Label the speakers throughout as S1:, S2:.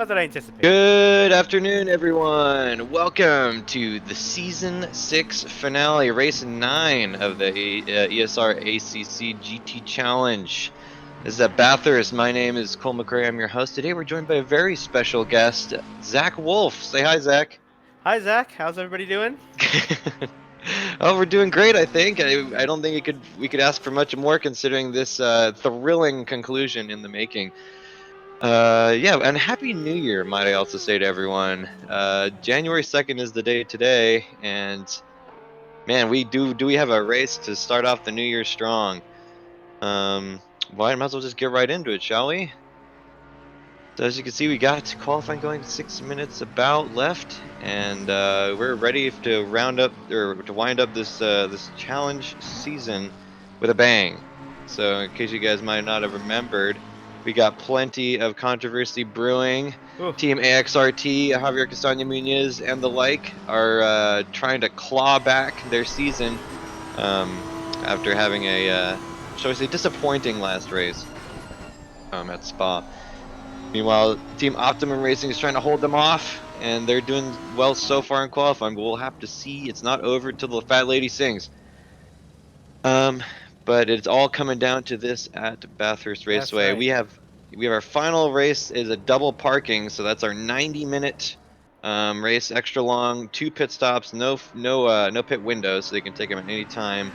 S1: Not that I anticipate.
S2: Good afternoon, everyone. Welcome to the Season 6 finale, Race 9 of the ESR ACC GT Challenge. This is at Bathurst. My name is Cole McCray. I'm your host. Today we're joined by a very special guest, Zach Wolf. Say hi, Zach.
S1: Hi, Zach. How's everybody doing?
S2: Oh, we're doing great, I think. I don't think we could ask for much more considering this thrilling conclusion in the making. Yeah, and Happy New Year, might I also say to everyone. January 2nd is the day today, and man, we have a race to start off the new year strong. Um, well, I might as well just get right into it, shall we? So as you can see, we got qualifying going 6 minutes about left, and we're ready to round up or to wind up this challenge season with a bang. So in case you guys might not have remembered, we got plenty of controversy brewing.
S1: Ooh.
S2: Team AXRT, Javier Castano Muniz, and the like are trying to claw back their season after having a, shall we say, disappointing last race at Spa. Meanwhile, Team Optimum Racing is trying to hold them off, and they're doing well so far in qualifying, but we'll have to see. It's not over till the fat lady sings. Um, but it's all coming down to this at Bathurst
S1: That's
S2: Raceway.
S1: right.
S2: We have our final race is a double parking, so that's our 90-minute race, extra long, 2 pit stops, no pit windows, so they can take them at any time.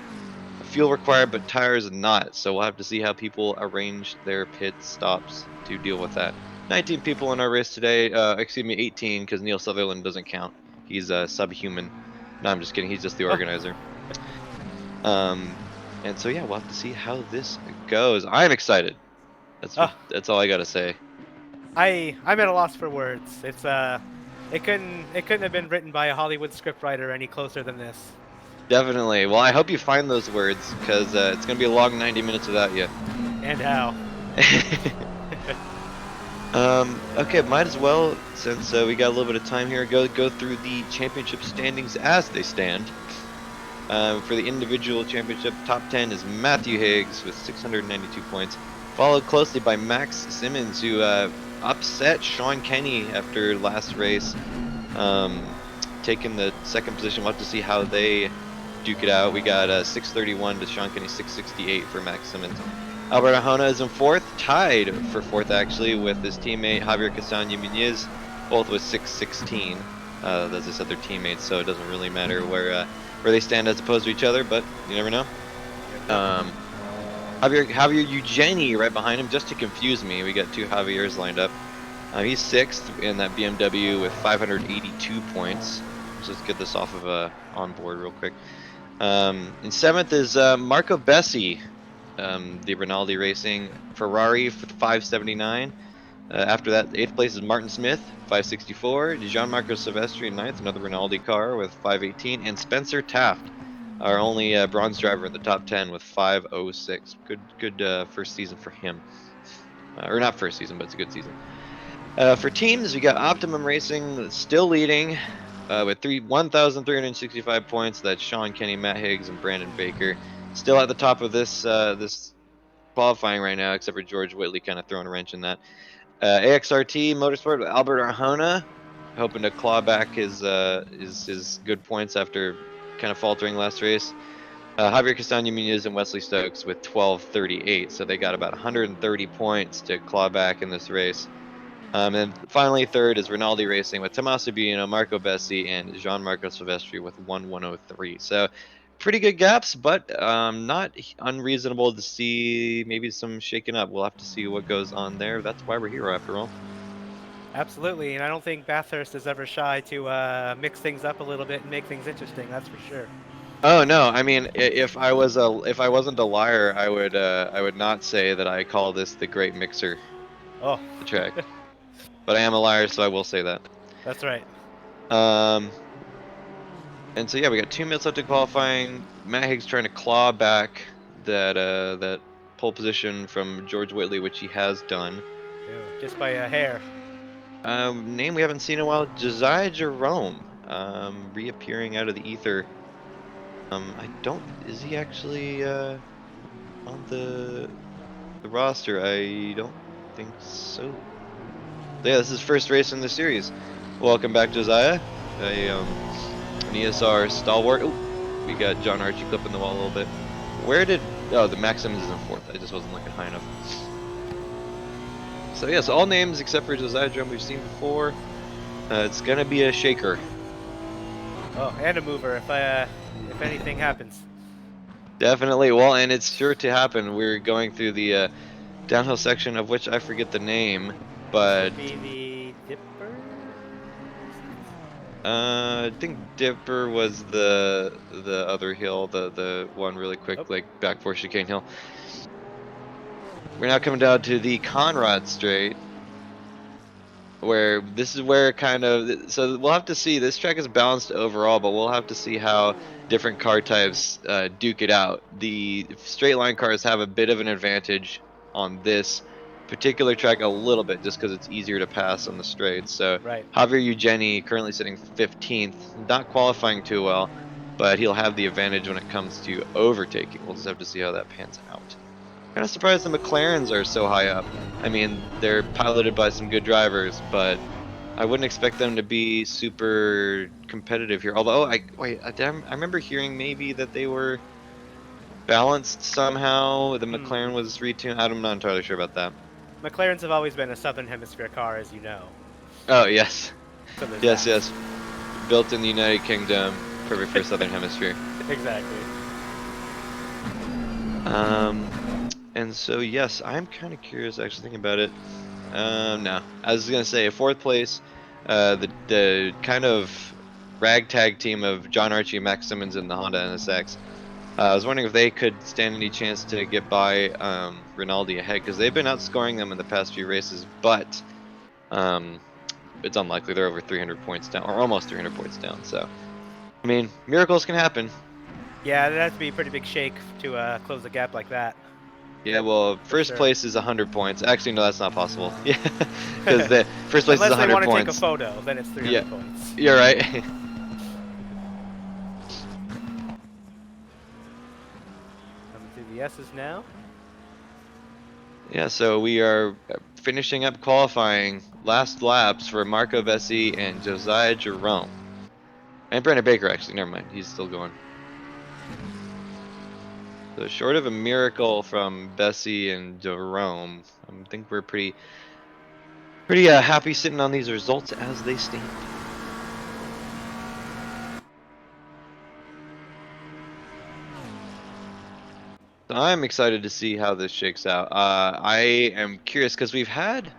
S2: Fuel required, but tires not. So we'll have to see how people arrange their pit stops to deal with that. 19 people in our race today. Excuse me, 18, because Neil Sutherland doesn't count. He's a subhuman. No, I'm just kidding. He's just the
S1: Oh,
S2: organizer. Um, and so yeah, we'll have to see how this goes. I'm excited.
S1: oh,
S2: That's all I gotta say.
S1: I'm at a loss for words. It couldn't have been written by a Hollywood scriptwriter any closer than this.
S2: Definitely. Well, I hope you find those words, because it's gonna be a long 90 minutes without you.
S1: And how?
S2: Okay, might as well, since we got a little bit of time here, go through the championship standings as they stand. For the individual championship, top 10 is Matthew Higgs with 692 points, followed closely by Max Simmons, who upset Sean Kenney after last race, taking the second position. We'll have to see how they duke it out. We got 631 to Sean Kenney, 668 for Max Simmons. Albert Arjona is in fourth, tied for fourth actually with his teammate Javier Castano Muniz, both with 616. As I said, they're teammates, so it doesn't really matter where they stand as opposed to each other, but you never know. Javier Eugeni right behind him, just to confuse me. We got 2 Javiers lined up. He's sixth in that BMW with 582 points. Let's just get this off of onboard real quick. In seventh is Marco Bessi, the Rinaldi Racing Ferrari for 579. After that, 8th place is Martin Smith, 564. Gianmarco Silvestri in 9th, another Rinaldi car with 518. And Spencer Taft, our only bronze driver in the top 10 with 506. Good first season for him. Or not first season, but it's a good season. For teams, we got Optimum Racing still leading with 1,365 points. That's Sean Kenney, Matt Higgs, and Brandon Baker. Still at the top of this qualifying right now, except for George Whitley kind of throwing a wrench in that. AXRT Motorsport with Albert Arjona, hoping to claw back his good points after kind of faltering last race. Javier Castano Muniz and Wesley Stokes with 1238, so they got about 130 points to claw back in this race. And finally, third is Rinaldi Racing with Tommaso Buino, Marco Bessi, and Gianmarco Silvestri with 1103. So pretty good gaps, but not unreasonable to see maybe some shaking up. We'll have to see what goes on there. That's why we're here, after all.
S1: Absolutely, and I don't think Bathurst is ever shy to mix things up a little bit and make things interesting. That's for sure.
S2: Oh no, I mean, if I wasn't a liar, I would not say that I call this the Great Mixer,
S1: Oh,
S2: the track. But I am a liar, so I will say that.
S1: that's right.
S2: Um, And so yeah, we got 2 minutes left in qualifying. Matt Higgs trying to claw back that pole position from George Whitley, which he has done.
S1: Ew, just by a hair.
S2: Name we haven't seen in a while, Josiah Jerome, reappearing out of the ether. Is he actually on the roster? I don't think so. Yeah, this is first race in the series. Welcome back, Josiah. An ESR stalwart. Oh, we got John Archie clipping the wall a little bit. Where did? Oh, the Max Simmons is in fourth. I just wasn't looking high enough. So yes, all names except for Josiah Drum we've seen before. It's gonna be a shaker.
S1: Oh, and a mover if anything happens.
S2: Definitely. Well, and it's sure to happen. We're going through the downhill section of which I forget the name, but
S1: Should be the Dipper.
S2: I think Dipper was the other hill, the one really quick
S1: Oh,
S2: like back four chicane hill. We're now coming down to the Conrad Straight, where this is where kind of so we'll have to see. This track is balanced overall, but we'll have to see how different car types duke it out. The straight line cars have a bit of an advantage on this particular track a little bit, just because it's easier to pass on the straight. So
S1: right.
S2: Javier Eugeni currently sitting 15th, not qualifying too well, but he'll have the advantage when it comes to overtaking. We'll just have to see how that pans out. Kind of surprised the McLarens are so high up. I mean, they're piloted by some good drivers, but I wouldn't expect them to be super competitive here. Although, I remember hearing maybe that they were balanced somehow. The
S1: Hmm.
S2: McLaren was retuned. I'm not entirely sure about that.
S1: McLarens have always been a Southern Hemisphere car, as you know.
S2: Oh yes,
S1: So there's
S2: yes,
S1: that.
S2: yes. Built in the United Kingdom, perfect for Southern Hemisphere.
S1: Exactly.
S2: Um, and so yes, I'm kind of curious actually thinking about it. No, I was gonna say fourth place. The kind of ragtag team of John Archie, Max Simmons, and the Honda NSX. I was wondering if they could stand any chance to get by Rinaldi ahead because they've been outscoring them in the past few races, but um, it's unlikely. They're over 300 points down, or almost 300 points down. So, I mean, miracles can happen.
S1: Yeah, it'd have to be a pretty big shake to close a gap like that,
S2: Yeah, well,
S1: for
S2: first
S1: sure.
S2: place is 100 points. Actually, no, that's not possible. Yeah, because the first place is
S1: Unless they
S2: 100
S1: want to take a
S2: points.
S1: photo, then it's
S2: Yeah,
S1: 300 points.
S2: you're right.
S1: Coming through the S's now.
S2: Yeah, so we are finishing up qualifying last laps for Marco Vessi and Josiah Jerome. And Brandon Baker, actually. Never mind. He's still going. So short of a miracle from Bessie and Jerome, I think we're pretty happy sitting on these results as they stand. So I'm excited to see how this shakes out. I am curious because we've had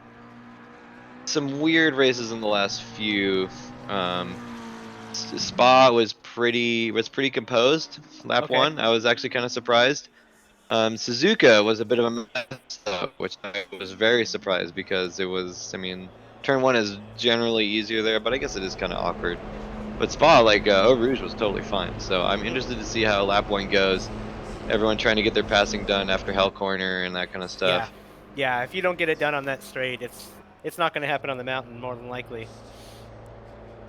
S2: some weird races in the last few. Um, Spa was pretty composed. Lap
S1: Okay.
S2: one, I was actually kind of surprised. Suzuka was a bit of a mess, though, which I was very surprised because it was. I mean, turn one is generally easier there, but I guess it is kind of awkward. But Spa, like Eau Rouge, was totally fine. So I'm
S1: Hmm.
S2: interested to see how lap one goes. Everyone trying to get their passing done after Hell Corner and that kind of
S1: Yeah.
S2: stuff.
S1: Yeah, if you don't get it done on that straight, it's not going to happen on the mountain more than likely.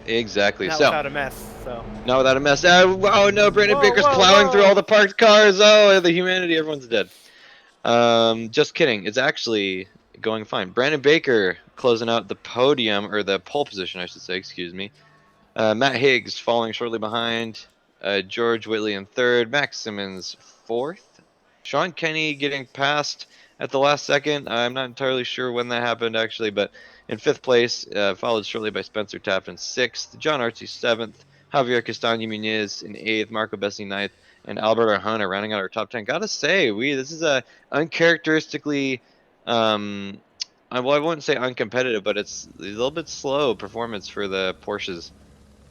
S2: Exactly.
S1: Not
S2: So
S1: without a mess. So.
S2: not without a mess. Oh no, Brandon
S1: Whoa,
S2: Baker's
S1: whoa,
S2: plowing through all
S1: whoa!
S2: the parked cars. Oh, the humanity, everyone's dead. Just kidding. It's actually going fine. Brandon Baker closing out the podium, or the pole position, I should say, excuse me. Matt Higgs following shortly behind. George Whitley in third. Max Simmons fourth. Sean Kenney getting passed at the last second. I'm not entirely sure when that happened, actually, but in fifth place, followed shortly by Spencer Taft in sixth. John Archie seventh. Javier Castano Muniz in eighth. Marco Bessi ninth. And Albert Arjona rounding out our top 10. Gotta say, this is a uncharacteristically um, well, I wouldn't say uncompetitive, but it's a little bit slow performance for the Porsches.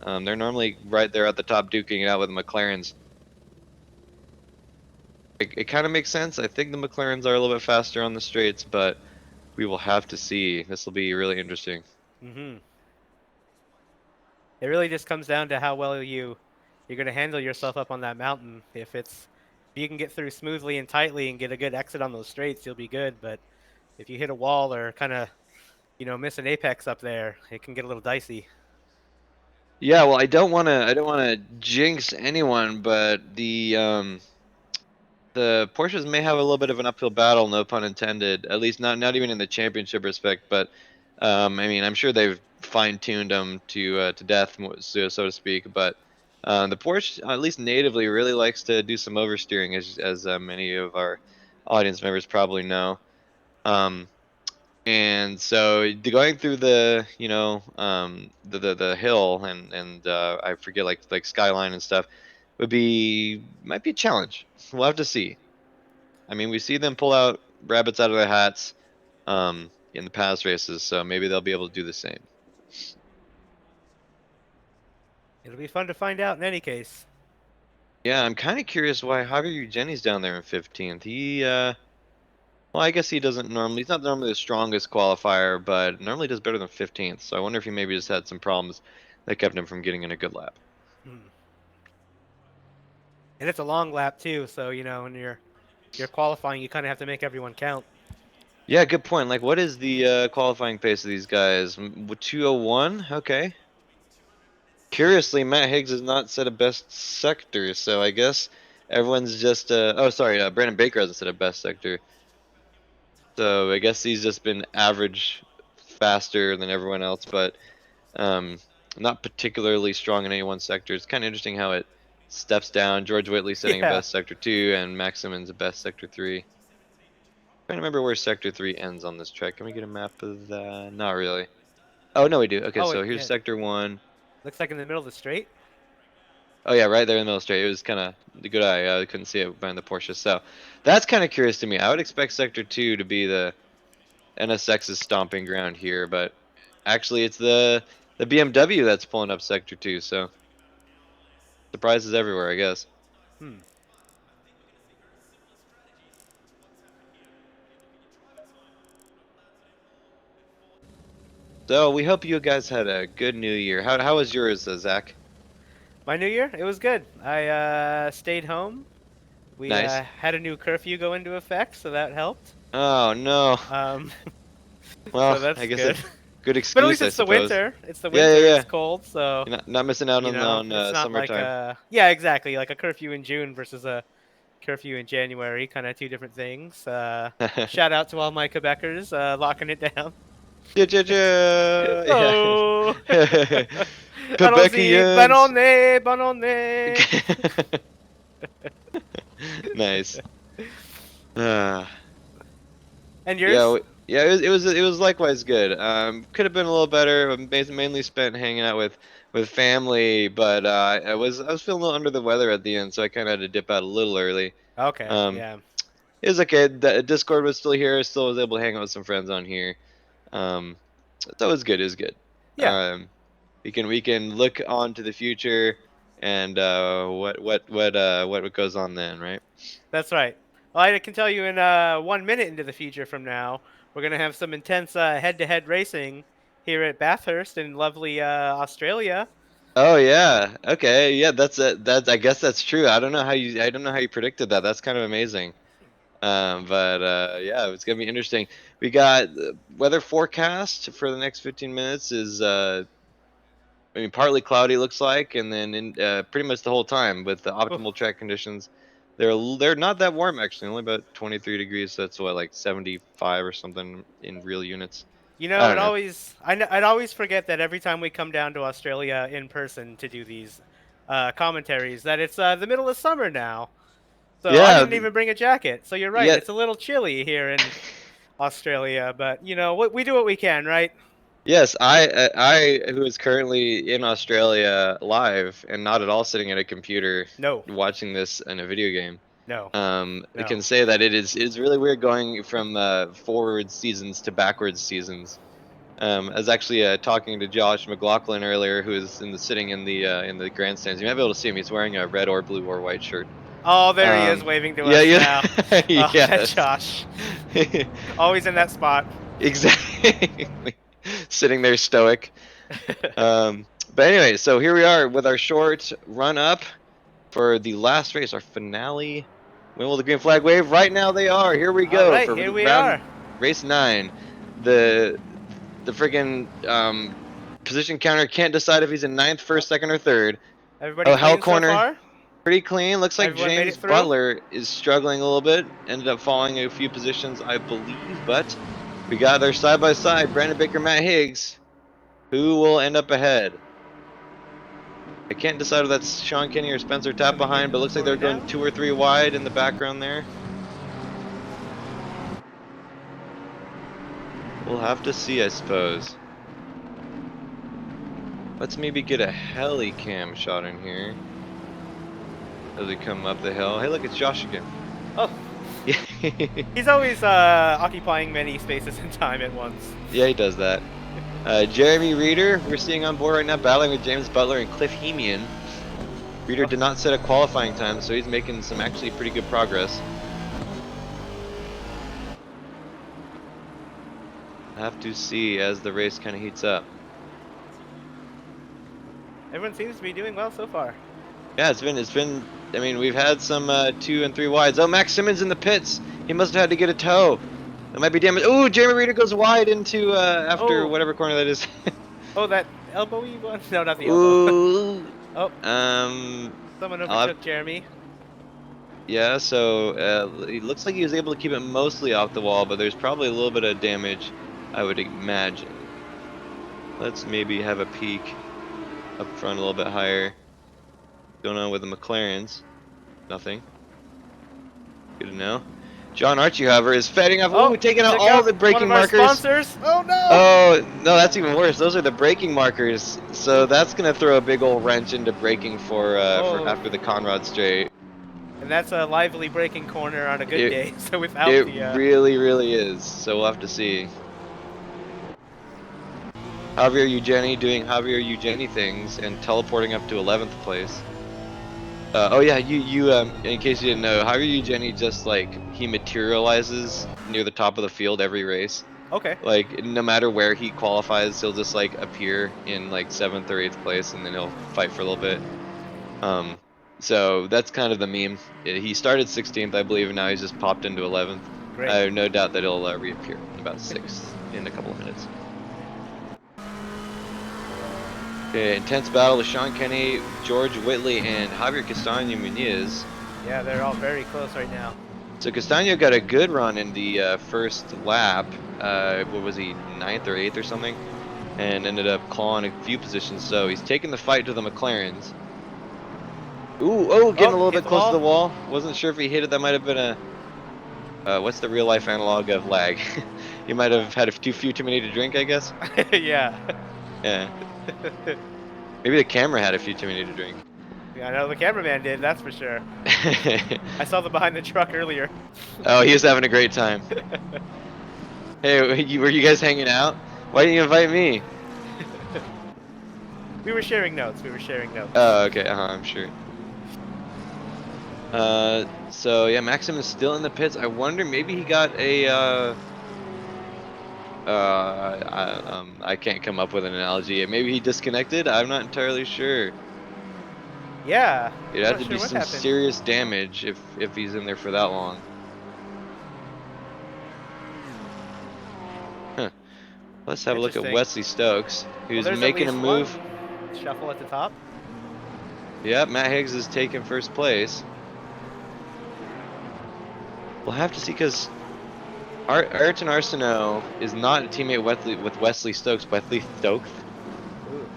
S2: They're normally right there at the top duking it out with the McLarens. It kind of makes sense. I think the McLarens are a little bit faster on the straights, but we will have to see. This will be really interesting.
S1: Hmm. It really just comes down to how well you're going to handle yourself up on that mountain. If you can get through smoothly and tightly and get a good exit on those straights, you'll be good. But if you hit a wall or kind of miss an apex up there, it can get a little dicey.
S2: Yeah, well, I don't want to jinx anyone, but the Porsches may have a little bit of an uphill battle, no pun intended. At least not even in the championship respect, but I mean, I'm sure they've fine-tuned them to death, so to speak. But the Porsche, at least natively, really likes to do some oversteering, as many of our audience members probably know. Um, and so going through the hill and I forget like skyline and stuff might be a challenge. We'll have to see. I mean, we see them pull out rabbits out of their hats in the past races, so maybe they'll be able to do the same.
S1: It'll be fun to find out in any case.
S2: Yeah, I'm kind of curious why Javier Jenny's down there in 15th. Well, I guess he's not normally the strongest qualifier, but normally does better than 15th. So I wonder if he maybe just had some problems that kept him from getting in a good lap.
S1: Hmm. And it's a long lap too, so when you're qualifying, you kind of have to make everyone count.
S2: Yeah, good point. Like, what is the qualifying pace of these guys? 201? Okay. Curiously, Matt Higgs has not set a best sector, so I guess everyone's just. Oh, sorry, Brandon Baker hasn't set a best sector. So I guess he's just been average faster than everyone else, but um, not particularly strong in any one sector. It's kind of interesting how it steps down. George Whitley setting a
S1: Yeah.
S2: best sector 2, and Max Simmons a best sector 3. Trying to remember where sector 3 ends on this track. Can we get a map of that? Not really. Oh no, we do. Okay,
S1: Oh,
S2: so here's
S1: yeah.
S2: sector 1.
S1: Looks like in the middle of the straight.
S2: Oh yeah, right there in the middle straight. It was kind of the good eye. I couldn't see it behind the Porsche. So that's kind of curious to me. I would expect sector 2 to be the NSX's stomping ground here, but actually it's the BMW that's pulling up sector 2. So surprises everywhere, I guess.
S1: Hmm.
S2: So we hope you guys had a good New Year. How was yours, Zach?
S1: My New Year, it was good. I stayed home. We
S2: Nice.
S1: had a new curfew go into effect, so that helped.
S2: Oh no.
S1: Um,
S2: Well,
S1: so
S2: I
S1: that's
S2: guess
S1: good.
S2: a good
S1: But at
S2: excuse,
S1: least
S2: I
S1: it's the
S2: suppose.
S1: winter. It's the
S2: Yeah, yeah,
S1: winter.
S2: yeah.
S1: It's cold, so
S2: You're not missing out on
S1: it's not like
S2: summertime.
S1: yeah, exactly, like a curfew in June versus a curfew in January, kind of two different things. Shout out to all my Quebecers locking it down.
S2: Yeah.
S1: Oh, allons-y, bonne
S2: Quebecians.
S1: année, bonne année.
S2: Nice. Ah.
S1: And
S2: Yeah,
S1: yours?
S2: yeah, it was likewise good. Could have been a little better. Mainly spent hanging out with family, but I was feeling a little under the weather at the end, so I kind of had to dip out a little early.
S1: Okay,
S2: Um,
S1: yeah,
S2: it was okay. The Discord was still here. Still was able to hang out with some friends on here. Um, that was good. It was good.
S1: yeah.
S2: Um, we can look on to the future and what goes on then, right?
S1: That's right. Well, I can tell you in 1 minute into the future from now, we're gonna have some intense head-to-head racing here at Bathurst in lovely Australia.
S2: Oh yeah. Okay. Yeah. That's it. That's. I guess that's true. I don't know how you predicted that. That's kind of amazing. But yeah, it's gonna be interesting. We got weather forecast for the next 15 minutes is I mean partly cloudy looks like, and then pretty much the whole time with the
S1: Oof.
S2: optimal track conditions. They're not that warm actually. Only about 23 degrees. So that's what like 75 or something in real units. I don't know.
S1: I'd always forget that every time we come down to Australia in person to do these commentaries, that it's the middle of summer now. So I
S2: Yeah.
S1: didn't even bring a jacket. So you're right.
S2: Yeah.
S1: It's a little chilly here in Australia, but we do what we can, right?
S2: Yes, I who is currently in Australia live and not at all sitting at a computer
S1: No,
S2: watching this in a video game.
S1: no,
S2: I
S1: no.
S2: can say that it is really weird going from forward seasons to backwards seasons. I was actually talking to Josh McLaughlin earlier, who is sitting in the grandstands. You might be able to see him. He's wearing a red or blue or white shirt.
S1: Oh, there he is waving to
S2: Yeah,
S1: us
S2: yeah,
S1: now. Oh, that's
S2: yes.
S1: Josh. Always in that spot.
S2: Exactly. Sitting there stoic. But anyway, so here we are with our short run up for the last race, our finale. When will the green flag wave? Right now they are. Here we
S1: All
S2: go
S1: right,
S2: for
S1: here
S2: the
S1: we are.
S2: race 9. The friggin' position counter can't decide if he's in ninth,
S1: Oh,
S2: first, second, or third.
S1: everybody
S2: Oh, hell
S1: clean so
S2: corner,
S1: far?
S2: pretty clean. Looks like
S1: Everyone made it
S2: James
S1: through?
S2: Butler is struggling a little bit. Ended up falling a few positions, I believe, but We got their side by side, Brandon Baker, Matt Higgs. Who will end up ahead? I can't decide if that's Sean Kenney or Spencer Tapp
S1: Coming
S2: behind,
S1: into
S2: but it
S1: the
S2: looks like they're
S1: corner
S2: going
S1: now.
S2: 2 or 3 wide in the background there. We'll have to see, I suppose. Let's maybe get a heli cam shot in here as we come up the hill. Hey, look, it's Josh again.
S1: Oh,
S2: Yeah,
S1: he's always occupying many spaces in time at once.
S2: yeah, he does that. Jeremy Reeder, we're seeing on board right now, battling with James Butler and Cliff Hemian. Reeder did not set a qualifying time, so he's making some actually pretty good progress. Have to see as the race kind of heats up.
S1: Everyone seems to be doing well so far.
S2: Yeah, it's been. I mean, we've had some 2 and 3 wides. Oh, Max Simmons in the pits. He must have had to get a tow. That might be damage. Ooh, Jeremy Reeder goes wide into after
S1: Oh,
S2: whatever corner that is.
S1: oh, that elbowy one? No, not the elbow.
S2: Ooh.
S1: Oh,
S2: Um.
S1: someone
S2: I'll have,
S1: overtook Jeremy.
S2: yeah. So it looks like he was able to keep it mostly off the wall, but there's probably a little bit of damage, I would imagine. Let's maybe have a peek up front a little bit higher. Going on with the McLarens? Nothing. Good to know. John Archie, however, is fading off.
S1: Oh,
S2: Ooh, taking
S1: he
S2: out
S1: took
S2: all
S1: out
S2: the
S1: one
S2: braking
S1: of our
S2: markers.
S1: sponsors. Oh no!
S2: Oh, no, that's even worse. Those are the braking markers. So that's going to throw a big old wrench into braking for
S1: Oh,
S2: after the Conrad straight.
S1: and that's a lively braking corner on a good
S2: It
S1: day. So without
S2: it
S1: the
S2: really, really is. So we'll have to see. Javier Eugeni doing Javier Eugeni things and teleporting up to 11th place. Oh yeah, you in case you didn't know, Javier Eugeni just like he materializes near the top of the field every race.
S1: okay,
S2: Like no matter where he qualifies, he'll just like appear in like 7th or 8th place, and then he'll fight for a little bit. Um, so that's kind of the meme. He started 16th, I believe, and now he's just popped into 11th. I
S1: great.
S2: have no doubt that he'll reappear in about 6th in a couple of minutes. Okay, intense battle with Sean Kenney, George Whitley, and Javier Castano Muniz.
S1: Yeah, they're all very close right now.
S2: So Castano got a good run in the first lap. What was he, 9th or 8th or something? And ended up clawing a few positions. So he's taking the fight to the McLarens. Ooh, oh, getting a
S1: Oh,
S2: little
S1: hit
S2: bit
S1: the
S2: close to
S1: wall.
S2: the wall. Wasn't sure if he hit it. That might have been a what's the real life analog of lag? He might have had a few too many to drink, I guess.
S1: Yeah.
S2: Yeah. Maybe the camera had a few too many to drink.
S1: Yeah, I know the cameraman did, that's for sure. I saw them behind the truck earlier.
S2: Oh, he was having a great time. Hey, were you guys hanging out? Why didn't you invite me?
S1: We were sharing notes. We were sharing notes.
S2: Oh, okay. I'm sure. So yeah, Maxim is still in the pits. I wonder maybe he got a I can't come up with an analogy. Maybe he disconnected. I'm not entirely sure.
S1: Yeah.
S2: It'd
S1: I'm
S2: have
S1: not
S2: to be
S1: sure what
S2: some
S1: happened.
S2: serious damage if he's in there for that long. Huh. Let's have a look at
S1: Interesting.
S2: Wesley Stokes,
S1: Well,
S2: who's
S1: there's at
S2: making a
S1: least one
S2: move.
S1: shuffle at the top.
S2: Yep, Matt Higgs is taking first place. We'll have to see because Ayrton Arsenault is not a teammate with Wesley Stokes. Wesley Stokes.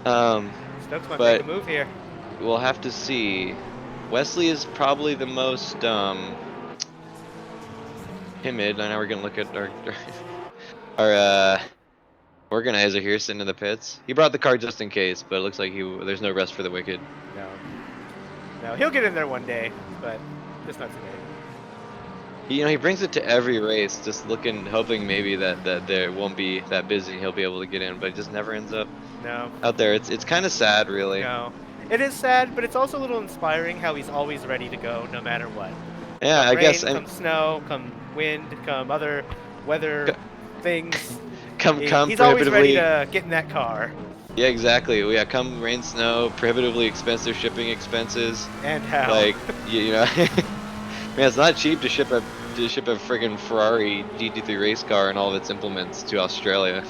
S1: Ooh.
S2: Um,
S1: Stokes might make a
S2: but
S1: move here.
S2: we'll have to see. Wesley is probably the most timid. I know we're gonna look at our organizer here sitting in the pits. He brought the car just in case, but it looks like there's no rest for the wicked.
S1: No. No, he'll get in there one day, but just not today.
S2: He brings it to every race, just hoping maybe that there won't be that busy. He'll be able to get in, but it just never ends up
S1: No.
S2: out there. It's kind of sad, really.
S1: No. It is sad, but it's also a little inspiring how he's always ready to go no matter what.
S2: Yeah,
S1: Come
S2: I guess.
S1: rain, come snow, come wind, come other weather things.
S2: Come
S1: He's always ready
S2: prohibitively.
S1: to get in that car.
S2: Yeah, exactly. Yeah, come rain, snow, prohibitively expensive shipping expenses.
S1: And how.
S2: Like man, it's not cheap to ship a friggin' Ferrari GT3 race car and all of its implements to Australia.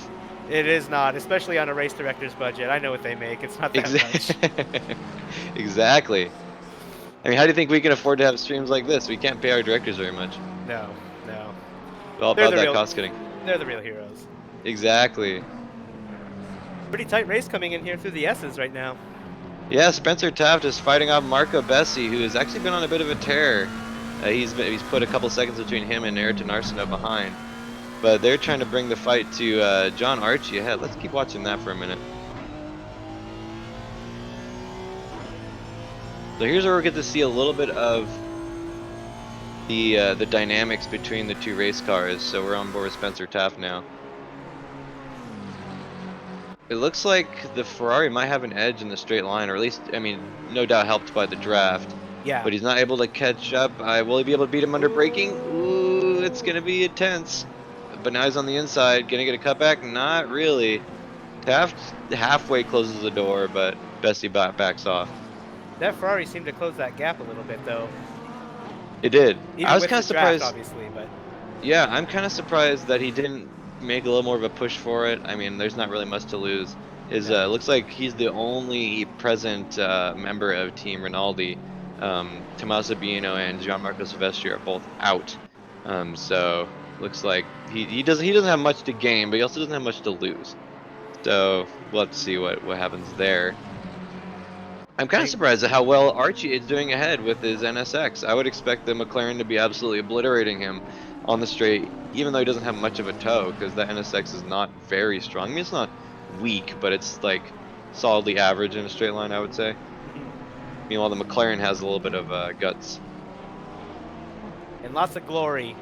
S1: It is not, especially on a race director's budget. I know what they make. It's not that much.
S2: Exactly. I mean, how do you think we can afford to have streams like this? We can't pay our directors very much.
S1: No, no.
S2: All
S1: They're
S2: about
S1: the
S2: that
S1: real.
S2: cost cutting.
S1: They're the real heroes.
S2: Exactly.
S1: Pretty tight race coming in here through the S's right now.
S2: Yeah, Spencer Taft is fighting off Marco Bessi, who has actually been on a bit of a tear. He's put a couple seconds between him and Ayrton Arsenault behind. But they're trying to bring the fight to John Archie ahead. Let's keep watching that for a minute. So here's where we get to see a little bit of the dynamics between the two race cars. So we're on board with Spencer Taft now. It looks like the Ferrari might have an edge in the straight line, or at least, I mean, no doubt helped by the draft.
S1: Yeah.
S2: But he's not able to catch up. Will he be able to beat him under braking? Ooh, it's going to be intense. But now he's on the inside. Going to get a cutback? Not really. Taft halfway closes the door, but Bessie backs off.
S1: That Ferrari seemed to close that gap a little bit, though.
S2: It did.
S1: Even
S2: I was
S1: with
S2: kind of
S1: the draft,
S2: surprised.
S1: obviously, but
S2: Yeah, I'm kind of surprised that he didn't make a little more of a push for it. I mean, there's not really much to lose.
S1: no.
S2: Looks like he's the only present member of Team Rinaldi. Tommaso Bino and Gianmarco Silvestri are both out. So looks like he doesn't have much to gain, but he also doesn't have much to lose. So we'll have to see what happens there. I'm kind of surprised at how well Archie is doing ahead with his NSX. I would expect the McLaren to be absolutely obliterating him on the straight, even though he doesn't have much of a toe, because the NSX is not very strong. I mean, it's not weak, but it's like solidly average in a straight line, I would say. Meanwhile, the McLaren has a little bit of guts.
S1: And lots of glory.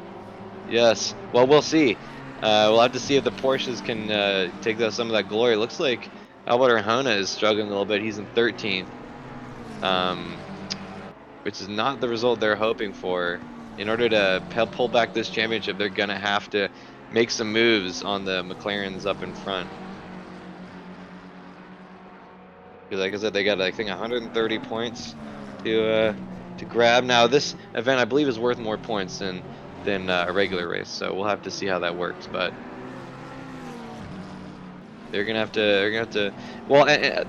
S2: Yes. Well, we'll see. We'll have to see if the Porsches can take some of that glory. It looks like Albert Arjona is struggling a little bit. He's in 13th. Which is not the result they're hoping for. In order to pull back this championship, they're going to have to make some moves on the McLarens up in front. Because like I said, they got, I think, 130 points to grab. Now, this event, I believe, is worth more points than a regular race, so we'll have to see how that works. But they're gonna have to. Well,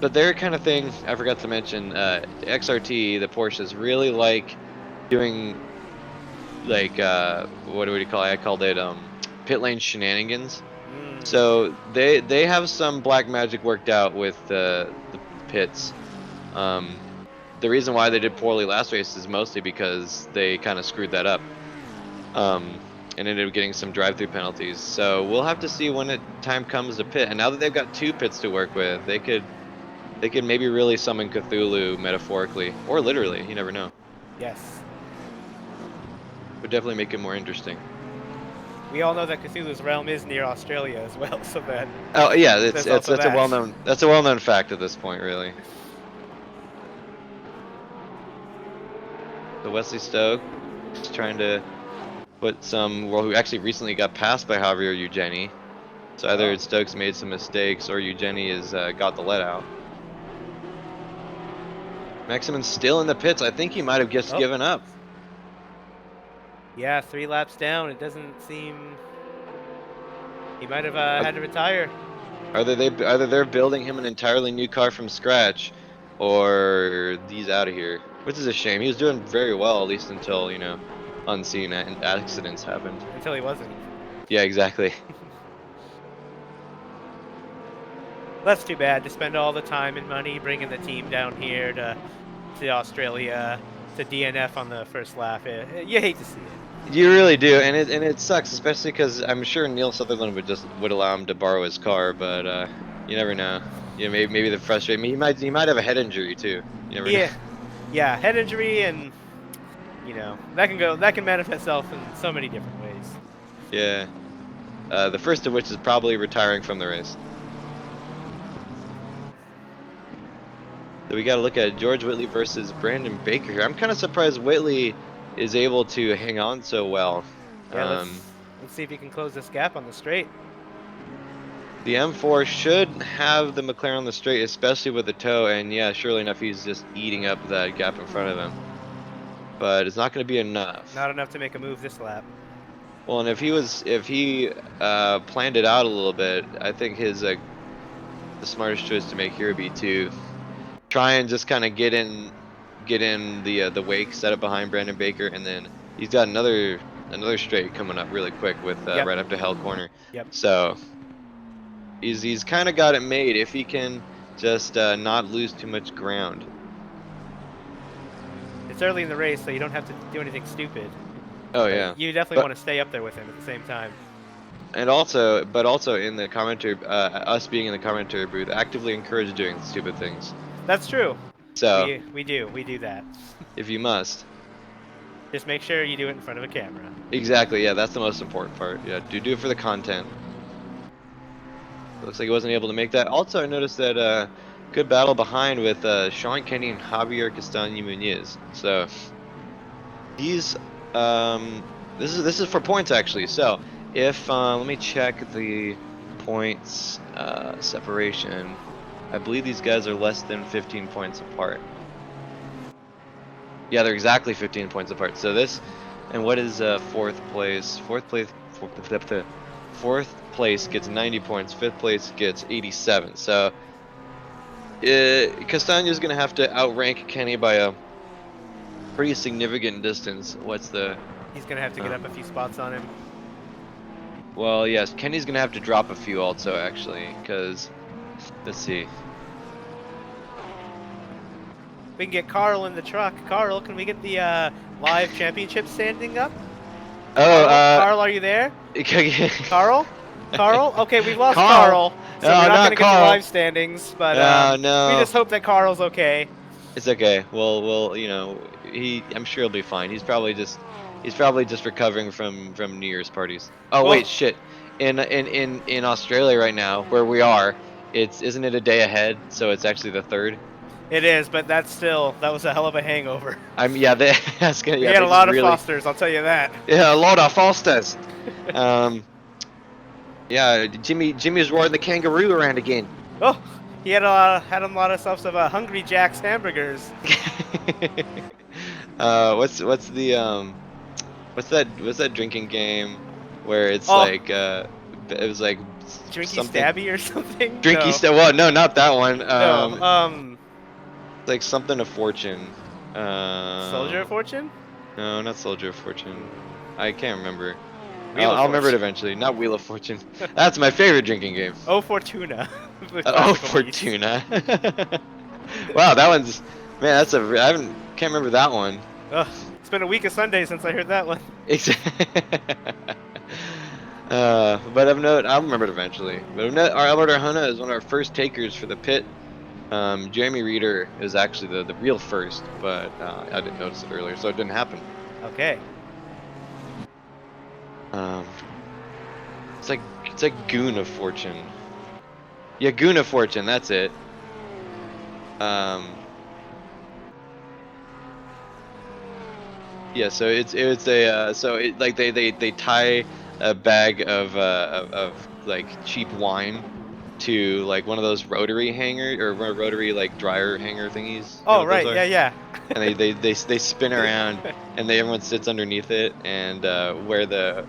S2: but their kind of thing, I forgot to mention, XRT, the Porsches, really like doing, like, what do we call it? I called it pit lane shenanigans. So they have some black magic worked out with the pits. The reason why they did poorly last race is mostly because they kind of screwed that up. And ended up getting some drive-through penalties. So we'll have to see when time comes to pit. And now that they've got two pits to work with, they could maybe really summon Cthulhu metaphorically, or literally. You never know.
S1: Yes.
S2: Would definitely make it more interesting.
S1: We all know that Cthulhu's realm is near Australia as well, so that.
S2: Oh yeah, that's a
S1: that.
S2: well-known fact at this point, really. So Wesley Stokes is trying to put who actually recently got passed by Javier Eugeni. So either Stokes made some mistakes or Eugeni has got the let out. Maximin's still in the pits. I think he might have just given up.
S1: Yeah, 3 laps down. It doesn't seem he might have had to retire.
S2: Either they're building him an entirely new car from scratch, or he's out of here. Which is a shame. He was doing very well, at least until, you know, unseen accidents happened.
S1: Until he wasn't.
S2: Yeah, exactly.
S1: That's too bad to spend all the time and money bringing the team down here to Australia to DNF on the first lap. You hate to see it.
S2: You really do, and it sucks, especially because I'm sure Neil Sutherland would allow him to borrow his car, but you never know. Yeah, maybe the frustration. He might have a head injury too. You never know.
S1: Yeah, head injury, and you know that can manifest itself in so many different ways.
S2: Yeah, the first of which is probably retiring from the race. So we got to look at George Whitley versus Brandon Baker here. I'm kind of surprised Whitley is able to hang on so well.
S1: Yeah, let's see if he can close this gap on the straight.
S2: The M4 should have the McLaren on the straight, especially with the toe, and yeah, surely enough, he's just eating up that gap in front of him. But it's not going to be enough.
S1: Not enough to make a move this lap.
S2: Well, and if he planned it out a little bit, I think the smartest choice to make here would be to try and just kind of get in the wake, set up behind Brandon Baker, and then he's got another another straight coming up really quick with
S1: Yep.
S2: right up to Hell Corner.
S1: Yep.
S2: So he's kind of got it made if he can just not lose too much ground.
S1: It's early in the race, so you don't have to do anything stupid.
S2: Oh
S1: But
S2: yeah,
S1: you definitely
S2: but
S1: want to stay up there with him at the same time.
S2: and also in the commentary, us being in the commentary booth, actively encourage doing stupid things.
S1: That's true.
S2: So
S1: We do that.
S2: if you must,
S1: Just make sure you do it in front of a camera.
S2: exactly, yeah, that's the most important part. Yeah, do it for the content. Looks like he wasn't able to make that. Also, I noticed that good battle behind with Sean Kenney and Javier Castano Muniz. So he's this is for points actually. So if let me check the points separation. I believe these guys are less than 15 points apart. Yeah, they're exactly 15 points apart. So this, and what is fourth place? Fourth place gets 90 points. Fifth place gets 87. So Castano's gonna have to outrank Kenney by a pretty significant distance. What's the?
S1: He's gonna have to get up a few spots on him.
S2: Well, yes, Kenny's gonna have to drop a few also actually, because let's see.
S1: We can get Carl in the truck. Carl, can we get the live championship standing up?
S2: Oh,
S1: Carl, are you there? Carl? Carl? Okay, we've lost
S2: Carl.
S1: Carl, so we're not going to get the live standings, but
S2: no.
S1: we just hope that Carl's okay.
S2: It's okay. Well, you know, I'm sure he'll be fine. He's probably just recovering from New Year's parties. Oh
S1: Well,
S2: wait, shit. In Australia right now, where we are, isn't it a day ahead? So it's actually the 3rd.
S1: it is, but that was a hell of a hangover.
S2: Yeah, that's gonna,
S1: We
S2: yeah,
S1: had
S2: they
S1: a
S2: just
S1: lot of
S2: really,
S1: Fosters, I'll tell you that.
S2: yeah, a lot of Fosters. Yeah, Jimmy's roaring the kangaroo around again.
S1: Oh, he had a lot of stuff of Hungry Jack's hamburgers.
S2: What's that drinking game where it's
S1: Oh.
S2: like it was like
S1: Drinky
S2: something
S1: Stabby or something?
S2: Drinky
S1: No.
S2: Well, no, not that one.
S1: No,
S2: like something of fortune.
S1: Soldier of Fortune?
S2: No, not Soldier of Fortune. I can't remember.
S1: Wheel of
S2: I'll remember it
S1: Fortune.
S2: eventually. Not Wheel of Fortune. That's my favorite drinking game.
S1: Oh Fortuna.
S2: Oh Fortuna. Wow, that one's, man. Can't remember that one.
S1: Ugh, it's been a week of Sundays since I heard that one.
S2: But of note, I'll remember it eventually. But of note, our Albert Arjona is one of our first takers for the pit. Jeremy Reeder is actually the real first, but I didn't notice it earlier, so it didn't happen.
S1: Okay.
S2: It's like Goon of Fortune. Yeah, Goon of Fortune. That's it. Yeah, so it's a so it like they tie a bag of like cheap wine to like one of those rotary hanger or rotary like dryer hanger thingies.
S1: Oh right, yeah.
S2: And they spin around and everyone sits underneath it, and where the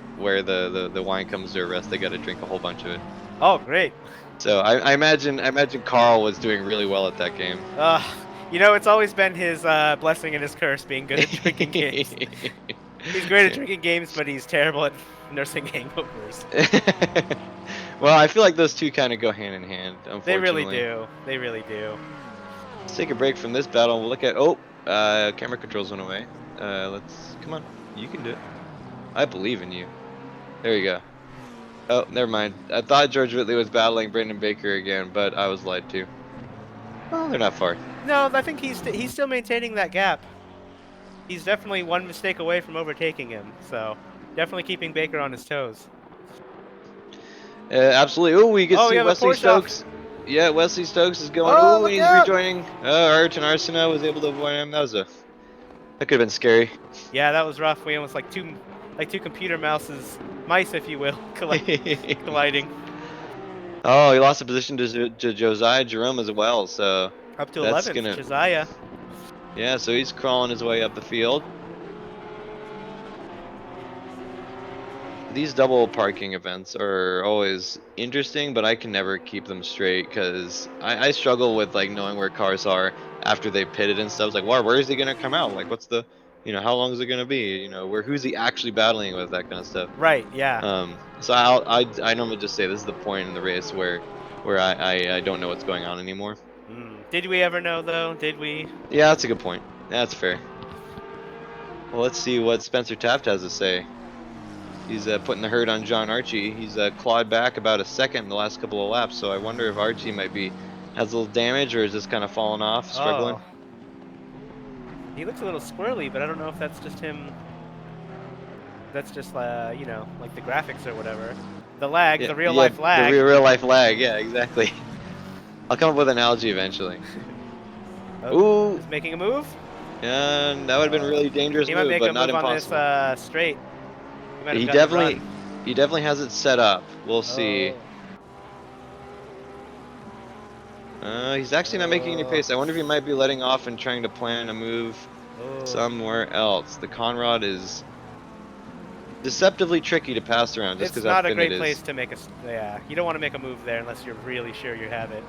S2: wine comes to a rest, they got to drink a whole bunch of it.
S1: Oh great.
S2: So I imagine Carl was doing really well at that game.
S1: You know, it's always been his blessing and his curse being good at drinking games. He's great at drinking games, but he's terrible at nursing hangovers.
S2: Well, I feel like those two kind of go hand in hand, unfortunately.
S1: They really do. They really do.
S2: Let's take a break from this battle. We'll look at, camera controls went away. Come on, you can do it. I believe in you. There you go. Oh, never mind. I thought George Whitley was battling Brendan Baker again, but I was lied to. Well, they're not far.
S1: No, I think he's still maintaining that gap. He's definitely one mistake away from overtaking him, so definitely keeping Baker on his toes.
S2: Absolutely. Oh, we can see
S1: yeah,
S2: Wesley Stokes. Yeah, Wesley Stokes is going.
S1: Oh,
S2: he's rejoining. Ayrton Arsena was able to avoid him. That could have been scary.
S1: Yeah, that was rough. We almost like two computer mice, if you will, colliding.
S2: Oh, he lost a position to Josiah Jerome as well. So
S1: up to 11th, Josiah.
S2: Yeah, so he's crawling his way up the field. These double parking events are always interesting, but I can never keep them straight because I struggle with like knowing where cars are after they pitted and stuff. It's like, where is he gonna come out? Like, what's the You know, how long is it gonna be? You know, who's he actually battling with? That kind of stuff.
S1: Right. Yeah.
S2: So I normally just say this is the point in the race where I don't know what's going on anymore.
S1: Did we ever know though? Did we?
S2: Yeah, that's a good point. That's fair. Well, let's see what Spencer Taft has to say. He's putting the hurt on John Archie. He's clawed back about a second in the last couple of laps, so I wonder if Archie might be has a little damage or is just kind of falling off, struggling.
S1: Oh, he looks a little squirrely, but I don't know if that's just him. That's just you know, like the graphics or whatever. The lag,
S2: Yeah,
S1: the real
S2: yeah,
S1: life
S2: the
S1: lag.
S2: real life lag. Yeah, exactly. I'll come up with an analogy eventually.
S1: Oh,
S2: Ooh,
S1: is making a move.
S2: and that would have been a really dangerous
S1: He might
S2: move,
S1: make
S2: but
S1: a
S2: not
S1: move on this
S2: impossible.
S1: straight. He might have
S2: He
S1: gotten the
S2: definitely,
S1: run.
S2: he definitely has it set up. We'll see.
S1: Oh.
S2: He's actually not making any
S1: Oh.
S2: pace. I wonder if he might be letting off and trying to plan a move
S1: Oh.
S2: somewhere else. The Conrod is deceptively tricky to pass around just
S1: It's
S2: because how
S1: not a
S2: thin it
S1: great
S2: is.
S1: place to make a. Yeah, you don't want to make a move there unless you're really sure you have it.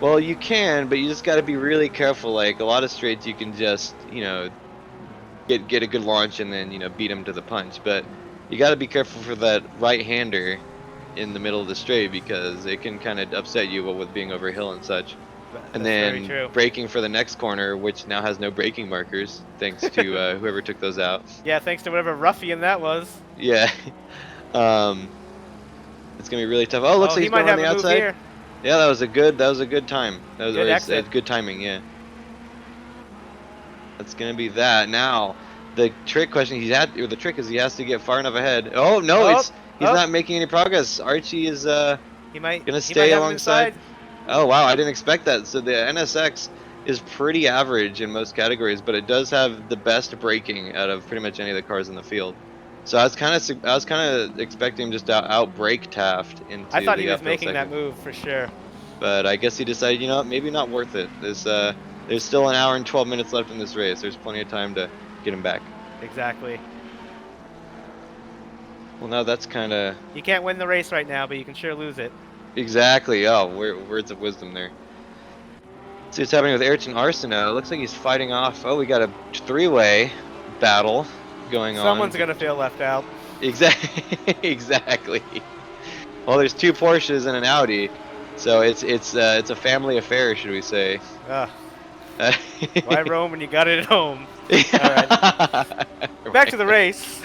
S2: Well, you can, but you just got to be really careful. Like a lot of straights, you can just, you know, get a good launch and then, you know, beat him to the punch. But you got to be careful for that right-hander in the middle of the straight because it can kind of upset you with being over hill and such. And
S1: That's very
S2: then
S1: true.
S2: braking for the next corner, which now has no braking markers, thanks to whoever took those out.
S1: Yeah, thanks to whatever ruffian that was.
S2: Yeah, um, it's gonna be really tough. Oh, looks
S1: Oh,
S2: like
S1: he
S2: he's
S1: might
S2: going around
S1: have
S2: the
S1: a move
S2: outside.
S1: here.
S2: Yeah, that was a good time. That was, or
S1: Good
S2: it's
S1: exit.
S2: good timing. Yeah, that's gonna be that. Now, the trick question or the trick is he has to get far enough ahead. Oh no,
S1: Oh,
S2: he's
S1: oh,
S2: not making any progress. Archie is
S1: he might
S2: gonna
S1: he might
S2: stay
S1: have him
S2: alongside.
S1: inside.
S2: Oh wow, I didn't expect that. So the NSX is pretty average in most categories, but it does have the best braking out of pretty much any of the cars in the field. So I was kind of expecting him just to out brake Taft
S1: I
S2: into
S1: thought he
S2: the
S1: was
S2: uphill
S1: making that
S2: section,
S1: move for sure.
S2: but I guess he decided, you know what, maybe not worth it. There's still an hour and 12 minutes left in this race. There's plenty of time to get him back.
S1: Exactly.
S2: Well, now that's kind of
S1: You can't win the race right now, but you can sure lose it.
S2: exactly. Oh, words of wisdom there. See what's happening with Ayrton Arsenault. It looks like he's fighting off. Oh, we got a three-way battle going on.
S1: Someone's gonna feel left out.
S2: Exactly. Exactly. Well, there's two Porsches and an Audi, so it's a family affair, should we say?
S1: Ugh. Why roam when you got it at home? All right. Back to the race.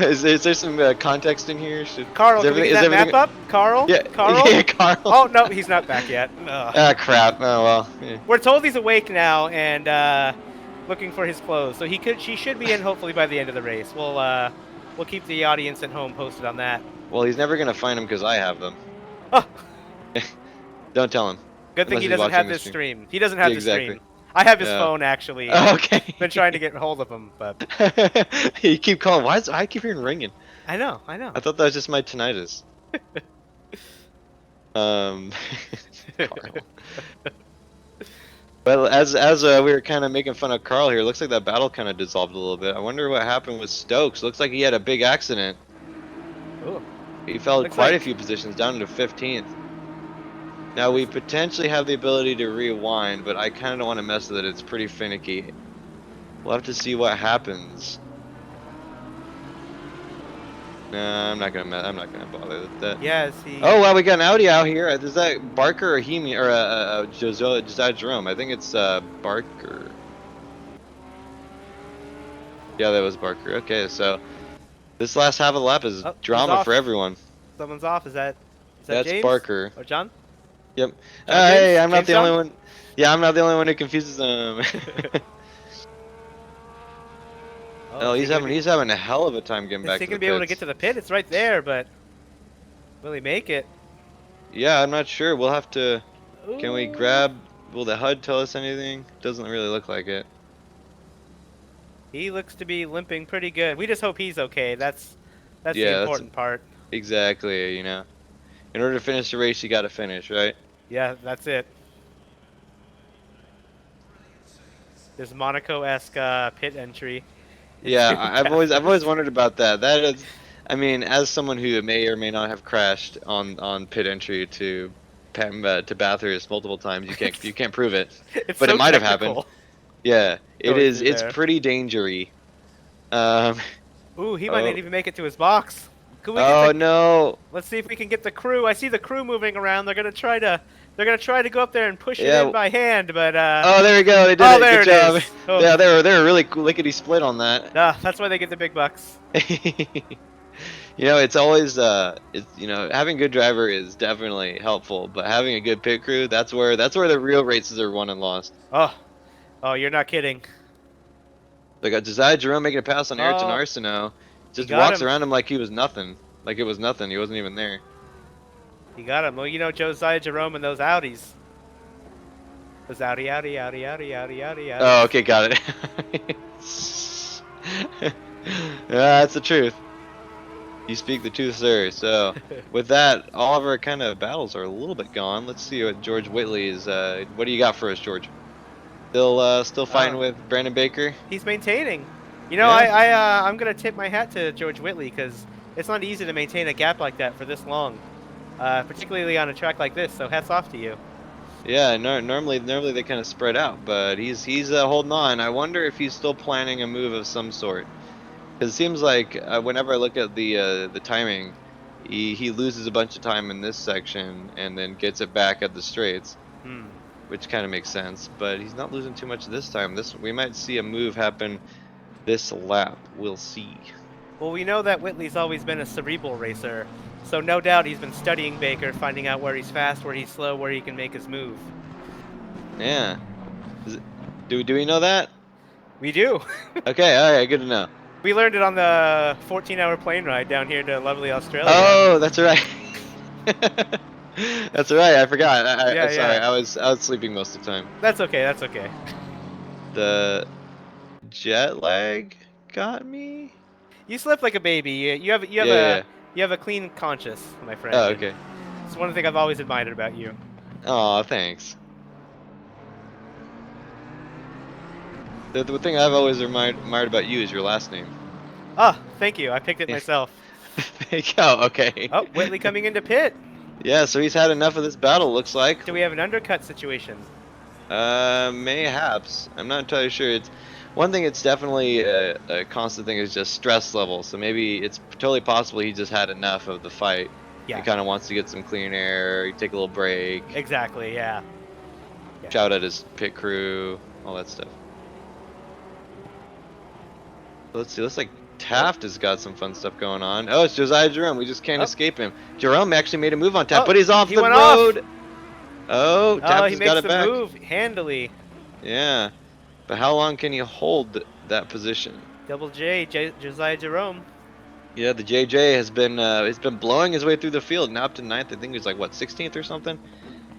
S2: Is there some context in here?
S1: Carl, can we get
S2: Is
S1: that map
S2: everything?
S1: up? Carl?
S2: Yeah,
S1: Carl?
S2: yeah, Carl.
S1: Oh, no, he's not back yet. Ugh.
S2: Ah, crap. Oh well. Yeah.
S1: We're told he's awake now and looking for his clothes. So she should be in hopefully by the end of the race. We'll keep the audience at home posted on that.
S2: Well, he's never gonna find them because I have them.
S1: Oh,
S2: Don't tell him.
S1: good thing
S2: Unless
S1: he
S2: he's
S1: doesn't
S2: watching
S1: have
S2: the
S1: this
S2: stream.
S1: stream. He doesn't
S2: Yeah,
S1: have the
S2: exactly.
S1: stream. I have his
S2: Yeah.
S1: phone actually. And
S2: Okay.
S1: been trying to get hold of him, but
S2: You keep calling. I keep hearing ringing?
S1: I know, I know.
S2: I thought that was just my tinnitus. Carl. Well, as we were kind of making fun of Carl here, it looks like that battle kind of dissolved a little bit. I wonder what happened with Stokes. Looks like he had a big accident.
S1: Ooh.
S2: He fell
S1: Looks
S2: quite a
S1: like-
S2: few positions, down to 15th. Now we potentially have the ability to rewind, but I kind of don't want to mess with it. It's pretty finicky. We'll have to see what happens. Nah, I'm not gonna bother with that.
S1: Yeah, is he?
S2: Oh wow, we got an Audi out here. Is that Barker or Hemi or Josiah Jerome? I think it's Barker. Yeah, that was Barker. Okay, so this last half of the lap is
S1: Oh, he's
S2: drama
S1: off.
S2: for everyone.
S1: Someone's off. Is that
S2: That's
S1: James?
S2: Barker.
S1: Or John?
S2: Yep.
S1: James?
S2: Hey, I'm not
S1: James
S2: the
S1: John?
S2: only one. Yeah, I'm not the only one who confuses them. Oh,
S1: is
S2: he's
S1: he gonna
S2: having a hell of a time getting
S1: Is
S2: back
S1: he
S2: to
S1: gonna
S2: the
S1: be able to
S2: pits.
S1: get to the pit? It's right there, but will he make it?
S2: Yeah, I'm not sure. We'll have to. Can we
S1: Ooh.
S2: grab? Will the HUD tell us anything? Doesn't really look like it.
S1: He looks to be limping pretty good. We just hope he's okay. That's the
S2: Yeah, that's
S1: important part.
S2: exactly. You know, in order to finish the race, you got to finish, right?
S1: Yeah, that's it. This Monaco-esque pit entry.
S2: Yeah,
S1: into
S2: I've always
S1: Bathurst.
S2: wondered about that. That is, I mean, as someone who may or may not have crashed on pit entry to Bathurst multiple times, you can't prove it,
S1: It's
S2: but
S1: so
S2: it might have happened.
S1: technical.
S2: Yeah, it
S1: going
S2: is.
S1: through
S2: It's
S1: there.
S2: pretty dangery. Um.
S1: Ooh, he might not
S2: Oh.
S1: even make it to his box. Could we get
S2: Oh
S1: the?
S2: no.
S1: Let's see if we can get the crew. I see the crew moving around. They're gonna try to go up there and push it in
S2: Yeah.
S1: by hand, but
S2: Oh, there we go. They did
S1: oh,
S2: it.
S1: there
S2: Good
S1: it
S2: job.
S1: is. Oh,
S2: Yeah, they were really lickety split on that.
S1: that's why they get the big bucks.
S2: It's always having good driver is definitely helpful, but having a good pit crew, that's where the real races are won and lost.
S1: Oh, oh, you're not kidding.
S2: They got Josiah Jerome making a pass on Ayrton
S1: Oh,
S2: Arsenault.
S1: he
S2: Just
S1: got
S2: walks
S1: him.
S2: around him like he was nothing. Like it was nothing. He wasn't even there.
S1: He got him. Well, you know Josiah Jerome and those Audis. Those Audi, Audi, Audi, Audi, Audi, Audi,
S2: Oh,
S1: Audis.
S2: okay, got it. Yeah, that's the truth. You speak the truth, sir. So, with that, all of our kind of battles are a little bit gone. Let's see what George Whitley is. What do you got for us, George? Still fighting
S1: Oh,
S2: with Brandon Baker?
S1: he's maintaining. You know,
S2: Yeah.
S1: I'm gonna tip my hat to George Whitley because it's not easy to maintain a gap like that for this long, particularly on a track like this. So hats off to you.
S2: Yeah, normally they kind of spread out, but he's holding on. I wonder if he's still planning a move of some sort. Because it seems like whenever I look at the timing, he loses a bunch of time in this section and then gets it back at the straights,
S1: Hmm.
S2: which kind of makes sense. But he's not losing too much this time. We might see a move happen this lap. We'll see.
S1: Well, we know that Whitley's always been a cerebral racer, so no doubt he's been studying Baker, finding out where he's fast, where he's slow, where he can make his move.
S2: Yeah. Is it, do we know that?
S1: We do.
S2: Okay, all right, good to know.
S1: We learned it on the 14-hour plane ride down here to lovely Australia.
S2: Oh, that's right. That's right. I forgot.
S1: Yeah,
S2: Sorry.
S1: yeah.
S2: I was sleeping most of the time.
S1: That's okay. That's okay.
S2: The jet lag got me.
S1: You slept like a baby.
S2: Yeah, yeah, yeah.
S1: You have a clean conscience, my friend,
S2: Oh,
S1: and
S2: okay.
S1: it's one thing I've always admired about you.
S2: Oh, thanks. The thing I've always admired about you is your last name.
S1: Ah, thank you. I picked it myself.
S2: Oh, okay.
S1: Oh, Whitley coming into pit.
S2: Yeah, so he's had enough of this battle, looks like.
S1: Do we have an undercut situation?
S2: Mayhaps. I'm not entirely sure. It's one thing. It's definitely a constant thing is just stress level. So maybe it's totally possible he just had enough of the fight. He
S1: Yeah,
S2: kind of wants to get some clean air. Take a little break.
S1: exactly. Yeah. Yeah.
S2: Shout at his pit crew. All that stuff. Let's see. Looks like Taft has got some fun stuff going on. Oh, it's Josiah Jerome. We just can't
S1: Oh.
S2: escape him. Jerome actually made a move on Taft,
S1: Oh,
S2: but he's off
S1: he
S2: the
S1: went off.
S2: road. Oh,
S1: Oh,
S2: Taft
S1: he
S2: has got
S1: makes
S2: it
S1: the
S2: back.
S1: move handily.
S2: Yeah, but how long can he hold that position?
S1: Double J, Josiah Jerome.
S2: Yeah, the JJ has been blowing his way through the field, now up to ninth. I think he was like what 16th or something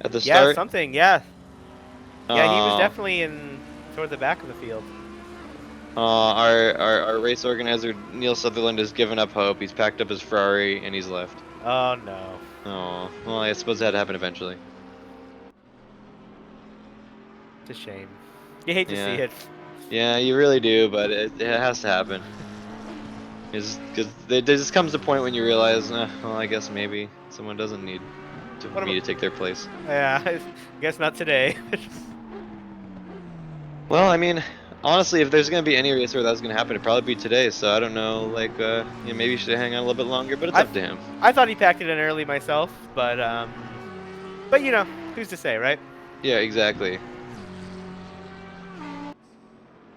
S2: at the
S1: Yeah,
S2: start.
S1: something. Yeah. Yeah, he was
S2: Uh,
S1: definitely in toward the back of the field.
S2: our race organizer Neil Sutherland has given up hope. He's packed up his Ferrari and he's left.
S1: Oh no.
S2: Oh, well, I suppose that had to happen eventually.
S1: It's a shame. You hate to see
S2: Yeah,
S1: it.
S2: yeah, you really do, but it has to happen. Because there just comes a point when you realize, well, I guess maybe someone doesn't need
S1: What
S2: me
S1: am
S2: to take their place.
S1: Yeah, I guess not today.
S2: Well, I mean, honestly, if there's gonna be any race where that's gonna happen, it'd probably be today. So I don't know, like, maybe you should hang on a little bit longer, but it's
S1: I
S2: up to him.
S1: I thought he packed it in early myself, but you know, who's to say, right?
S2: Yeah, exactly.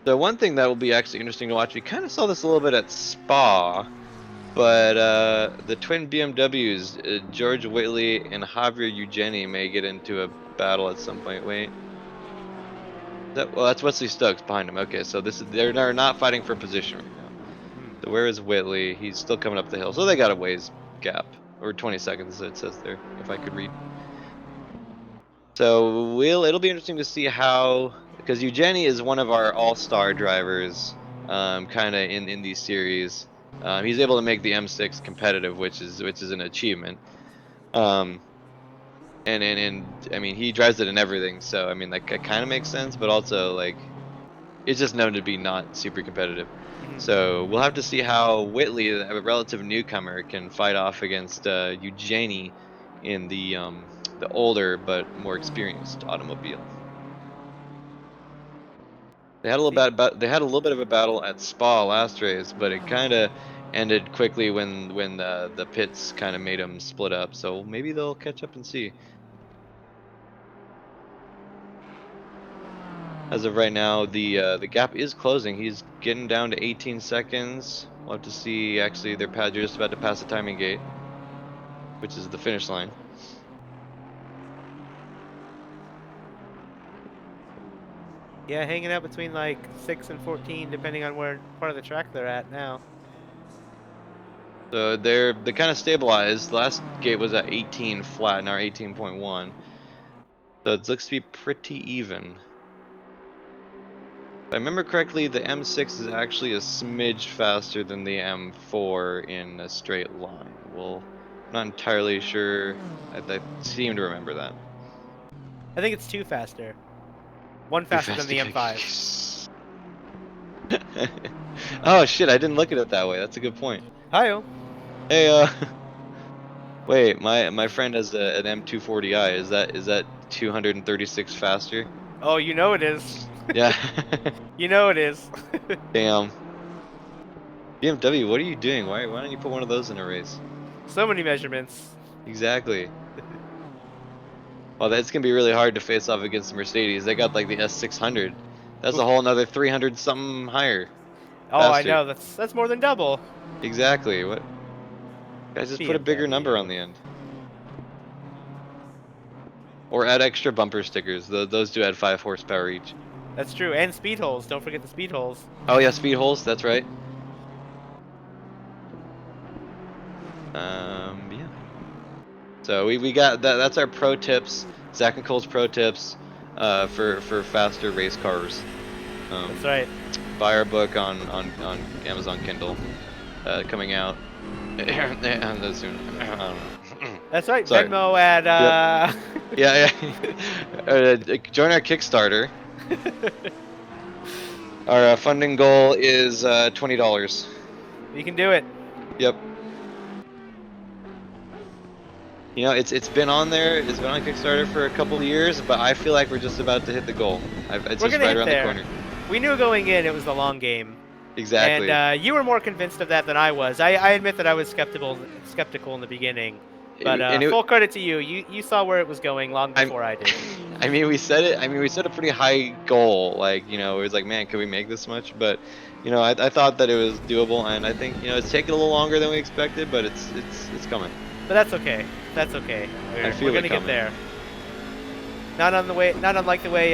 S2: The one thing that will be actually interesting to watch, we kind of saw this a little bit at Spa, but the twin BMWs, George Whitley and Javier Eugeni may get into a battle at some point. Wait. Well, that's Wesley Stokes behind him. Okay, so they're not fighting for position right now.
S1: Hmm.
S2: So where is Whitley? He's still coming up the hill. So they got a ways gap, or 20 seconds it says there, if I could read. So it'll be interesting to see how, because Eugeni is one of our all-star drivers, kind of in these series. He's able to make the M6 competitive, which is an achievement. Um, and I mean he drives it in everything, so I mean that kind of makes sense, but also like it's just known to be not super competitive.
S1: Mhm.
S2: So we'll have to see how Whitley, a relative newcomer, can fight off against Eugenie in the older but more experienced automobile. They had a they had a little bit of a battle at Spa last race, but it kind of ended quickly when the pits kind of made them split up. So maybe they'll catch up and see. As of right now, the gap is closing. He's getting down to 18 seconds. We'll have to see. Actually, they're just about to pass the timing gate, which is the finish line.
S1: Yeah, hanging out between like 6 and 14, depending on where part of the track they're at now.
S2: So they kind of stabilized. The last gate was at 18 flat, now 18.1. So it looks to be pretty even. If I remember correctly, the M6 is actually a smidge faster than the M4 in a straight line. Well, I'm not entirely sure. I seem to remember that.
S1: I think it's 2 faster. 1
S2: Too
S1: faster than
S2: fast
S1: the
S2: to
S1: M5.
S2: Oh shit, I didn't look at it that way. That's a good point.
S1: Hi-yo.
S2: Hey, wait, my friend has an M240i. Is that 236 faster?
S1: Oh, you know it is.
S2: Yeah.
S1: You know it is.
S2: Damn. BMW, what are you doing? Why don't you put one of those in a race?
S1: So many measurements.
S2: Exactly. Well, that's gonna be really hard to face off against the Mercedes. They got like the S600. That's a
S1: Oof.
S2: whole another 300 something higher,
S1: Oh, I
S2: faster.
S1: know. That's more than double.
S2: Exactly. What? Guys, just put a bigger number on
S1: BMW.
S2: the end. Or add extra bumper stickers. Those do add 5 horsepower each.
S1: That's true. And speed holes. Don't forget the speed holes.
S2: Oh yeah, speed holes. That's right. Yeah. So we got that. That's our pro tips. Zach and Cole's pro tips for faster race cars.
S1: That's right.
S2: Buy our book on Amazon Kindle, coming out soon. I don't know.
S1: That's right.
S2: Sorry.
S1: Venmo at
S2: Yep. Yeah, yeah. Join our Kickstarter. Our funding goal is $20.
S1: You can do it.
S2: Yep. You know, it's been on there. It's been on Kickstarter for a couple of years, but I feel like we're just about to hit the goal. It's
S1: We're
S2: just
S1: gonna
S2: right
S1: hit
S2: around
S1: there.
S2: the corner.
S1: We knew going in it was the long game.
S2: Exactly.
S1: And you were more convinced of that than I was. I admit that I was skeptical in the beginning. But full credit to you. You saw where it was going long before I did.
S2: I mean, we set it. I mean, we set a pretty high goal. Like, you know, it was like, man, could we make this much? But, you know, I thought that it was doable, and I think, you know, it's taken a little longer than we expected, but it's coming.
S1: But that's okay. That's okay. We're gonna get there. Not unlike the way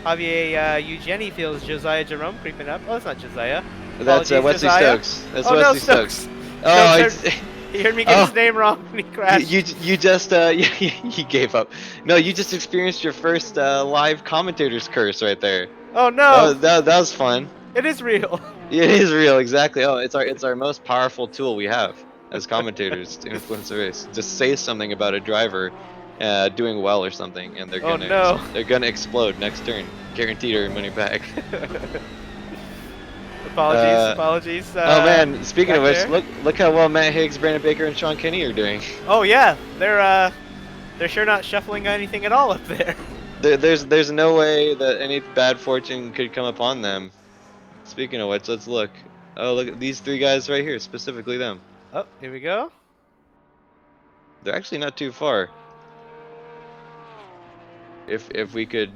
S1: Javier Eugeni feels Josiah Jerome creeping up. Oh, that's not Josiah.
S2: That's
S1: Apologies,
S2: Wesley
S1: Josiah.
S2: Stokes. That's
S1: Oh
S2: Wesley
S1: no, Stokes.
S2: Oh,
S1: He heard me get his name wrong and he crashed.
S2: You just you gave up. No, you just experienced your first live commentator's curse right there.
S1: Oh no.
S2: That was fun.
S1: It is real.
S2: It is real, exactly. Oh, it's our most powerful tool we have as commentators to influence the race. Just say something about a driver doing well or something, and they're gonna explode next turn. Guaranteed to earn money back.
S1: Apologies.
S2: Oh man, speaking of which, look how well Matt Higgs, Brandon Baker, and Sean Kenney are doing.
S1: Oh yeah, they're sure not shuffling anything at all up there.
S2: There's no way that any bad fortune could come upon them. Speaking of which, let's look. Oh, look at these 3 guys right here, specifically them.
S1: Oh, here we go.
S2: They're actually not too far. If we could,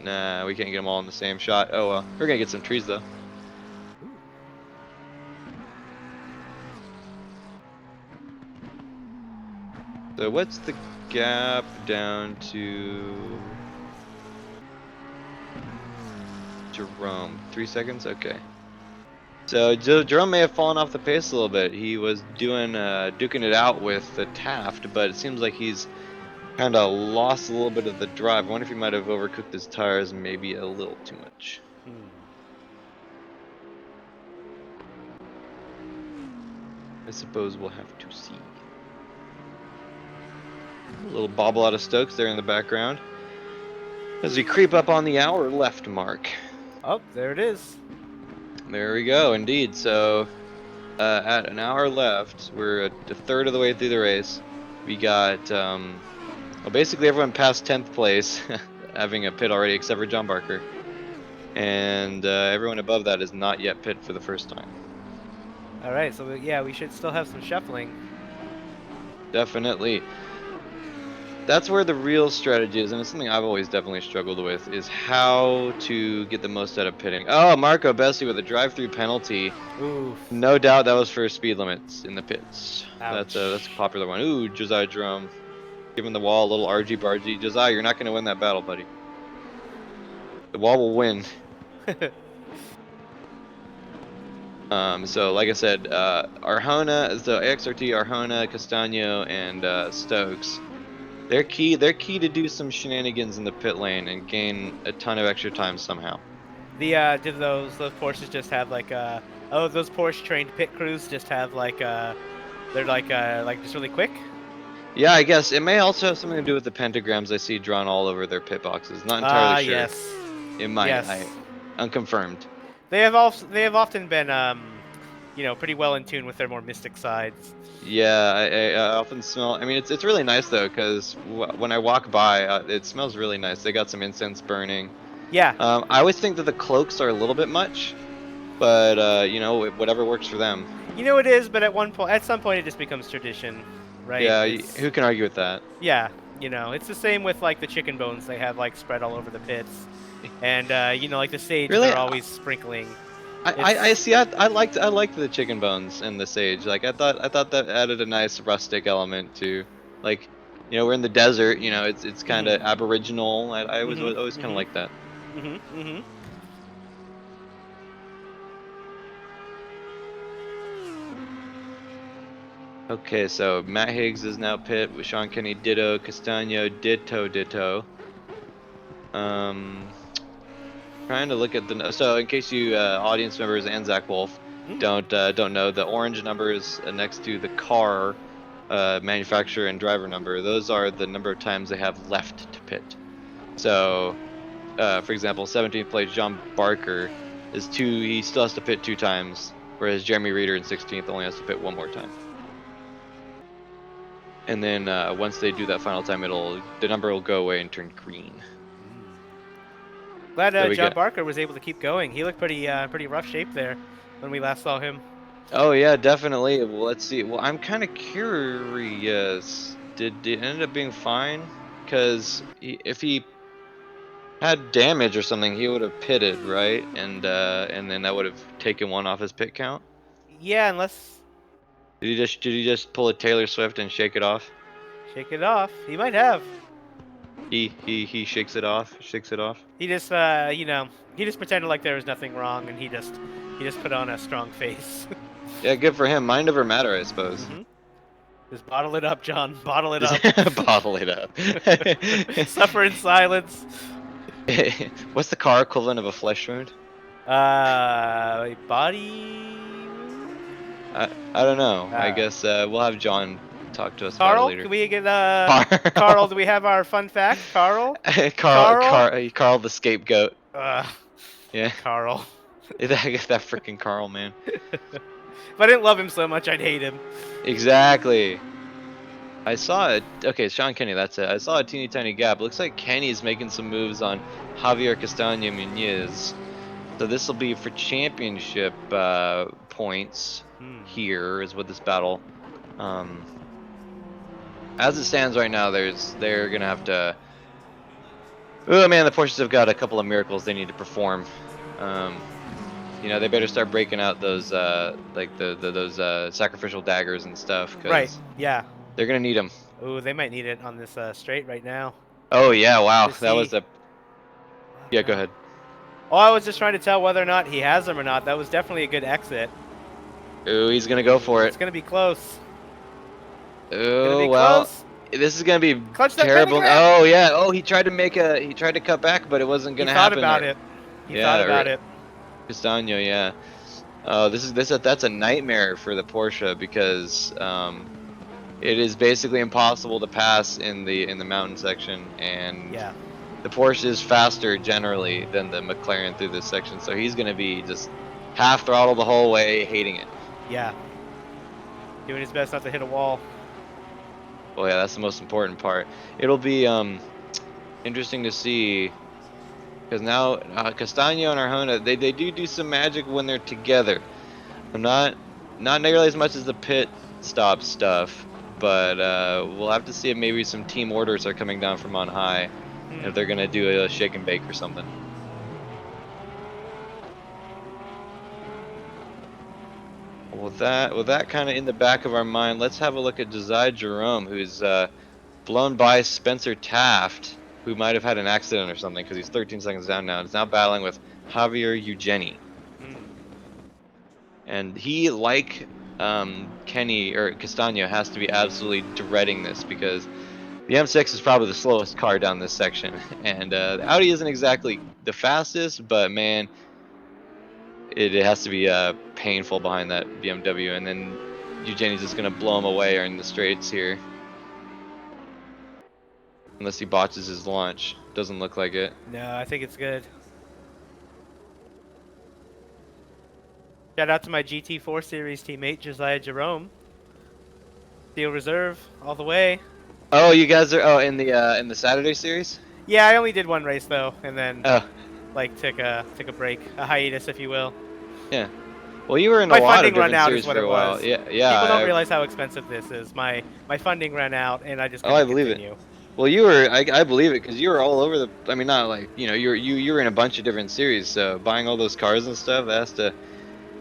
S2: nah, we can't get them all in the same shot. Oh well, we're gonna get some trees though. So what's the gap down to Jerome? 3 seconds? Okay. So Jerome may have fallen off the pace a little bit. He was duking it out with the Taft, but it seems like he's kind of lost a little bit of the drive. I wonder if he might have overcooked his tires maybe a little too much. I suppose we'll have to see. A little bobble out of Stokes there in the background as we creep up on the hour left mark.
S1: Oh, there it is.
S2: There we go, indeed. So at an hour left, we're a third of the way through the race. We got well, basically everyone past 10th place having a pit already except for John Barker. and everyone above that is not yet pit for the first time.
S1: All right, so yeah, we should still have some shuffling.
S2: Definitely. That's where the real strategy is, and it's something I've always definitely struggled with, is how to get the most out of pitting. Oh, Marco Bessi with a drive-through penalty.
S1: Oof.
S2: No doubt that was for speed limits in the pits. That's a
S1: Ouch.
S2: popular one. Ooh, Josiah Jerome giving the wall a little argy-bargy. Josiah, you're not going to win that battle, buddy. The wall will win. So like I said, Arjona, so AXRT, Arjona, Castano, and Stokes. They're key to do some shenanigans in the pit lane and gain a ton of extra time somehow.
S1: Did those Porsches just have like oh, those Porsche trained pit crews just have like they're like just really quick?
S2: Yeah, I guess it may also have something to do with the pentagrams I see drawn all over their pit boxes. Not entirely sure.
S1: Yes.
S2: It might.
S1: Yes.
S2: Unconfirmed.
S1: They have often been you know, pretty well in tune with their more mystic sides.
S2: Yeah, I often smell. I mean, it's really nice though, because when I walk by, it smells really nice. They got some incense burning.
S1: Yeah.
S2: I always think that the cloaks are a little bit much, but you know, whatever works for them.
S1: You know it is, but at some point it just becomes tradition, right?
S2: Yeah, who can argue with that?
S1: Yeah, you know, it's the same with like the chicken bones they have like spread all over the pits, and you know, like the sage
S2: Really?
S1: they're always sprinkling.
S2: I see. I liked the chicken bones and the sage. Like I thought that added a nice rustic element to, like, you know, we're in the desert. You know, it's kind of aboriginal. I always kind of like that. Okay, so Matt Higgs is now pit with Sean Kenney, ditto, Castano, ditto. Trying to look at the, so in case you audience members and Zach Wolf don't know, the orange numbers next to the car manufacturer and driver number, those are the number of times they have left to pit. So for example, 17th place John Barker is he still has to pit 2 times, whereas Jeremy Reeder in 16th only has to pit 1 more time. And then once they do that final time, the number will go away and turn green.
S1: Glad John Barker was able to keep going. He looked pretty rough shape there when we last saw him.
S2: Oh yeah, definitely. Well, let's see. Well, I'm kind of curious. Did it end up being fine? Because if he had damage or something, he would have pitted, right? And then that would have taken 1 off his pit count.
S1: Yeah, unless.
S2: Did he just pull a Taylor Swift and shake it off?
S1: Shake it off. He might have.
S2: He shakes it off. Shakes it off.
S1: He just you know, he just pretended like there was nothing wrong, and he just put on a strong face.
S2: Yeah, good for him. Mind over matter, I suppose.
S1: Just bottle it up, John. Bottle it up.
S2: Bottle it up.
S1: Suffer in silence.
S2: What's the car equivalent of a flesh wound?
S1: Body.
S2: I don't know. I guess we'll have John talk to us
S1: Carl,
S2: about it later.
S1: can we get Carl? Do we have our fun fact, Carl?
S2: Carl the scapegoat. Yeah.
S1: Carl.
S2: that freaking Carl, man.
S1: If I didn't love him so much, I'd hate him.
S2: Exactly. I saw it. Okay, Sean Kenney, that's it. I saw a teeny tiny gap. Looks like Kenny's making some moves on Javier Castano Muniz. So this will be for championship points. Here is what this battle. As it stands right now, they're gonna have to. Oh man, the Porsches have got a couple of miracles they need to perform. You know, they better start breaking out those like those sacrificial daggers and stuff.
S1: Right. Yeah.
S2: They're gonna need them.
S1: Ooh, they might need it on this straight right now.
S2: Oh yeah! Wow, that was a. Yeah, go ahead.
S1: Oh, I was just trying to tell whether or not he has them or not. That was definitely a good exit.
S2: Ooh, he's gonna go for it.
S1: It's gonna be close.
S2: Oh well,
S1: close.
S2: This is gonna be
S1: Clutch
S2: terrible. Oh yeah. Oh, he tried to cut back, but it wasn't gonna happen.
S1: He thought about it. He thought about it.
S2: Castano, yeah. Oh, that's a nightmare for the Porsche because it is basically impossible to pass in the mountain section, and the Porsche is faster generally than the McLaren through this section, so he's gonna be just half throttle the whole way, hating it.
S1: Yeah. Doing his best not to hit a wall.
S2: Well, yeah, that's the most important part. It'll be interesting to see Because now Castano and Arjona, they do some magic when they're together. I'm not nearly as much as the pit stop stuff, but we'll have to see if maybe some team orders are coming down from on high, and if they're gonna do a shake and bake or something. With that kind of in the back of our mind, let's have a look at Josiah Jerome, who's blown by Spencer Taft, who might have had an accident or something because he's 13 seconds down now. He's now battling with Javier Eugeni. And he, like Kenney or Castano, has to be absolutely dreading this because the M6 is probably the slowest car down this section. And the Audi isn't exactly the fastest, but man, it has to be painful behind that BMW. And then Eugeni's just going to blow him away in the straights here. Unless he botches his launch. Doesn't look like it.
S1: No, I think it's good. Shout out to my GT4 Series teammate, Josiah Jerome. Steel Reserve, all the way.
S2: Oh, you guys are in the Saturday series?
S1: Yeah, I only did one race though, and then
S2: like
S1: took a break, a hiatus, if you will.
S2: Yeah. Well, you were in
S1: my
S2: a lot
S1: funding
S2: of different
S1: run out
S2: series
S1: is what
S2: for
S1: it
S2: a while.
S1: was.
S2: Yeah.
S1: People don't realize how expensive this is. My funding ran out, and I just couldn't
S2: I believe
S1: continue.
S2: it. Well, you were. I believe it because you were all over the. I mean, not like you were in a bunch of different series. So buying all those cars and stuff that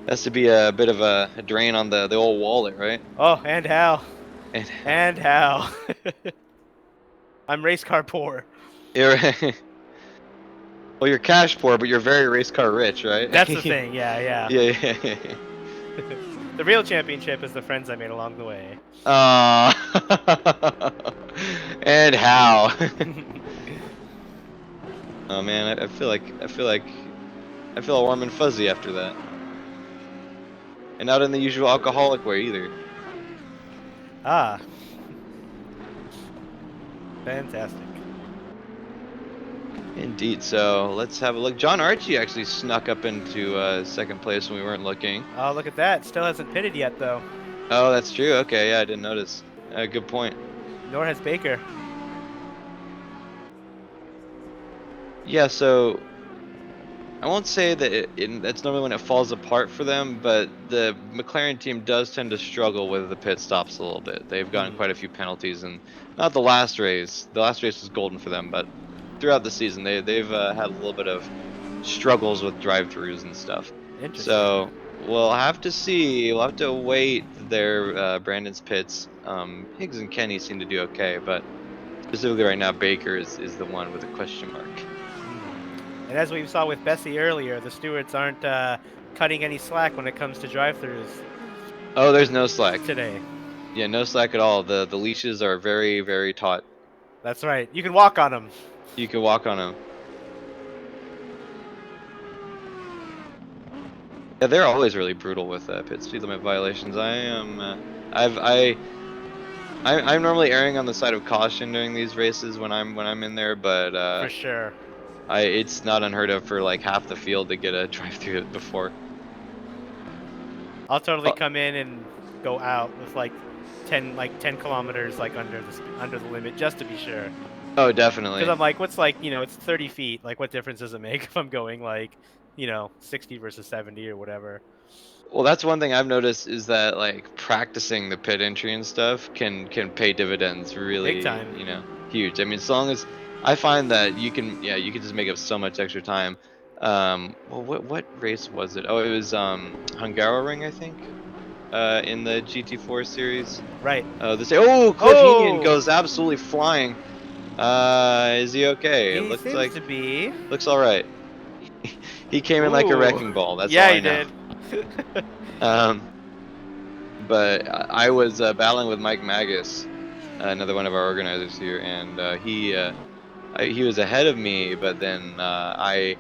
S2: has to be a bit of a drain on the old wallet, right?
S1: Oh, and how? And how? I'm race car poor.
S2: You're well, you're cash poor, but you're very race car rich, right?
S1: That's the thing. Yeah.
S2: Yeah.
S1: The real championship is the friends I made along the way.
S2: And how? Oh man, I feel all warm and fuzzy after that. And not in the usual alcoholic way either.
S1: Ah. Fantastic.
S2: Indeed. So let's have a look. John Archie actually snuck up into second place when we weren't looking.
S1: Oh, look at that. Still hasn't pitted yet, though.
S2: Oh, that's true. Okay, yeah, I didn't notice. Good point.
S1: Nor has Baker.
S2: Yeah, so I won't say that that's normally when it falls apart for them, but the McLaren team does tend to struggle with the pit stops a little bit. They've gotten quite a few penalties, and not the last race. The last race was golden for them, but throughout the season, they've had a little bit of struggles with drive-throughs and stuff.
S1: Interesting.
S2: So we'll have to see. We'll have to await their Brandon's pits. Higgs and Kenney seem to do okay, but specifically right now, Baker is the one with a question mark.
S1: And as we saw with Bessie earlier, the stewards aren't cutting any slack when it comes to drive-thrus.
S2: Oh, there's no slack
S1: today.
S2: Yeah, no slack at all. The leashes are very, very taut.
S1: That's right. You can walk on them.
S2: You can walk on them. Yeah, they're always really brutal with pit speed limit violations. I'm normally erring on the side of caution during these races when I'm in there, but
S1: for sure.
S2: It's not unheard of for like half the field to get a drive-through before.
S1: I'll totally come in and go out with like 10 kilometers under the limit just to be sure.
S2: Oh, definitely.
S1: Because I'm like, what's it's 30 feet. Like, what difference does it make if I'm going 60 versus 70 or whatever?
S2: Well, that's one thing I've noticed is that like practicing the pit entry and stuff can pay dividends really.
S1: Big time.
S2: Huge. I mean, as long as I find that you can just make up so much extra time. Well, what race was it? Oh, it was Hungaroring, I think. In the GT4 series.
S1: Right.
S2: Cliff Union goes absolutely flying. Is he okay?
S1: He seems like to be.
S2: Looks all right. He came in like a wrecking ball. That's all I know.
S1: Yeah, he did.
S2: But I was battling with Mike Magus, another one of our organizers here, and he was ahead of me, but then I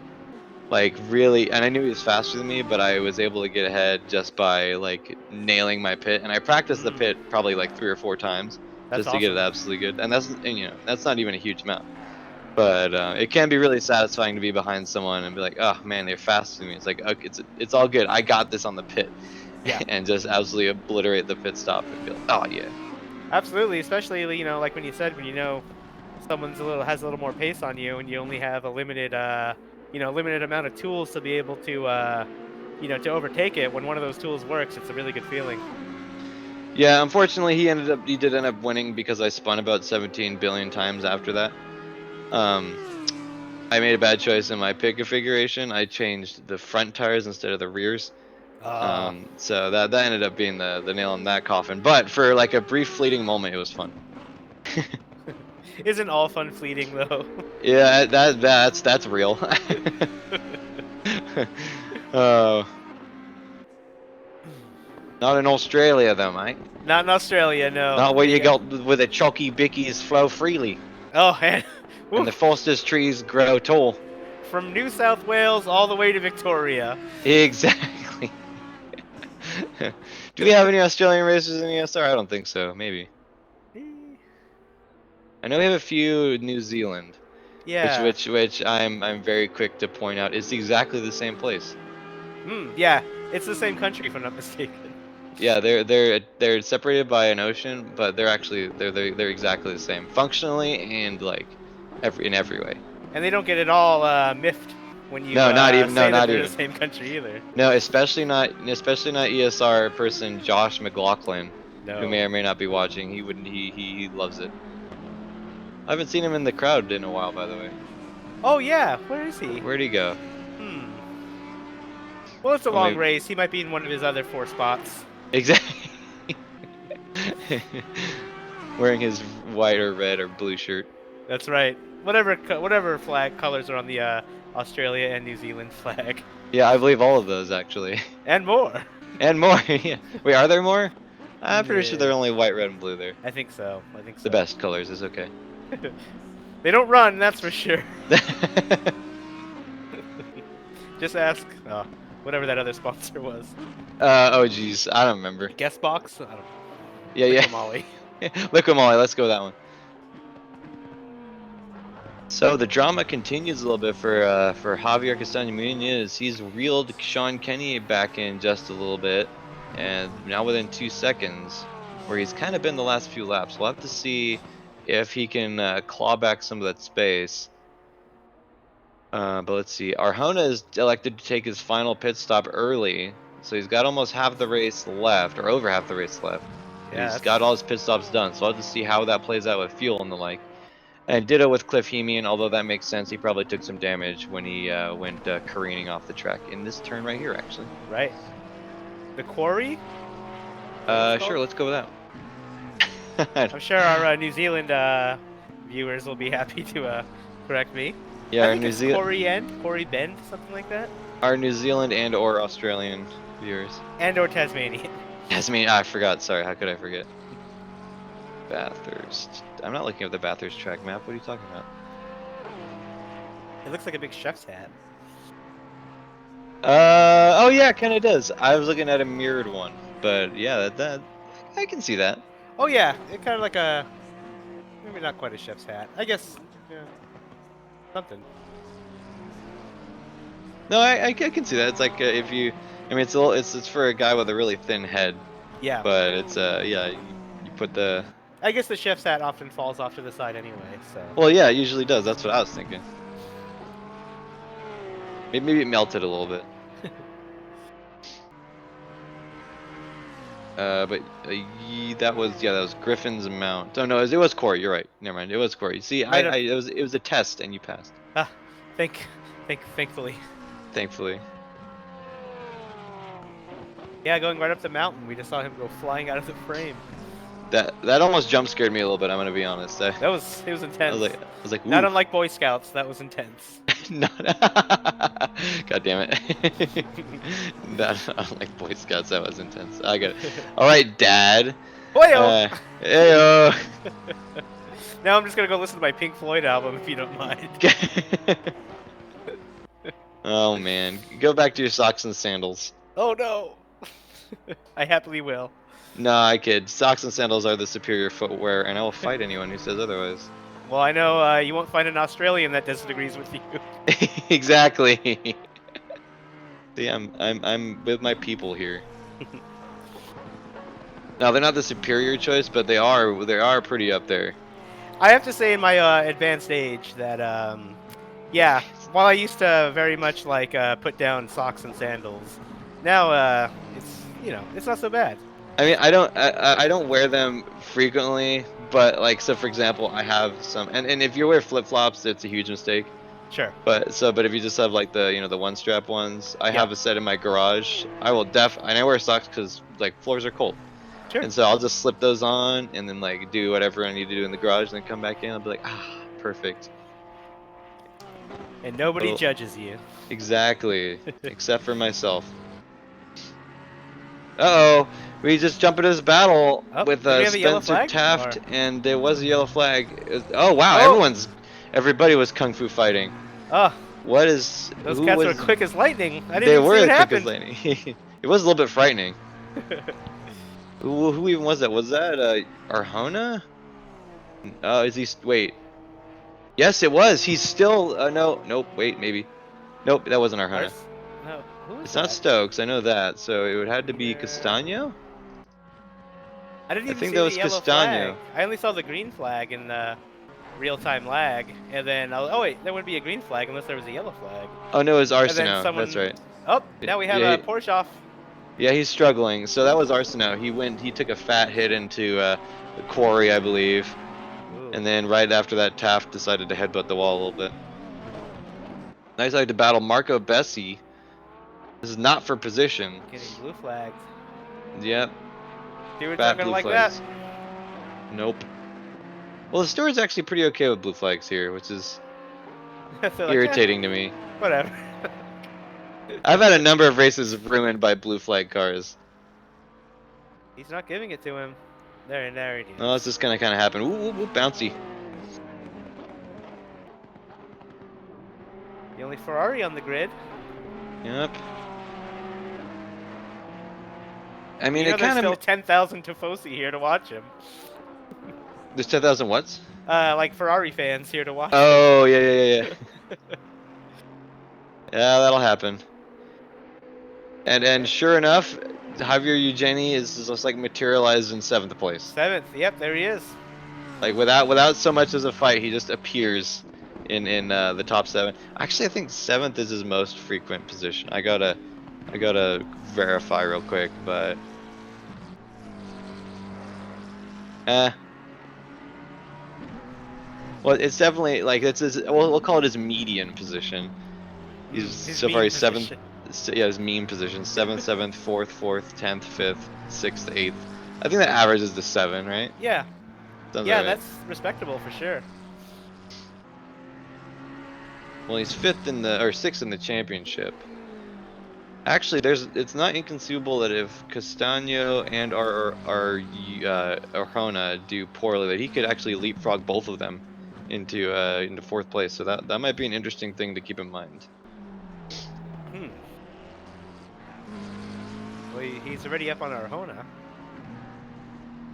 S2: really, and I knew he was faster than me, but I was able to get ahead just by like nailing my pit, and I practiced the pit probably like 3 or 4 times just to get it absolutely good, and that's not even a huge amount, but it can be really satisfying to be behind someone and be like, oh man, they're faster than me. It's like, okay, it's all good. I got this on the pit.
S1: Yeah.
S2: And just absolutely obliterate the pit stop and be like, oh yeah.
S1: Absolutely, especially like when you said when someone's has a little more pace on you and you only have a limited limited amount of tools to be able to, to overtake it. When one of those tools works, it's a really good feeling.
S2: Yeah, unfortunately, he did end up winning because I spun about 17 billion times after that. I made a bad choice in my pit configuration. I changed the front tires instead of the rears. So that ended up being the nail in that coffin. But for like a brief fleeting moment, it was fun.
S1: Isn't all fun fleeting though?
S2: Yeah, that's real. Oh, not in Australia though, mate.
S1: Not in Australia, no.
S2: Not where you got where the chalky bickies flow freely
S1: Oh, and
S2: and the fastest trees grow tall.
S1: from New South Wales all the way to Victoria.
S2: Exactly. Do we have any Australian racers in ESR? I don't think so. Maybe. I know we have a few New Zealand.
S1: Yeah.
S2: Which I'm very quick to point out is exactly the same place.
S1: Yeah, it's the same country if I'm not mistaken.
S2: Yeah, they're separated by an ocean, but they're exactly the same functionally and like in every way.
S1: And they don't get it all miffed when you
S2: No, not even. No,
S1: say that
S2: not
S1: they're
S2: even.
S1: the same country either.
S2: No, especially not ESR person Josh McLaughlin,
S1: No.
S2: who may or may not be watching. He loves it. I haven't seen him in the crowd in a while, by the way.
S1: Oh yeah, where is he?
S2: Where'd he go?
S1: Well, it's a long
S2: maybe...
S1: race. He might be in one of his other 4 spots.
S2: Exactly. Wearing his white or red or blue shirt.
S1: That's right. Whatever flag colors are on the Australia and New Zealand flag.
S2: Yeah, I believe all of those actually.
S1: And more.
S2: And more. Yeah. Wait, are there more? I'm pretty sure they're only white, red, and blue there.
S1: I think so.
S2: The best colors is okay.
S1: They don't run, that's for sure. Just ask whatever that other sponsor was.
S2: Oh geez, I don't remember.
S1: Guest box? I don't know.
S2: Yeah.
S1: Molly.
S2: Liquid Molly, let's go with that one. So the drama continues a little bit for Javier Castano Muniz. He's reeled Sean Kenney back in just a little bit, and now within 2 seconds, where he's kind of been the last few laps. We'll have to see if he can claw back some of that space. But let's see. Arjona is elected to take his final pit stop early, so he's got almost half the race left, or over half the race left. Yeah, he's got all his pit stops done, so I'll have to see how that plays out with fuel and the like. And ditto with Cliff Hemian, although that makes sense. He probably took some damage when he went careening off the track in this turn right here, actually.
S1: Right. The quarry?
S2: Sure, let's go with
S1: that. I'm sure our New Zealand viewers will be happy to correct me.
S2: Yeah,
S1: our New Zealand Quarry Bend, something like that.
S2: Our New Zealand and or Australian viewers.
S1: And or Tasmanian.
S2: Tasmanian, I forgot. Sorry, how could I forget? Bathurst. I'm not looking at the Bathurst track map. What are you talking about?
S1: It looks like a big chef's hat.
S2: Oh yeah, it kind of does. I was looking at a mirrored one, but yeah, that I can see that.
S1: Oh yeah, it kind of like a maybe not quite a chef's hat. I guess yeah, something.
S2: No, I can see that. It's like if you, I mean, it's for a guy with a really thin head.
S1: Yeah.
S2: But it's yeah, you put the.
S1: I guess the chef's hat often falls off to the side anyway, so.
S2: Well, yeah, it usually does. That's what I was thinking. Maybe it melted a little bit. But that was Griffin's mount. Oh no, it was Corey. You're right. Never mind. It was Corey. See, it was a test and you passed.
S1: Ah, thankfully.
S2: Thankfully.
S1: Yeah, going right up the mountain. We just saw him go flying out of the frame.
S2: That almost jump scared me a little bit. I'm gonna be honest.
S1: It was intense.
S2: I was like, ooh.
S1: Not unlike Boy Scouts, that was intense.
S2: God damn it. Not unlike Boy Scouts, that was intense. I got it. All right, Dad.
S1: Heyo.
S2: Heyo.
S1: Now I'm just gonna go listen to my Pink Floyd album if you don't mind.
S2: Oh man, go back to your socks and sandals.
S1: Oh no. I happily will.
S2: No, I kid. Socks and sandals are the superior footwear, and I will fight anyone who says otherwise.
S1: Well, I know you won't find an Australian that disagrees with you.
S2: Exactly. See, I'm with my people here. Now they're not the superior choice, but they are pretty up there.
S1: I have to say, in my advanced age, that yeah, while I used to very much like put down socks and sandals, now it's it's not so bad.
S2: I mean, I don't wear them frequently, but like, so for example, I have some, and if you wear flip flops, it's a huge mistake.
S1: Sure.
S2: But if you just have like the one strap ones, I
S1: Yeah.
S2: have a set in my garage. And I wear socks because like floors are cold,
S1: Sure.
S2: and so I'll just slip those on and then like do whatever I need to do in the garage, and then come back in. I'll be like, perfect.
S1: And nobody
S2: Little,
S1: judges you.
S2: exactly, except for myself. Uh-oh, we just jump into this battle
S1: Oh,
S2: with
S1: did we have a yellow
S2: Spencer
S1: flag? Or
S2: Taft, and there was a yellow flag. Oh wow,
S1: oh,
S2: everybody was kung fu fighting.
S1: oh, those
S2: Who
S1: cats were
S2: was?
S1: quick as lightning. I didn't
S2: They
S1: even see
S2: were
S1: what
S2: the quickest
S1: happened.
S2: lightning. It was a little bit frightening. Who even was that? Was that Arjona? Is he? Wait. Yes, it was. He's still. No. Nope. Wait. Maybe. Nope. That wasn't Arjona.
S1: Ars? No, who was
S2: It's not
S1: that?
S2: Stokes. I know that. So it would have to be
S1: Javier.
S2: Castano.
S1: I didn't
S2: I
S1: even
S2: think
S1: see
S2: that
S1: the
S2: was
S1: yellow flag.
S2: Castano.
S1: I only saw the green flag in the real-time lag, and then oh wait, there wouldn't be a green flag unless there was a yellow flag.
S2: Oh no, it was
S1: And then
S2: Arsenault. That's
S1: someone.
S2: right.
S1: Oh, now we have
S2: Yeah.
S1: a Porsche off.
S2: Yeah, he's struggling. So that was Arsenault. He went. He took a fat hit into the quarry, I believe.
S1: Ooh,
S2: And then right after that, Taft decided to headbutt the wall a little bit. Nice like to battle Marco Bessi. This is not for position.
S1: getting blue flags.
S2: Yep,
S1: Stewards aren't
S2: fat
S1: gonna
S2: blue
S1: like that.
S2: flags. Nope. Well, the steward's actually pretty okay with blue flags here, which is
S1: They're like,
S2: irritating to me.
S1: whatever.
S2: I've had a number of races ruined by blue flag cars.
S1: He's not giving it to him. There it is.
S2: Oh, it's just gonna kind of happen. Ooh, bouncy.
S1: The only Ferrari on the grid.
S2: Yep. I mean,
S1: You know
S2: it
S1: there's
S2: kind
S1: still
S2: of.
S1: 10,000 Tifosi here to watch him.
S2: There's 10,000 watts?
S1: Like Ferrari fans here to watch him.
S2: Oh, yeah. Yeah, that'll happen. And sure enough, Javier Eugeni is just like materialized in 7th place.
S1: 7th. Yep, there he is.
S2: Like without so much as a fight, he just appears in the top 7. Actually, I think 7th is his most frequent position. I gotta verify real quick, but well, it's definitely like we'll call it his median position. He's
S1: His
S2: so far
S1: mean
S2: he's 7th.
S1: position.
S2: Yeah, his mean position: 7th, 7th, 4th, 4th, 10th, 5th, 6th, 8th. I think that averages to 7, right?
S1: Yeah.
S2: Sounds
S1: Yeah,
S2: right.
S1: that's respectable for sure.
S2: Well, he's 5th in the or 6th in the championship. Actually, it's not inconceivable that if Castano and Arjona do poorly, that he could actually leapfrog both of them into 4th place. So that might be an interesting thing to keep in mind.
S1: Well, he's already up on Arjona.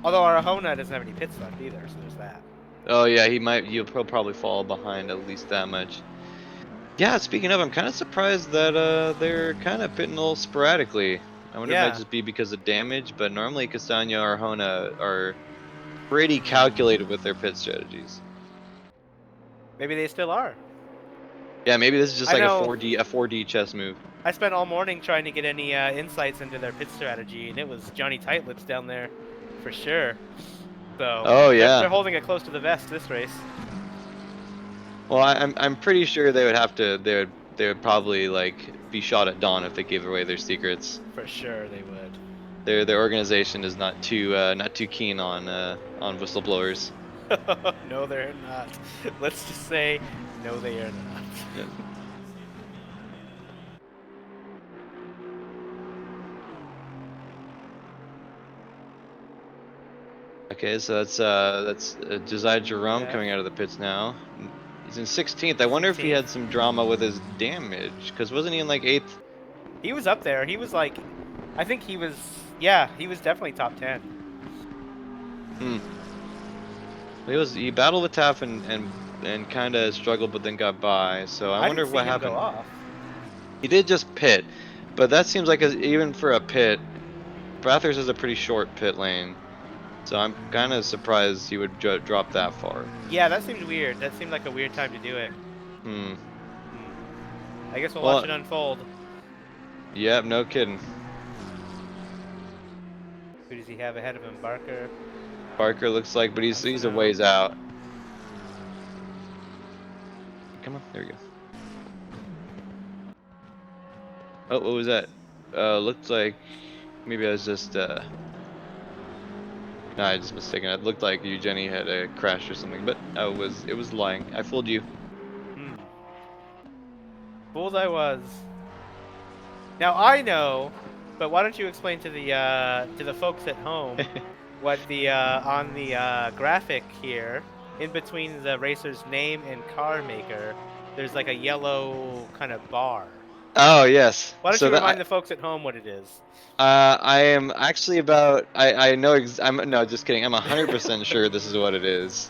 S1: Although Arjona doesn't have any pit stop either, so there's that.
S2: Oh yeah, he'll probably fall behind at least that much. Yeah, speaking of, I'm kind of surprised that they're kind of pitting a little sporadically. I wonder if it might just be because of damage, but normally Castano or Arjona are pretty calculated with their pit strategies.
S1: Maybe they still are.
S2: Yeah, maybe this is just like a
S1: know.
S2: 4D chess move.
S1: I spent all morning trying to get any insights into their pit strategy, and it was Johnny Tightlips down there for sure. So
S2: Oh yeah,
S1: they're holding it close to the vest this race.
S2: well, I'm pretty sure they would probably like be shot at dawn if they gave away their secrets.
S1: For sure they would.
S2: Their organization is not too keen on whistleblowers.
S1: No, they're not. Let's just say, no, they are not.
S2: Yeah. Okay, so that's Josiah Jerome coming out of the pits now. He's in 16th. I wonder if he had some drama with his damage, because wasn't he in like 8th?
S1: He was up there. He was like, I think he was, yeah, he was definitely top 10.
S2: He battled with Taff and kind of struggled, but then got by. So I wonder what happened.
S1: Go off.
S2: He did just pit, but that seems like even for a pit, Bathurst is a pretty short pit lane. So I'm kind of surprised he would drop that far.
S1: Yeah, that seemed weird. That seemed like a weird time to do it. I guess we'll
S2: Well,
S1: watch it unfold.
S2: yep, no kidding.
S1: Who does he have ahead of him? Barker.
S2: Barker looks like, but he's a
S1: Castano.
S2: ways out. Come on, there we go. Oh, what was that? Looked like maybe I was just no, I just mistaken. It looked like Jenny had a crash or something, but it was lying. I fooled you.
S1: Hmm. Fooled I was. Now I know, but why don't you explain to the folks at home what the on the graphic here, in between the racer's name and car maker, there's like a yellow kind of bar.
S2: Oh yes.
S1: Why don't
S2: So
S1: you
S2: that
S1: remind the folks at home what it is?
S2: I am actually about I know I'm no, just kidding. I'm 100% sure this is what it is.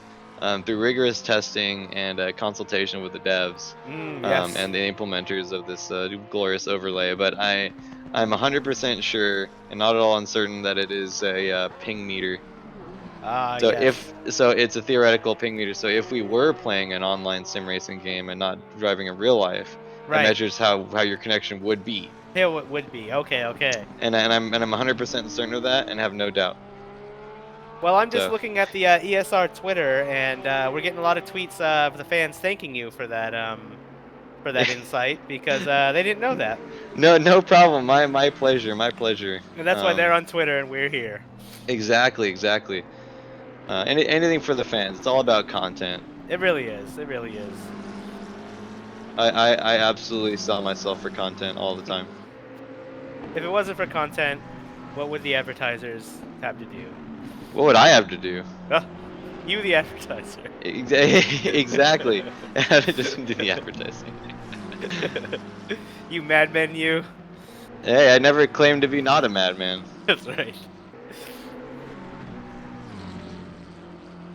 S2: Through rigorous testing and consultation with the devs
S1: Yes.
S2: and the implementers of this glorious overlay, but I'm 100% sure and not at all uncertain that it is a ping meter.
S1: Ah,
S2: So
S1: yes.
S2: it's a theoretical ping meter. So if we were playing an online sim racing game and not driving in real life, it
S1: Right.
S2: measures how your connection would be.
S1: Yeah, it would be. Okay, okay.
S2: And I'm 100% certain of that and have no doubt.
S1: Well, I'm just
S2: So
S1: looking at the ESR Twitter, and we're getting a lot of tweets of the fans thanking you for that insight because they didn't know that,
S2: no problem. My pleasure. My pleasure.
S1: and that's why they're on Twitter and we're here.
S2: Exactly. Anything for the fans. It's all about content.
S1: It really is. It really is.
S2: I absolutely sell myself for content all the time.
S1: If it wasn't for content, what would the advertisers have to do?
S2: What would I have to do?
S1: Ah, you, the advertiser.
S2: Exactly. I have to just do the advertising.
S1: You madman, you.
S2: Hey, I never claimed to be not a madman.
S1: That's right.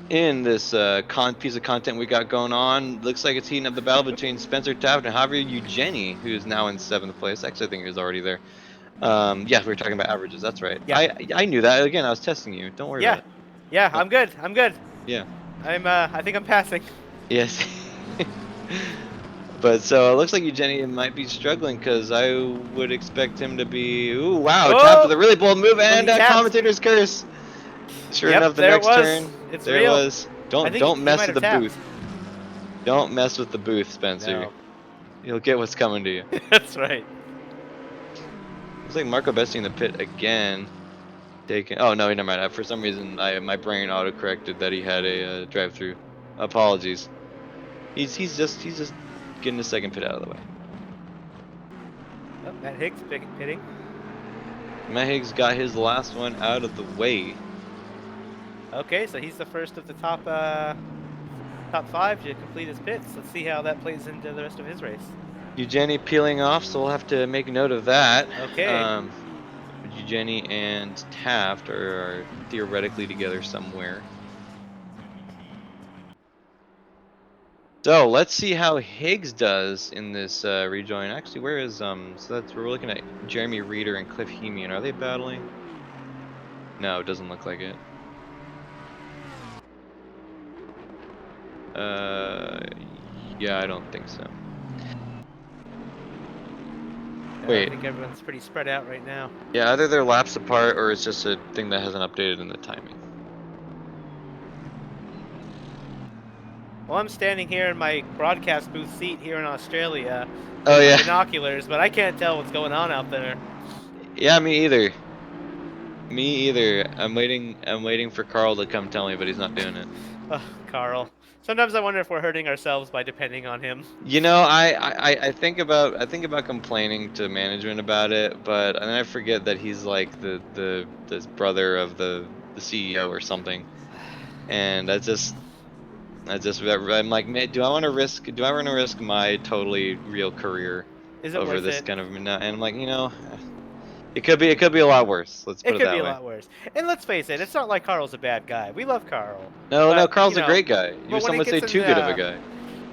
S2: In this piece of content we got going on, looks like it's heating up the battle between Spencer Taft and Javier Eugeni, who is now in 7th place. Actually, I think he was already there. Yeah, we were talking about averages. That's right.
S1: Yeah.
S2: I knew that. Again, I was testing you. Don't worry
S1: Yeah.
S2: about it.
S1: Yeah.
S2: Oh,
S1: I'm good. I'm good.
S2: yeah.
S1: I think I'm passing.
S2: Yes. But so it looks like Eugeni might be struggling because I would expect him to be. Ooh, wow! Tapped with
S1: Oh.
S2: a really bold move
S1: Oh, he
S2: and
S1: tapped.
S2: commentator's curse. Sure
S1: Yep.
S2: enough, the
S1: There it
S2: next
S1: was.
S2: turn,
S1: It's
S2: there it
S1: real.
S2: was.
S1: I think
S2: Don't
S1: he
S2: mess
S1: might
S2: with
S1: have
S2: the
S1: tapped.
S2: booth. Don't mess with the booth, Spencer.
S1: No.
S2: You'll get what's coming to you.
S1: That's right.
S2: Looks like Marco besting the pit again. Taking. Oh no, never mind. For some reason, my brain auto-corrected that he had a drive-through. Apologies. He's just getting the second pit out of the way.
S1: Oh, Matt Higgs pitting.
S2: Matt Higgs got his last one out of the way.
S1: Okay, so he's the first of the top 5 to complete his pits. Let's see how that plays into the rest of his race.
S2: Eugeni peeling off, so we'll have to make note of that.
S1: Okay.
S2: Eugeni and Taft are theoretically together somewhere. So let's see how Higgs does in this rejoin. Actually, where is so we're looking at Jeremy Reeder and Cliff Hemian. Are they battling? No, it doesn't look like it. Yeah, I don't think so. Wait.
S1: I think everyone's pretty spread out right now.
S2: Yeah, either they're laps apart or it's just a thing that hasn't updated in the timing.
S1: Well, I'm standing here in my broadcast booth seat here in Australia
S2: Oh
S1: with my
S2: yeah.
S1: binoculars, but I can't tell what's going on out there.
S2: Yeah, me either. Me either. I'm waiting for Carl to come tell me, but he's not doing it.
S1: Ugh, Carl. Sometimes I wonder if we're hurting ourselves by depending on him.
S2: You know, I think about complaining to management about it, but and then I forget that he's like the brother of the CEO or something, and I'm like, man, do I want to risk my totally real career
S1: Is it
S2: over
S1: worth
S2: this
S1: it?
S2: kind of, and I'm like, you know, it could be a lot worse. Let's put
S1: It
S2: it
S1: could be
S2: that
S1: a
S2: way.
S1: lot worse. And let's face it, it's not like Carl's a bad guy. We love Carl.
S2: No,
S1: But,
S2: Carl's
S1: you
S2: a
S1: know,
S2: great guy. You
S1: but when
S2: some
S1: it
S2: would say
S1: gets
S2: too good of a guy.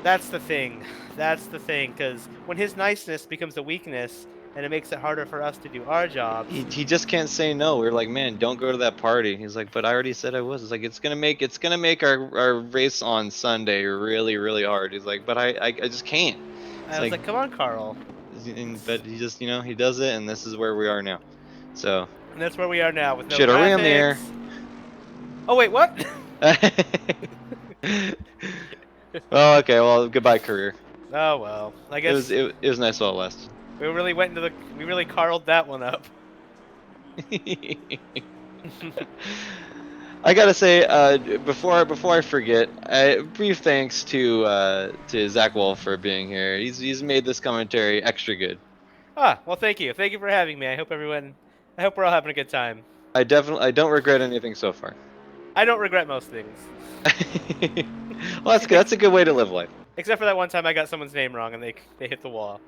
S1: that's the thing. That's the thing, because when his niceness becomes a weakness and it makes it harder for us to do our jobs.
S2: He just can't say no. We're like, man, don't go to that party. He's like, but I already said I was. It's like it's gonna make our race on Sunday really hard. He's like, but I just can't.
S1: I was like, come on, Carl.
S2: But he just, he does it, and this is where we are now. So.
S1: And that's where we are now with no
S2: Shit, are we in the air?
S1: graphics. Oh wait, what?
S2: Well, okay. Well, goodbye, career.
S1: Oh well, I guess
S2: It was nice while it lasted.
S1: we really carled that one up.
S2: I gotta say, before I forget, brief thanks to Zach Wolf for being here. He's made this commentary extra good.
S1: Ah, well, thank you for having me. I hope we're all having a good time.
S2: I don't regret anything so far.
S1: I don't regret most things.
S2: Well, that's good. That's a good way to live life.
S1: Except for that one time I got someone's name wrong and they hit the wall.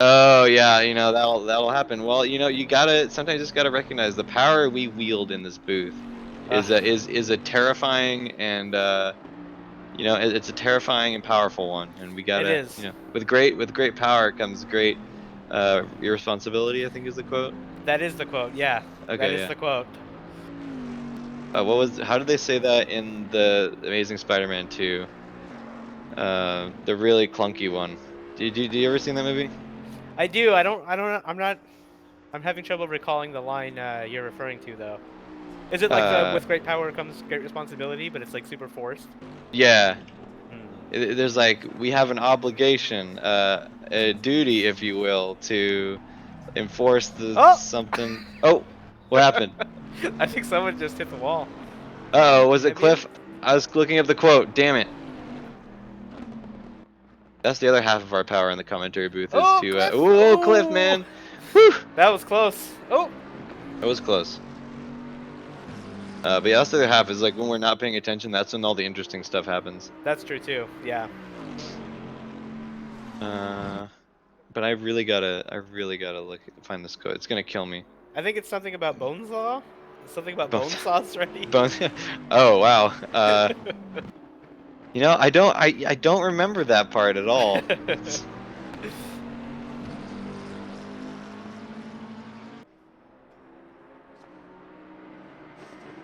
S2: Oh yeah, that'll happen. Well, you gotta sometimes just gotta recognize the power we wield in this booth is a terrifying and it's a terrifying and powerful one, and we gotta
S1: It is.
S2: With great power comes great irresponsibility, I think is the quote.
S1: That is the quote. Yeah.
S2: Okay,
S1: That is
S2: yeah.
S1: the quote.
S2: How did they say that in the Amazing Spider-Man 2? The really clunky one. Do you ever seen that movie?
S1: I do. I don't. I'm having trouble recalling the line you're referring to, though. Is it like the with great power comes great responsibility, but it's like super forced?
S2: Yeah.
S1: Hmm.
S2: There's like we have an obligation, a duty, if you will, to enforce something. Oh, what happened?
S1: I think someone just hit the wall.
S2: Uh-oh, was it Cliff? I was looking up the quote. Damn it. That's the other half of our power in the commentary booth is to.
S1: Cliff!
S2: Ooh, Cliff, man. Whew.
S1: That was close. Oh.
S2: That was close. But yeah, that's the other half is like when we're not paying attention. That's when all the interesting stuff happens.
S1: That's true too. Yeah.
S2: But I really gotta find this quote. It's gonna kill me.
S1: I think it's something about Bonesaw. Something about Bonesaw's ready.
S2: Oh wow. I don't remember that part at all.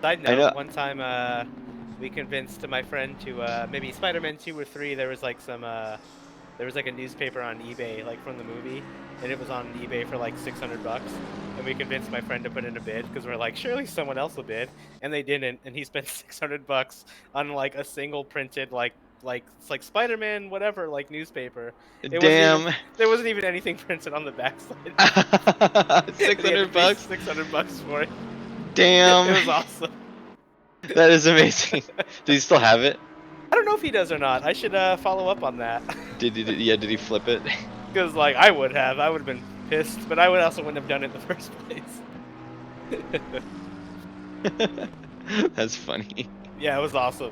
S1: Side note, one time we convinced my friend to maybe Spider-Man 2 or 3, there was like there was like a newspaper on eBay, like from the movie, and it was on eBay for like $600, and we convinced my friend to put in a bid because we're like, surely someone else will bid, and they didn't, and he spent $600 on like a single printed it's like Spider-Man whatever like newspaper.
S2: Damn.
S1: There wasn't even anything printed on the backside.
S2: $600.
S1: $600 for it.
S2: Damn.
S1: It was awesome.
S2: That is amazing. Does he still have it?
S1: I don't know if he does or not. I should follow up on that.
S2: Did he flip it?
S1: Because like I would have been pissed, but I also wouldn't have done it in the first place.
S2: That's funny.
S1: Yeah, it was awesome.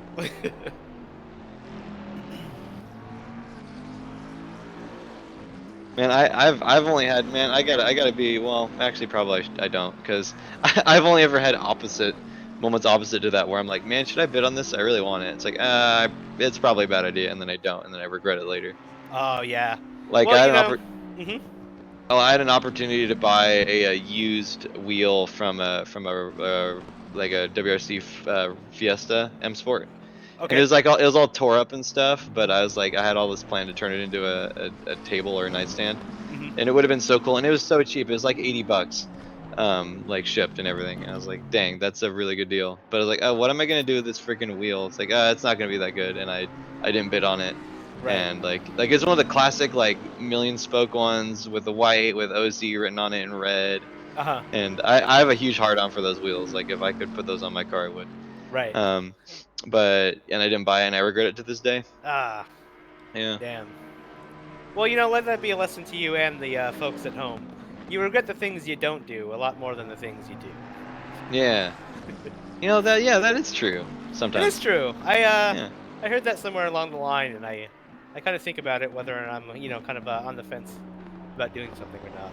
S2: Man, I've only had I gotta be actually probably I don't because I've only ever had moments opposite to that where I'm like, man, should I bid on this? I really want it. It's like it's probably a bad idea, and then I don't, and then I regret it later.
S1: Oh yeah.
S2: Like
S1: well,
S2: I had an opportunity to buy a used wheel from a like a WRC Fiesta M Sport.
S1: Okay.
S2: And it was all tore up and stuff, but I was like, I had all this plan to turn it into a table or a nightstand, and it would have been so cool. And it was so cheap; it was like $80, like shipped and everything. And I was like, dang, that's a really good deal. But I was like, oh, what am I gonna do with this freaking wheel? It's like, it's not gonna be that good, and I didn't bid on it. Right. And like it's one of the classic like million spoke ones with the white with OZ written on it in red. And I have a huge hard on for those wheels. Like if I could put those on my car, I would.
S1: Right.
S2: And I didn't buy it, and I regret it to this day.
S1: Ah.
S2: Yeah.
S1: Damn. Well, let that be a lesson to you and the folks at home. You regret the things you don't do a lot more than the things you do.
S2: Yeah. that is true. Sometimes.
S1: It is true. I heard that somewhere along the line, and I kind of think about it whether I'm kind of on the fence about doing something or not.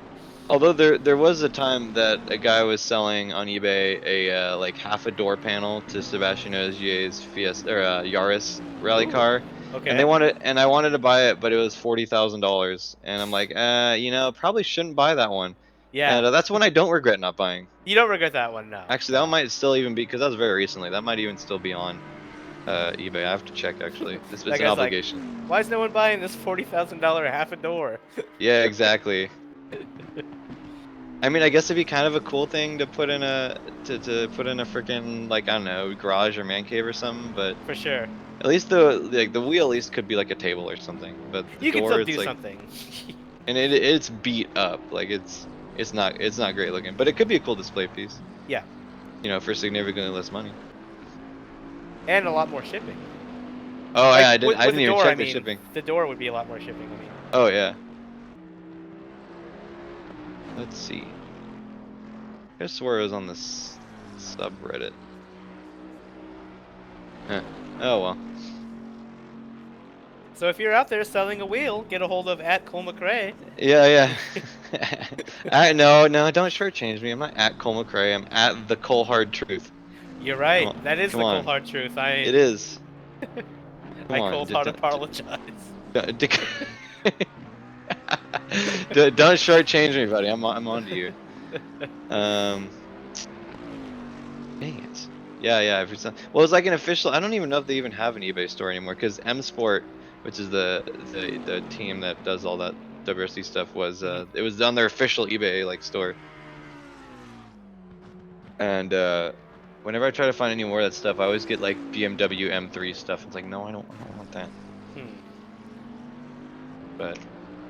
S2: Although there was a time that a guy was selling on eBay a like half a door panel to Sebastian Ogier's Fiesta or Yaris rally car. Okay. And I wanted to buy it, but it was $40,000, and I'm like, probably shouldn't buy that one. Yeah. And that's one I don't regret not buying.
S1: You don't regret that one, no.
S2: Actually, that one might still even be because that was very recently. That might even still be on eBay. I have to check actually. It's
S1: That
S2: an
S1: guy's like,
S2: obligation.
S1: why is no one buying this $40,000 half a door?
S2: Yeah, exactly. I mean, I guess it'd be kind of a cool thing to put in a put in a freaking, like, I don't know, garage or man cave or something. But
S1: For sure.
S2: at least the wheel at least could be like a table or something. But the
S1: You can still
S2: door, it's
S1: do
S2: like,
S1: something.
S2: and it's beat up. Like it's not great looking. But it could be a cool display piece.
S1: Yeah.
S2: You know, for significantly less money.
S1: And a lot more shipping.
S2: Oh
S1: Like,
S2: yeah, I
S1: with
S2: didn't
S1: the
S2: even
S1: door,
S2: check
S1: I
S2: the
S1: mean,
S2: shipping.
S1: the door would be a lot more shipping. I mean.
S2: Oh yeah. Let's see. I swore it was on this subreddit. Oh well.
S1: So if you're out there selling a wheel, get a hold of @Cole McCray.
S2: Yeah. No, don't shortchange me. I'm not @Cole McCray. I'm @the Cole Hard Truth.
S1: You're right.
S2: Come on,
S1: That is
S2: come
S1: the cold
S2: on.
S1: hard truth.
S2: It is. Come
S1: I
S2: on.
S1: cold hard apologize.
S2: Don't shortchange me, buddy. I'm on to you. Dang it. Yeah. Well, it's like an official. I don't even know if they even have an eBay store anymore, because M Sport, which is the team that does all that WRC stuff, was it was on their official eBay like store. And whenever I try to find any more of that stuff, I always get like BMW M3 stuff. It's like, no, I don't want that. But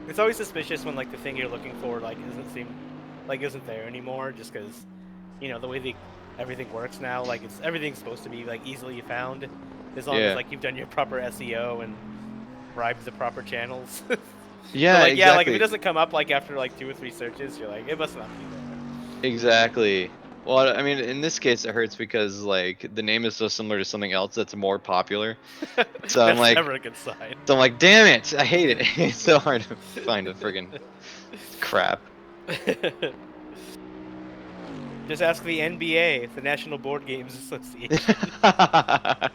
S1: it's always suspicious when like the thing you're looking for like isn't there anymore, just because the way everything works now. Like everything's supposed to be like easily found, as long as like you've done your proper SEO and bribed the proper channels.
S2: yeah,
S1: like,
S2: exactly.
S1: yeah, like if it doesn't come up like after like 2 or 3 searches, you're like, it must not be there.
S2: Exactly. Well, I mean, in this case, it hurts because like the name is so similar to something else that's more popular. So I'm like,
S1: never a good sign.
S2: So I'm like, damn it, I hate it. It's so hard to find a friggin' crap.
S1: Just ask the NBA, the National Board Games Association.
S2: I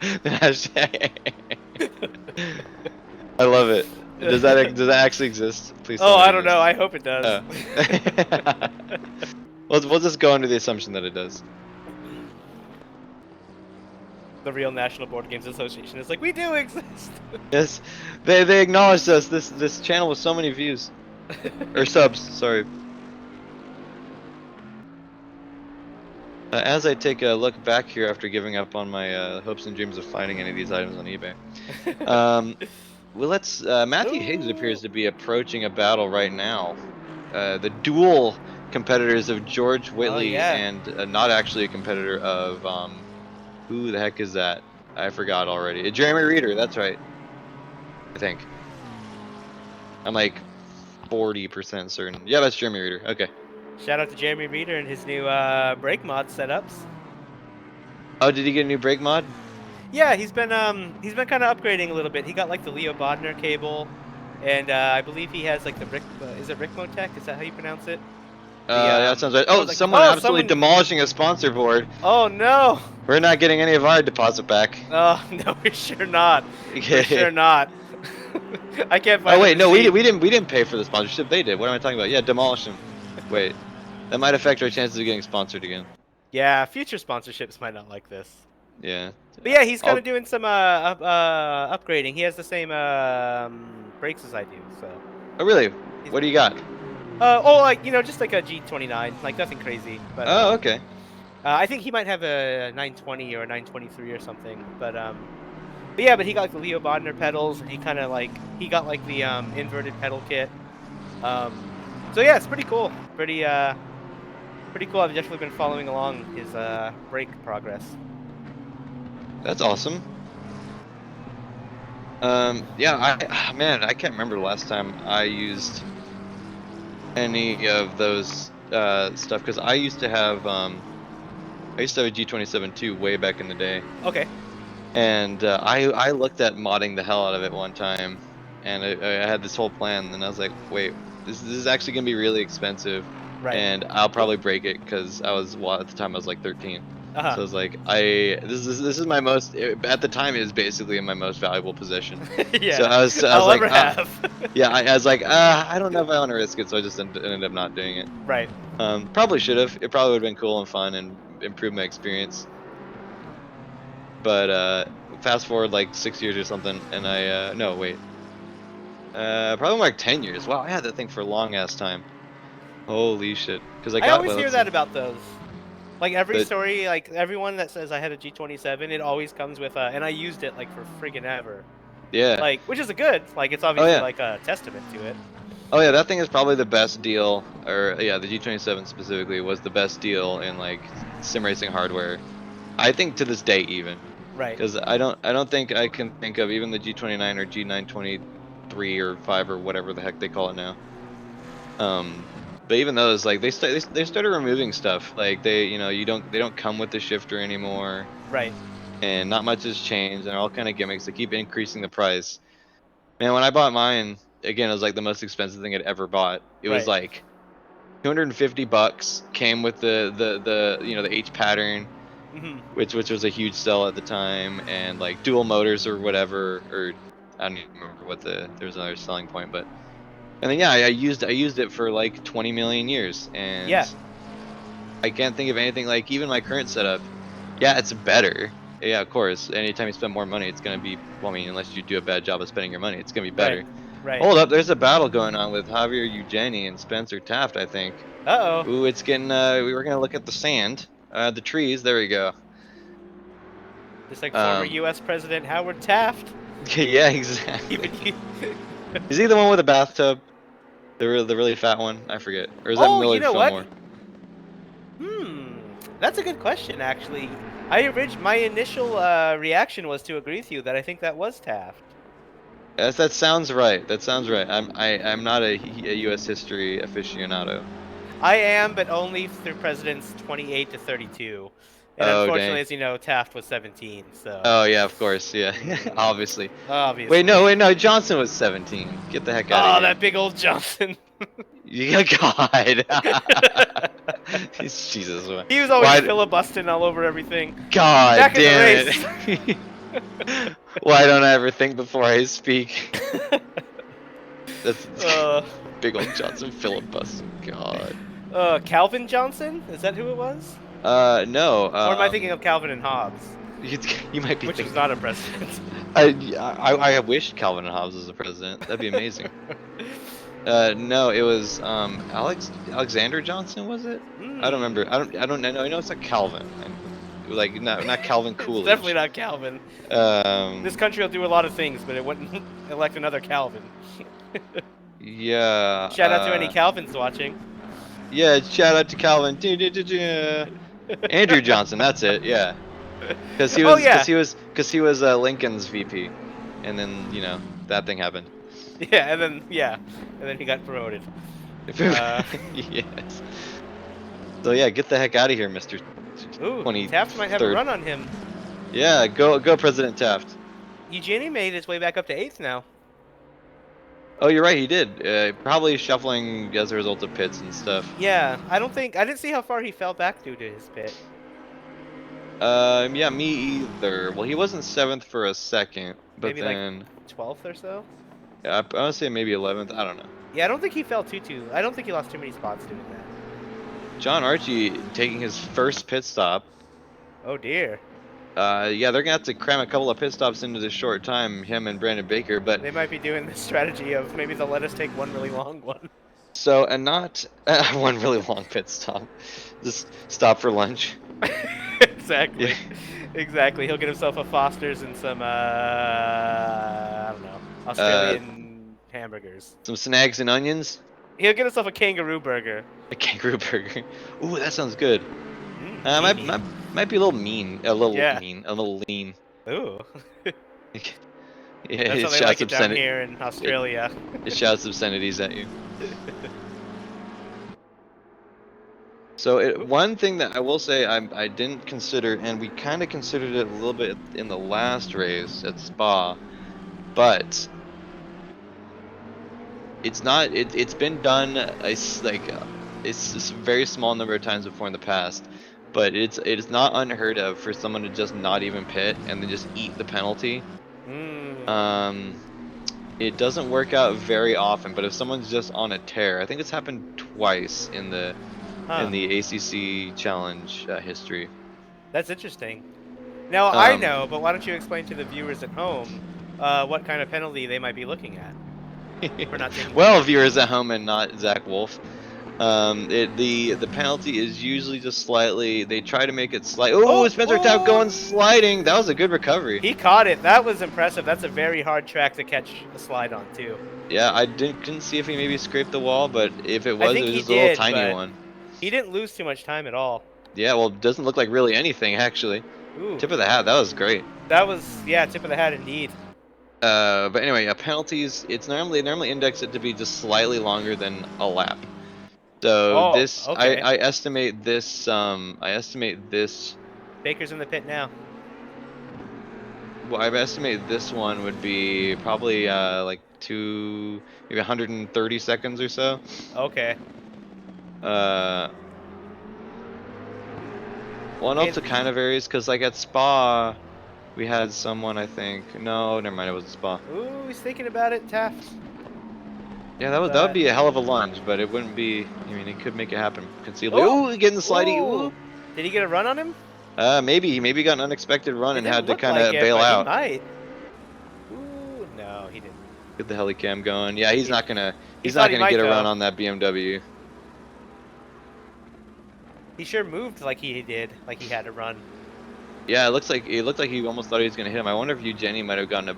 S2: love it. Does that actually exist? Please.
S1: Oh, I don't know. I hope it does.
S2: We'll just go under the assumption that it does.
S1: The real National Board Games Association is like, we do exist.
S2: Yes, they acknowledged us. This channel with so many views or subs. Sorry. As I take a look back here after giving up on my hopes and dreams of finding any of these items on eBay, well, let's. Matthew Higgs appears to be approaching a battle right now. The dual competitors of George Whitley and not actually a competitor of who the heck is that? I forgot already. Jeremy Reeder, that's right. I think. I'm like 40% certain. Yeah, that's Jeremy Reeder. Okay.
S1: Shout out to Jeremy Reeder and his new brake mod setups.
S2: Oh, did he get a new brake mod?
S1: Yeah, he's been kind of upgrading a little bit. He got like the Leo Bodner cable, and I believe he has like the Rick. Is it Ricmotech? Is that how you pronounce it?
S2: Yeah, that sounds right. Oh, someone demolishing a sponsor board.
S1: Oh no!
S2: We're not getting any of our deposit back.
S1: Oh no, we're sure not. We're sure not. I can't find.
S2: Oh wait, no, we didn't pay for the sponsorship. They did. What am I talking about? Yeah, demolish them. Wait, that might affect our chances of getting sponsored again.
S1: Yeah, future sponsorships might not like this.
S2: Yeah.
S1: But yeah, he's kind of doing some upgrading. He has the same brakes as I do. So.
S2: Oh really? What do you got?
S1: Like just like a G29, like nothing crazy. But
S2: okay.
S1: I think he might have a 920 or a 923 or something. But yeah, but he got like the Leo Bodner pedals, and he got like the inverted pedal kit. So yeah, it's pretty cool. Pretty cool. I've definitely been following along his brake progress.
S2: That's awesome. Yeah, I can't remember the last time I used any of those stuff, because I used to have a G27 too way back in the day.
S1: Okay.
S2: And I looked at modding the hell out of it one time, and I had this whole plan, and I was like, wait, this is actually gonna be really expensive,
S1: right? And
S2: I'll probably break it, because at the time I was like 13. So I was like, this is my most, at the time it was basically my most valuable possession.
S1: Yeah.
S2: So I was
S1: like,
S2: yeah, I was like, I don't know if I want to risk it, so I just ended up not doing it.
S1: Right.
S2: Probably should have. It probably would have been cool and fun and improved my experience. But fast forward like 6 years or something, and no, wait, probably like 10 years. Wow, I had that thing for a long ass time. Holy shit! Because I
S1: I
S2: got,
S1: always
S2: well,
S1: hear
S2: let's
S1: that
S2: see,
S1: about those. Like every
S2: the
S1: story, like everyone that says I had a G27, it always comes with and I used it like for friggin' ever.
S2: yeah,
S1: Like, which is a good. Like, it's
S2: oh
S1: obviously
S2: yeah,
S1: like a testament to it.
S2: oh yeah, that thing is probably the best deal, or yeah, the G27 specifically was the best deal in like sim racing hardware. I think to this day even,
S1: Right.
S2: because I don't think I can think of even the G29 or G923 or 5 or whatever the heck they call it now. Um, but even those, like they started removing stuff. Like they don't come with the shifter anymore,
S1: Right.
S2: and not much has changed, and all kind of gimmicks. They keep increasing the price. Man, when I bought mine, again, it was like the most expensive thing I'd ever bought. It was
S1: Right.
S2: like $250. Came with the H pattern,
S1: Mhm.
S2: which was a huge sell at the time, and like dual motors or whatever, or I don't even remember what there's another selling point, but and then yeah, I used it for like 20 million years, and
S1: Yeah.
S2: I can't think of anything like even my current setup. Yeah, it's better. Yeah, of course. Anytime you spend more money, it's gonna be. Well, I mean, unless you do a bad job of spending your money, it's gonna be
S1: Right.
S2: better.
S1: Right.
S2: Hold up, there's a battle going on with Javier Eugeni and Spencer Taft, I think.
S1: Uh-oh.
S2: Ooh, it's getting. We were gonna look at the sand, the trees. There we go.
S1: Just like former
S2: Um,
S1: U.S. President Howard Taft.
S2: yeah, exactly.
S1: Even you.
S2: Is he the one with the bathtub? The really fat one? I forget. Or is that
S1: Oh, you
S2: Millard
S1: know what?
S2: Fillmore?
S1: Hmm. That's a good question, actually. My initial reaction was to agree with you that I think that was Taft.
S2: Yes, that sounds right. That sounds right. I'm not a U.S. history aficionado.
S1: I am, but only through presidents 28 to 32. And
S2: Oh
S1: unfortunately,
S2: dang.
S1: as you know, Taft was 17, so.
S2: Oh yeah, of course. Yeah,
S1: Hmm.
S2: obviously.
S1: Obviously.
S2: Wait, no. Johnson was 17. Get the heck out of
S1: Oh,
S2: here.
S1: that big old Johnson.
S2: Yeah, God. Jesus.
S1: He was always
S2: Why?
S1: filibustering all over everything.
S2: God
S1: Back in the
S2: damn
S1: race.
S2: it. Why don't I ever think before I speak? That's
S1: uh,
S2: big old Johnson filibustering. God.
S1: Calvin Johnson? Is that who it was?
S2: No.
S1: Or am I thinking of Calvin and Hobbes,
S2: You, you might be
S1: which was
S2: thinking.
S1: not a president?
S2: I wish Calvin and Hobbes was the president. That'd be amazing. No, it was Alexander Johnson, was it? I don't remember.
S1: Hmm.
S2: I don't know. I know it's like Calvin, and like not Calvin
S1: It's definitely
S2: Coolidge.
S1: not Calvin. This
S2: Um,
S1: country will do a lot of things, but it wouldn't elect another Calvin.
S2: yeah,
S1: Shout out to any Calvins watching.
S2: yeah. Shout out to Calvin. Andrew Johnson. That's it. Yeah, because he
S1: Oh
S2: was
S1: yeah,
S2: Lincoln's VP, and then that thing happened.
S1: yeah, and then he got promoted. Uh,
S2: Yes. So yeah, get the heck out of here, Mister
S1: ooh, Taft might have a
S2: 23rd.
S1: run on him.
S2: Yeah, go President Taft.
S1: Eugenie made his way back up to 8th now.
S2: Oh, you're right, he did. Probably shuffling as a result of pits and stuff.
S1: Yeah, I didn't see how far he fell back due to his pit.
S2: Yeah, me either. Well, he wasn't seventh for a second, but
S1: Maybe like
S2: then
S1: 12th or so.
S2: I would say maybe 11th. I don't know.
S1: Yeah, I don't think he fell too. I don't think he lost too many spots doing that.
S2: John Archie taking his first pit stop.
S1: Oh dear.
S2: Yeah, they're gonna have to cram a couple of pit stops into this short time, him and Brandon Baker. But
S1: They might be doing the strategy of maybe they'll let us take one really long one.
S2: so and not one really long pit stop, just stop for lunch. Yeah.
S1: Exactly. Exactly. He'll get himself a Foster's and some I don't know,
S2: Uh,
S1: Australian hamburgers.
S2: some snags and onions.
S1: He'll get himself a kangaroo burger.
S2: A kangaroo burger. Ooh, that sounds good. Might,
S1: Meanie.
S2: might be a little mean,
S1: Yeah.
S2: a little lean.
S1: Ooh.
S2: Yeah,
S1: That's
S2: it
S1: how they
S2: shouts
S1: like it down
S2: obscenity.
S1: here in
S2: It,
S1: Australia.
S2: it shouts obscenities at you. So
S1: Ooh.
S2: one thing that I will say I didn't consider, and we kind of considered it a little bit in the last race at Spa, but it's not. It's been done. It's a very small number of times before in the past, but it is not unheard of for someone to just not even pit and then just eat the penalty.
S1: Mmm.
S2: Um, it doesn't work out very often, but if someone's just on a tear, I think it's happened twice in
S1: Huh.
S2: the ACC challenge history.
S1: That's interesting. Now I know, but why don't you explain to the viewers at home what kind of penalty they might be looking at for not taking the
S2: Well,
S1: corner?
S2: viewers at home and not Zach Wolf. The penalty is usually just slightly. They try to make it slight. Oh,
S1: Oh,
S2: Spencer Tapp
S1: oh!
S2: going sliding. That was a good recovery.
S1: He caught it. That was impressive. That's a very hard track to catch a slide on too.
S2: Yeah, I couldn't see if he maybe scraped the wall, but if
S1: I
S2: it
S1: think
S2: was
S1: he
S2: just a little
S1: did,
S2: tiny
S1: but
S2: one.
S1: he didn't lose too much time at all.
S2: Yeah, well, it doesn't look like really anything actually.
S1: Ooh,
S2: Tip of the hat. That was great.
S1: that was, yeah, tip of the hat indeed.
S2: But anyway, penalties. It's normally index it to be just slightly longer than a lap. So
S1: Oh,
S2: this,
S1: okay.
S2: I estimate this. I estimate this.
S1: Baker's in the pit now.
S2: Well, I've estimated this one would be probably like maybe 130 seconds or so.
S1: Okay.
S2: Uh, One
S1: Okay.
S2: also kind of varies because like at Spa, we had someone I think. No, never mind. It wasn't Spa.
S1: Ooh, he's thinking about it, Taft.
S2: Yeah, that would
S1: But
S2: be a hell of a lunge, but it wouldn't be. I mean, it could make it happen conceivably.
S1: oh,
S2: Ooh, getting the slidey.
S1: ooh,
S2: Ooh.
S1: did he get a run on him?
S2: Maybe he maybe got an unexpected run
S1: It
S2: and
S1: didn't
S2: had to
S1: look
S2: kind
S1: like
S2: of
S1: it,
S2: bail
S1: but he
S2: out.
S1: might. Ooh, no, he didn't.
S2: Get the helicam going. Yeah, he's
S1: He,
S2: not gonna
S1: he
S2: he's not
S1: thought he
S2: gonna
S1: might
S2: get a run
S1: though.
S2: on that BMW.
S1: He sure moved like he did, like he had to run.
S2: Yeah, it looked like he almost thought he was gonna hit him. I wonder if Jenny might have gotten a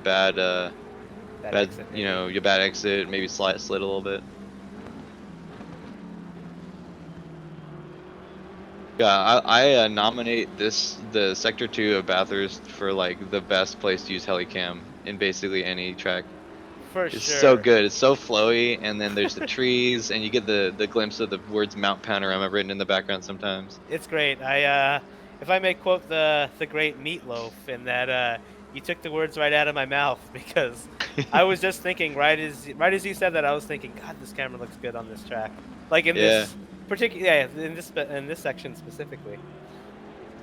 S1: That exit,
S2: you
S1: maybe.
S2: know, your bad exit, maybe slid a little bit. Yeah, I nominate the Sector 2 of Bathurst for like the best place to use helicam in basically any track.
S1: For
S2: It's so
S1: sure.
S2: good. It's so flowy, and then there's the trees, and you get the glimpse of the words Mount Panorama written in the background sometimes.
S1: It's great. If I may quote the great Meatloaf, in that you took the words right out of my mouth, because I was just thinking right as you said that, I was thinking, God, this camera looks good on this track, like in
S2: Yeah.
S1: this particular, yeah, in this section specifically.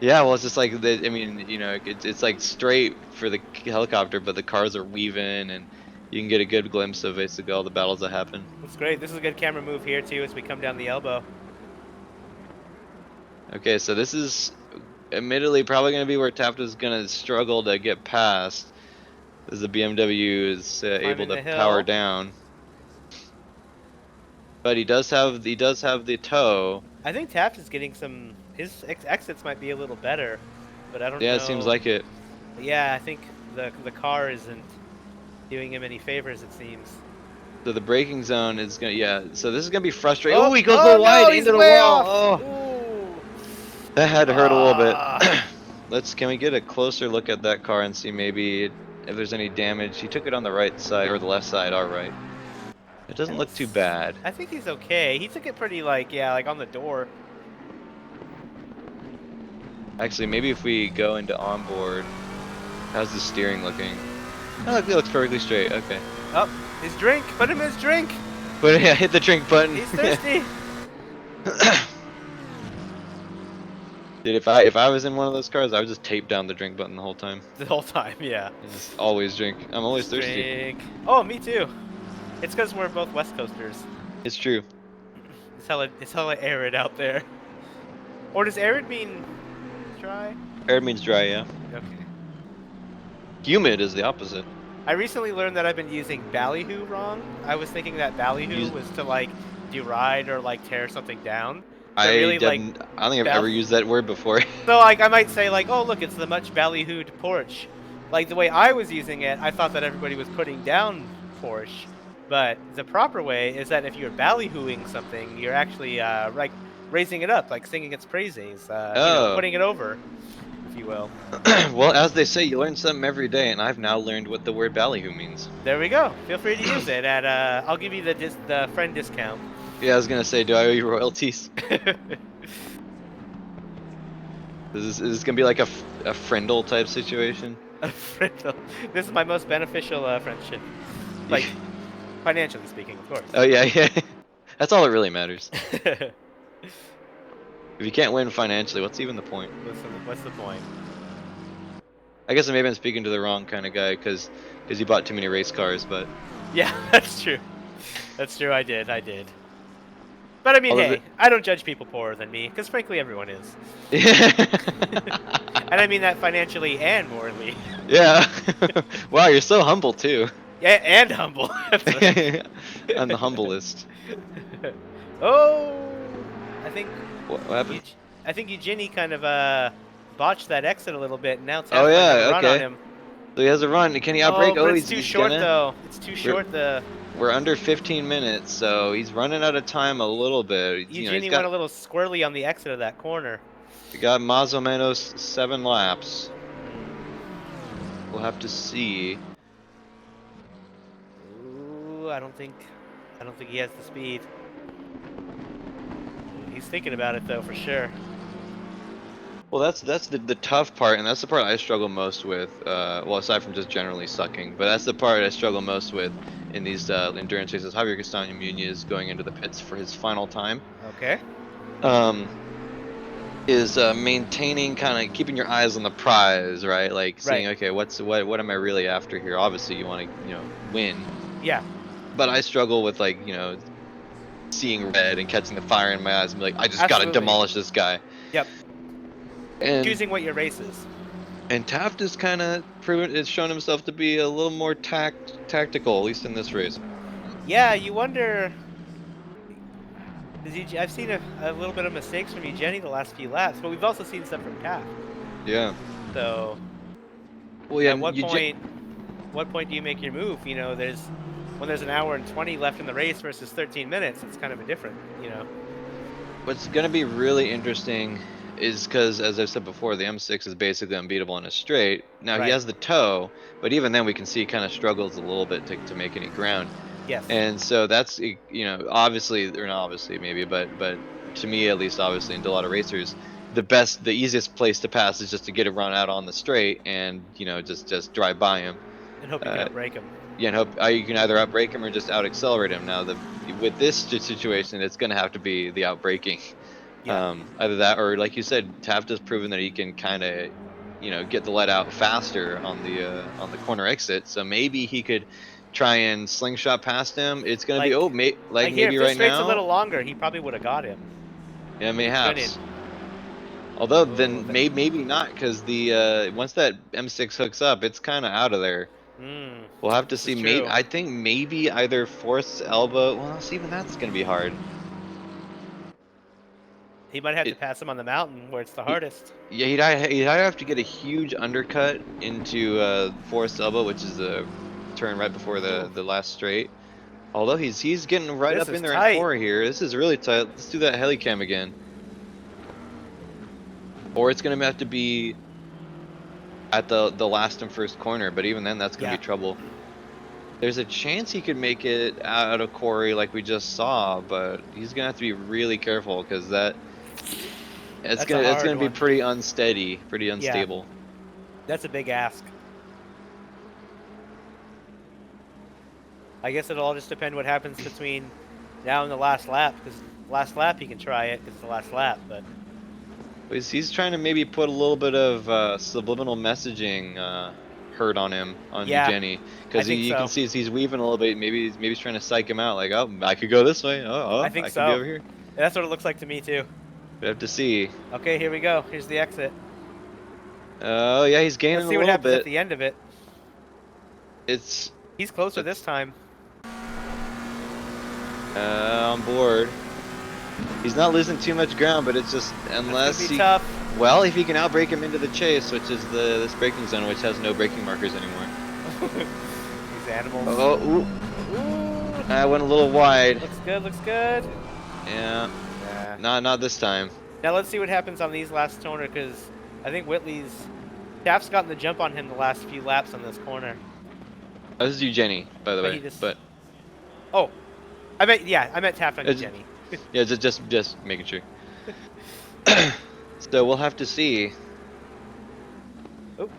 S2: Yeah, well, it's just like I mean, you know, it's like straight for the helicopter, but the cars are weaving, and you can get a good glimpse of basically all the battles that happen.
S1: It's great. This is a good camera move here too as we come down the elbow.
S2: Okay, so this is admittedly probably going to be where Taft is going to struggle to get past, as the BMW is able
S1: Climbing
S2: to
S1: the
S2: power
S1: hill.
S2: down. But he does have the toe.
S1: I think Taft is getting some. His exits might be a little better, but I don't
S2: Yeah, it seems
S1: know.
S2: like it.
S1: Yeah, I think the car isn't doing him any favors, it seems.
S2: So the braking zone is gonna, yeah. So this is gonna be frustrating.
S1: Oh,
S2: Oh, he goes a
S1: oh
S2: little wide
S1: no, he's
S2: into the
S1: way
S2: wall.
S1: off.
S2: Oh,
S1: Ooh.
S2: that had to hurt a little bit.
S1: Ah.
S2: Can we get a closer look at that car and see maybe if there's any damage? He took it on the right side or the left side. All right. It doesn't look too bad.
S1: I think he's okay. He took it pretty like on the door.
S2: Actually, maybe if we go into onboard, how's the steering looking? Oh, it looks perfectly straight. Okay.
S1: Oh, his drink. Put him his drink.
S2: But yeah, hit the drink button.
S1: He's thirsty.
S2: Dude, if I was in one of those cars, I would just tape down the drink button the whole time.
S1: The whole time, yeah.
S2: And just always drink. I'm always
S1: Just
S2: thirsty.
S1: drink. Oh, me too. It's because we're both West Coasters.
S2: It's true.
S1: It's hella arid out there. Or does arid mean dry?
S2: Arid means dry, yeah.
S1: Okay.
S2: Humid is the opposite.
S1: I recently learned that I've been using ballyhoo wrong. I was thinking that ballyhoo
S2: Use-
S1: was to like deride or like tear something down. But
S2: I
S1: really like
S2: don't think I've ever used that word before.
S1: so like I might say like, oh look, it's the much ballyhooed Porsche. Like the way I was using it, I thought that everybody was putting down Porsche. But the proper way is that if you're ballyhooing something, you're actually like raising it up, like singing its praises,
S2: Oh.
S1: putting it over, if you will.
S2: Well, as they say, you learn something every day, and I've now learned what the word ballyhoo means.
S1: There we go. Feel free to use it at I'll give you the friend discount.
S2: Yeah, I was gonna say, do I owe you royalties? Is this gonna be like a friendle type situation?
S1: A friendle. This is my most beneficial friendship, like financially speaking, of course.
S2: Oh yeah, yeah. That's all that really matters. If you can't win financially, what's even the point?
S1: What's the point?
S2: I guess maybe I'm speaking to the wrong kind of guy because you bought too many race cars, but
S1: Yeah, that's true. That's true. I did. But I mean,
S2: Although
S1: hey, I don't judge people poorer than me, because frankly, everyone is. And I mean that financially and morally.
S2: yeah. Wow, you're so humble too.
S1: Yeah, and humble. That's right.
S2: I'm the humblest.
S1: Oh, I think
S2: What happened?
S1: I think Eugenie kind of botched that exit a little bit, and now
S2: Oh
S1: Taft might have a
S2: yeah,
S1: run on
S2: okay.
S1: him.
S2: So he has a run. Can he
S1: Oh,
S2: outbreak?
S1: but
S2: Oh,
S1: it's too
S2: he's
S1: short
S2: gonna.
S1: though. It's too
S2: We're
S1: short. The
S2: we're under 15 minutes, so he's running out of time a little bit. You know, he's
S1: Eugenie went
S2: got
S1: a little squirrely on the exit of that corner.
S2: we got más o menos 7 laps.
S1: Hmm.
S2: We'll have to see.
S1: Ooh, I don't think he has the speed. Ooh, he's thinking about it though, for sure.
S2: Well, that's the tough part, and that's the part I struggle most with. Well, aside from just generally sucking, but that's the part I struggle most with in these endurance races. Javier Castano Muniz going into the pits for his final time.
S1: Okay.
S2: Um, is maintaining, kind of keeping your eyes on the prize, right? Like
S1: Right.
S2: seeing, okay, what am I really after here? Obviously, you want to win,
S1: Yeah.
S2: but I struggle with like seeing red and catching the fire in my eyes and be like, I just gotta
S1: Absolutely.
S2: demolish this guy.
S1: Yep.
S2: And
S1: Choosing what your race is.
S2: Taft has kind of proven, it's shown himself to be a little more tactical, at least in this race.
S1: Yeah, you wonder. I've seen a little bit of mistakes from Eugenie the last few laps, but we've also seen stuff from Taft.
S2: Yeah.
S1: So,
S2: Well, yeah,
S1: at what point do you make your move? When there's an hour and 20 left in the race versus 13 minutes, it's kind of a different.
S2: what's going to be really interesting is because, as I've said before, the M6 is basically unbeatable in a straight. Now he
S1: Right.
S2: has the toe, but even then we can see he kind of struggles a little bit to make any ground.
S1: Yes.
S2: And so that's obviously, or not obviously maybe, but to me at least, obviously, and to a lot of racers, the easiest place to pass is just to get a run out on the straight and just drive by him.
S1: And hope you can
S2: Uh,
S1: outbreak him.
S2: yeah, and hope you can either outbrake him or just out accelerate him. Now with this situation, it's going to have to be the outbraking.
S1: Yeah.
S2: Either that or, like you said, Taft has proven that he can kind of get the let out faster on the corner exit. So maybe he could try and slingshot past him. It's going to be
S1: Like,
S2: like
S1: like here, if
S2: maybe
S1: this
S2: right
S1: straight's a
S2: now.
S1: little longer, he probably would have got him.
S2: Yeah,
S1: He couldn't.
S2: mayhaps. Although
S1: Oh,
S2: then maybe not, because the once that M6 hooks up, it's kind of out of there. We'll have to
S1: this
S2: see.
S1: is
S2: Maybe,
S1: true.
S2: I think maybe either force elbow. Well, see, even that's going to be hard.
S1: He might have to
S2: It,
S1: pass him on the mountain where it's the
S2: he,
S1: hardest.
S2: yeah, he'd either have to get a huge undercut into forced elbow, which is the turn right before
S1: Ooh,
S2: the last straight. Although he's getting right
S1: this
S2: up
S1: is
S2: in there in
S1: tight.
S2: four here. This is really tight. Let's do that helicam again. Or it's going to have to be at the last and first corner, but even then, that's going to
S1: Yeah.
S2: be trouble. There's a chance he could make it out of Corey like we just saw, but he's gonna have to be really careful because it's
S1: That's a
S2: gonna
S1: hard
S2: be
S1: one.
S2: pretty unsteady, pretty
S1: Yeah.
S2: unstable.
S1: That's a big ask. I guess it'll all just depend what happens between now and the last lap. Because last lap he can try it because it's the last lap. But
S2: But he's trying to maybe put a little bit of subliminal messaging hurt on him, on
S1: yeah,
S2: Eugenie,
S1: I
S2: because
S1: think
S2: you can
S1: so.
S2: see he's weaving a little bit. Maybe he's trying to psych him out, like, oh, I could go this way.
S1: I
S2: Oh,
S1: think
S2: I could be
S1: so.
S2: over here.
S1: That's what it looks like to me too.
S2: We have to see.
S1: Okay, here we go. Here's the exit.
S2: Oh yeah, he's
S1: Let's
S2: gaining a
S1: see what
S2: little
S1: happens at
S2: bit.
S1: the end of it.
S2: It's
S1: He's closer this
S2: let's
S1: time.
S2: on board. He's not losing too much ground, but it's just
S1: That's gonna
S2: unless
S1: be
S2: he,
S1: tough.
S2: well, if he can outbrake him into the chase, which is this braking zone, which has no braking markers anymore.
S1: These animals.
S2: Oh, ooh,
S1: Ooh,
S2: I went a little wide.
S1: looks good. Looks good.
S2: Yeah,
S1: Nah.
S2: not this time.
S1: Now let's see what happens on these last corner because I think Taft's gotten the jump on him the last few laps on this corner.
S2: Oh, this is Eugenie, by the
S1: But he
S2: way,
S1: just.
S2: but
S1: Oh, I meant Taft on
S2: it's,
S1: Eugenie.
S2: yeah, just making sure. So we'll have to see,
S1: Oh,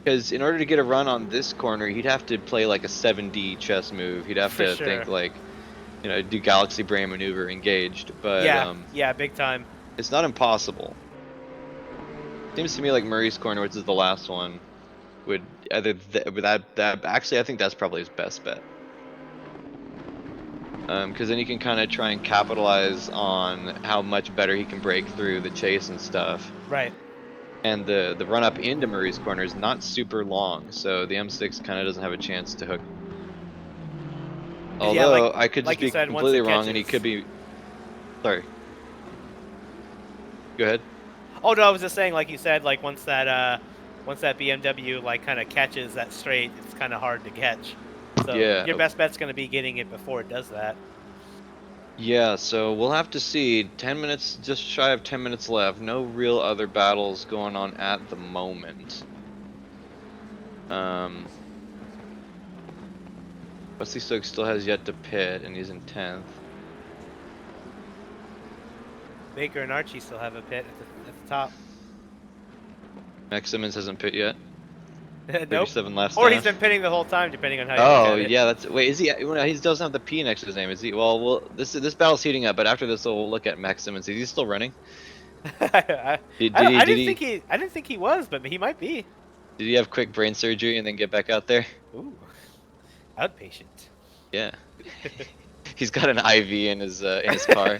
S2: because in order to get a run on this corner, he'd have to play like a 7D chess move. He'd have
S1: for
S2: to
S1: sure.
S2: think like, do galaxy brain maneuver engaged, but
S1: Yeah, yeah, big time.
S2: it's not impossible. Seems to me like Murray's corner, which is the last one, would either that actually I think that's probably his best bet. Because then he can kind of try and capitalize on how much better he can break through the chase and stuff.
S1: Right.
S2: And the run up into Murray's corner is not super long, so the M6 kind of doesn't have a chance to hook.
S1: Yeah,
S2: Although I could just
S1: like you
S2: be
S1: said, once
S2: completely
S1: it
S2: wrong, and he
S1: catches.
S2: could be. Sorry. Go ahead.
S1: Oh no, I was just saying, like you said, like once that BMW like kind of catches that straight, it's kind of hard to catch. So
S2: Yeah.
S1: your best bet's going to be getting it before it does that.
S2: Yeah, so we'll have to see. 10 minutes, just shy of 10 minutes left. No real other battles going on at the moment. Wesley Stokes still has yet to pit, and he's in 10th.
S1: Baker and Archie still have a pit at the top.
S2: Max Simmons hasn't pit yet.
S1: Nope.
S2: 37 laps
S1: Or
S2: down.
S1: he's been pitting the whole time, depending on how you look
S2: Oh
S1: at it.
S2: yeah, that's wait. Is he? Well, he doesn't have the P next to his name. Is he? Well, this battle's heating up, but after this, we'll look at Max Simmons. Is he still running?
S1: I, I didn't think he was, but he might be.
S2: Did he have quick brain surgery and then get back out there?
S1: Ooh, outpatient.
S2: Yeah. He's got an IV in his car,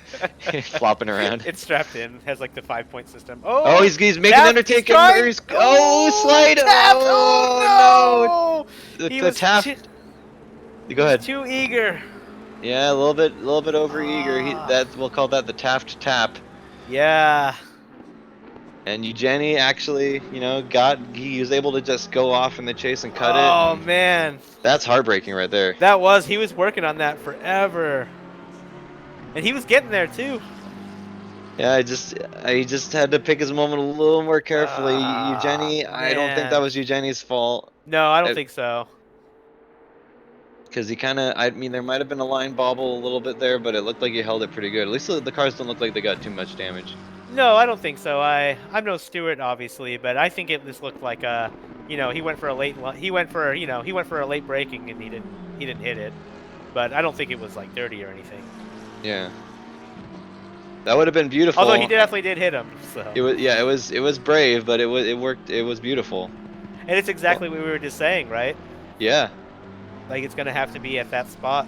S2: flopping around.
S1: It's strapped in. Has like the 5-point system.
S2: Oh, he's making Undertaker. Slide!
S1: Oh no!
S2: The Taft. Go ahead.
S1: Too eager.
S2: Yeah, a little bit over eager. We'll call that the Taft tap.
S1: Yeah.
S2: And Eugenie actually, he was able to just go off in the chase and cut it.
S1: Oh man.
S2: That's heartbreaking right there.
S1: He was working on that forever. And he was getting there too.
S2: Yeah, I just had to pick his moment a little more carefully. Eugenie, I don't think that was Eugenie's fault.
S1: No, I don't think so.
S2: Because he there might have been a line bobble a little bit there, but it looked like he held it pretty good. At least the cars don't look like they got too much damage.
S1: No, I don't think so. I'm no Stewart, obviously, but I think it just looked like he went for a late braking and he didn't hit it, but I don't think it was like dirty or anything.
S2: Yeah, that would have been beautiful.
S1: Although he definitely did hit him. So
S2: it was brave, but it worked. It was beautiful.
S1: And it's exactly what we were just saying, right?
S2: Yeah.
S1: Like it's gonna have to be at that spot.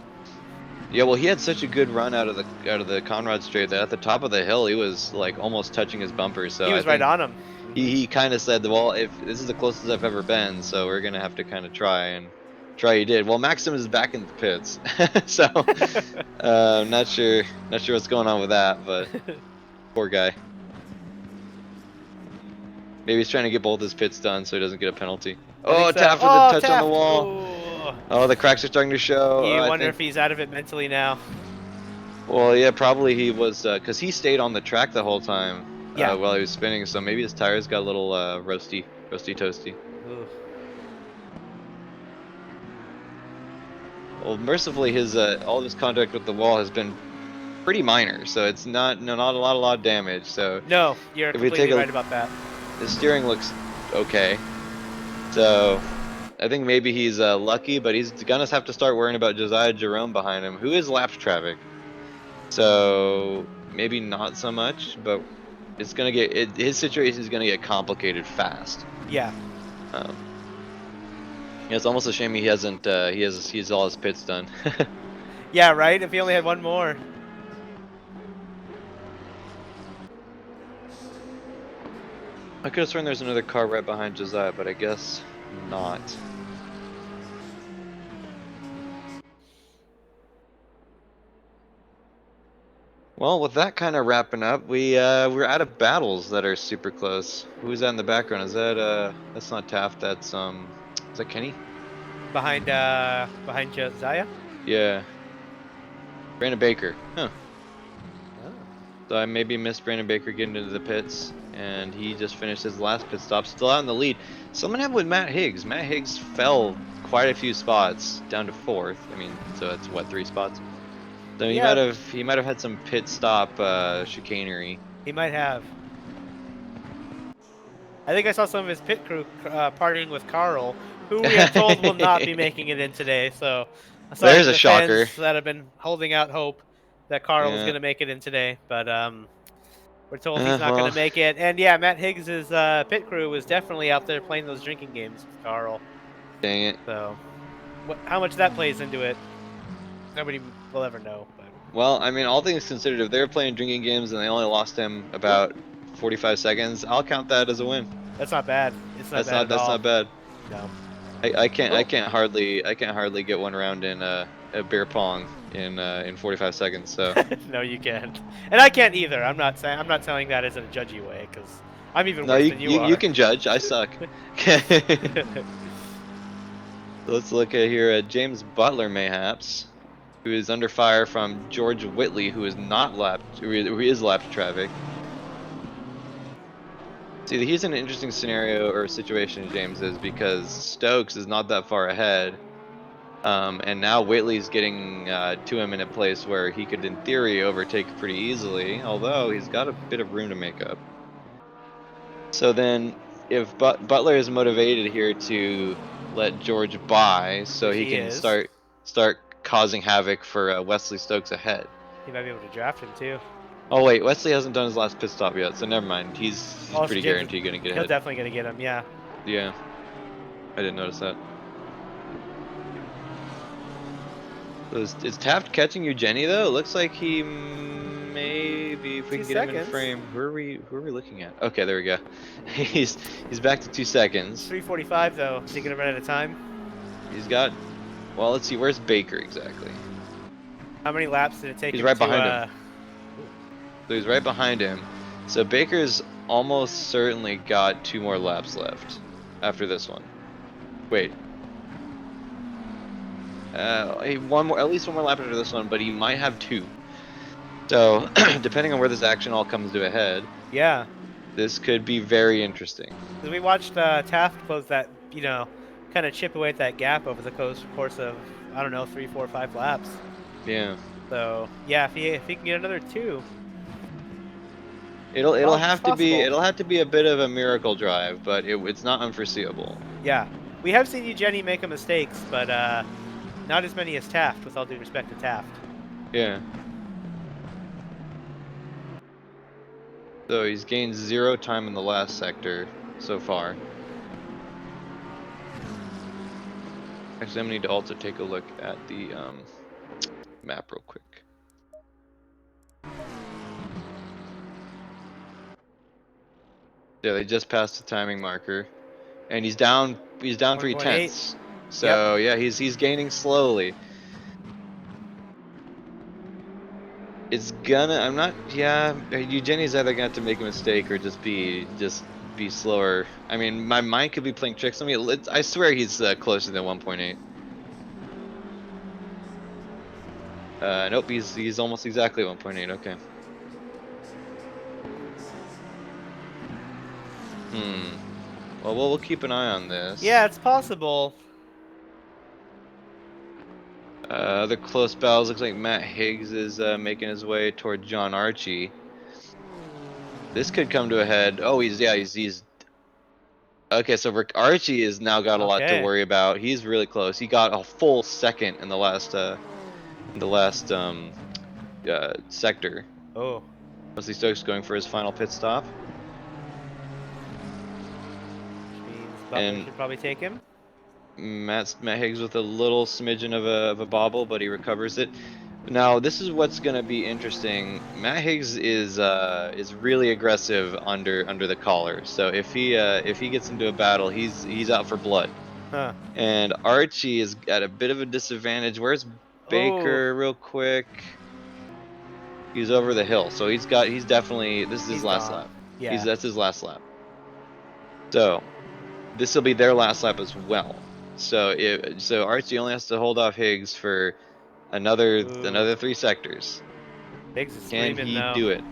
S2: Yeah, well, he had such a good run out of the Conrad straight that at the top of the hill he was like almost touching his bumper. So
S1: he was right on him.
S2: He kind of said, well, if this is the closest I've ever been, so we're gonna have to kind of try. He did. Well, Maxim is back in the pits, so not sure what's going on with that, but poor guy. Maybe he's trying to get both his pits done so he doesn't get a penalty. Oh, Taft with a touch on the wall.
S1: Ooh.
S2: Oh, the cracks are starting to show.
S1: You wonder if he's out of it mentally now.
S2: Well, yeah, probably he was, because he stayed on the track the whole time while he was spinning, so maybe his tires got a little roasty toasty.
S1: Ooh.
S2: Well, mercifully, his all of his contact with the wall has been pretty minor, so it's not a lot of damage. So
S1: no, you're completely right about that.
S2: The steering looks okay, so I think maybe he's lucky, but he's gonna have to start worrying about Josiah Jerome behind him, who is lapped traffic. So maybe not so much, but it's gonna his situation is gonna get complicated fast.
S1: Yeah.
S2: It's almost a shame he hasn't. He's all his pits done.
S1: Yeah, right. If he only had one more.
S2: I could have sworn there's another car right behind Josiah, but I guess not. Well, with that kind of wrapping up, we're out of battles that are super close. Who's that in the background? Is that that's not Taft? That's is that Kenney?
S1: Behind Josiah?
S2: Yeah. Brandon Baker. Huh.
S1: Oh.
S2: So I maybe missed Brandon Baker getting into the pits, and he just finished his last pit stop, still out in the lead. Something happened with Matt Higgs. Matt Higgs fell quite a few spots down to 4th. I mean, so that's what, 3 spots. So he might have had some pit stop chicanery.
S1: He might have. I think I saw some of his pit crew partying with Carl, who we are told will not be making it in today. So
S2: there's a shocker.
S1: That have been holding out hope that Carl was going to make it in today, but we're told he's not going to make it. And yeah, Matt Higgs's pit crew was definitely out there playing those drinking games with Carl.
S2: Dang it.
S1: So how much that plays into it, nobody we'll ever know. But
S2: Well, I mean, all things considered, if they're playing drinking games and they only lost him about 45 seconds, I'll count that as a win.
S1: that's not bad. It's not
S2: That's
S1: bad
S2: not
S1: at
S2: that's
S1: all.
S2: not bad.
S1: No.
S2: I can't hardly get one round in a beer pong in 45 seconds. So
S1: No, you can't. And I can't either. I'm not telling that as in a judgy way, because I'm even
S2: no,
S1: worse
S2: you
S1: than you
S2: you
S1: are.
S2: can judge. I suck. Let's look at here at James Butler, mayhaps, who is under fire from George Whitley, who is not lapped, who is lapped traffic. See, here's an interesting scenario or situation, James, is because Stokes is not that far ahead, and now Whitley's getting to him in a place where he could, in theory, overtake pretty easily, although he's got a bit of room to make up. So then, if Butler is motivated here to let George by, so
S1: Which
S2: he
S1: he
S2: can
S1: is.
S2: start causing havoc for Wesley Stokes ahead.
S1: He might be able to draft him too.
S2: Oh wait, Wesley hasn't done his last pit stop yet, so never mind. He's
S1: Also,
S2: pretty
S1: James,
S2: guaranteed gonna get
S1: he'll
S2: ahead.
S1: definitely gonna get him. Yeah.
S2: Yeah, I didn't notice that. So is Taft catching you, Jenny? Though it looks like he maybe, if we can get him in
S1: 2 seconds.
S2: frame. Who are we looking at? Okay, there we go. he's back to 2 seconds.
S1: 3:45 though. Is he gonna run out of time?
S2: He's got. Well, let's see. Where's Baker exactly?
S1: How many laps did it take
S2: He's
S1: him
S2: right
S1: to?
S2: behind him. So he's right behind him. So Baker's almost certainly got 2 more laps left after this one. Wait. One more, at least one more lap after this one, but he might have 2. So, depending on where this action all comes to a head,
S1: Yeah.
S2: this could be very interesting.
S1: Because we watched Taft close that, kind of chip away at that gap over the course of, I don't know, 3, 4, 5 laps.
S2: Yeah.
S1: So yeah, if he can get another 2,
S2: It'll
S1: it's
S2: have to be
S1: possible.
S2: a bit of a miracle drive, but it's not unforeseeable.
S1: Yeah, we have seen Jenny make mistakes, but not as many as Taft. With all due respect to Taft.
S2: Yeah. So he's gained 0 time in the last sector so far. Actually, I'm gonna need to also take a look at the map real quick. Yeah, they just passed the timing marker, and he's down 3/10. So
S1: Yep.
S2: yeah, he's gaining slowly. It's gonna. I'm not. Yeah, Eugenie's either gonna have to make a mistake or just be slower. I mean, my mind could be playing tricks on me. I swear he's closer than 1.8. Nope, he's almost exactly 1.8. Okay. Well, we'll keep an eye on this.
S1: Yeah, it's possible.
S2: Other close battles. Looks like Matt Higgs is making his way toward John Archie. This could come to a head. Oh, he's okay. So Archie has now got a lot to
S1: Okay.
S2: worry about. He's really close. He got a full second in the last sector.
S1: Oh.
S2: Wesley Stokes going for his final pit stop.
S1: Which means Butler
S2: And
S1: should probably take him.
S2: Matt Higgs with a little smidgen of a bobble, but he recovers it. Now this is what's going to be interesting. Matt Higgs is really aggressive under the collar. So if he gets into a battle, he's out for blood.
S1: Huh.
S2: And Archie is at a bit of a disadvantage. Where's
S1: Oh.
S2: Baker real quick? He's over the hill. So he's definitely, this is his
S1: He's
S2: last
S1: gone.
S2: lap.
S1: Yeah.
S2: That's his last lap. So this will be their last lap as well. So Archie only has to hold off Higgs for another 3 sectors.
S1: Higgs is
S2: Can
S1: screaming
S2: he
S1: now.
S2: do it?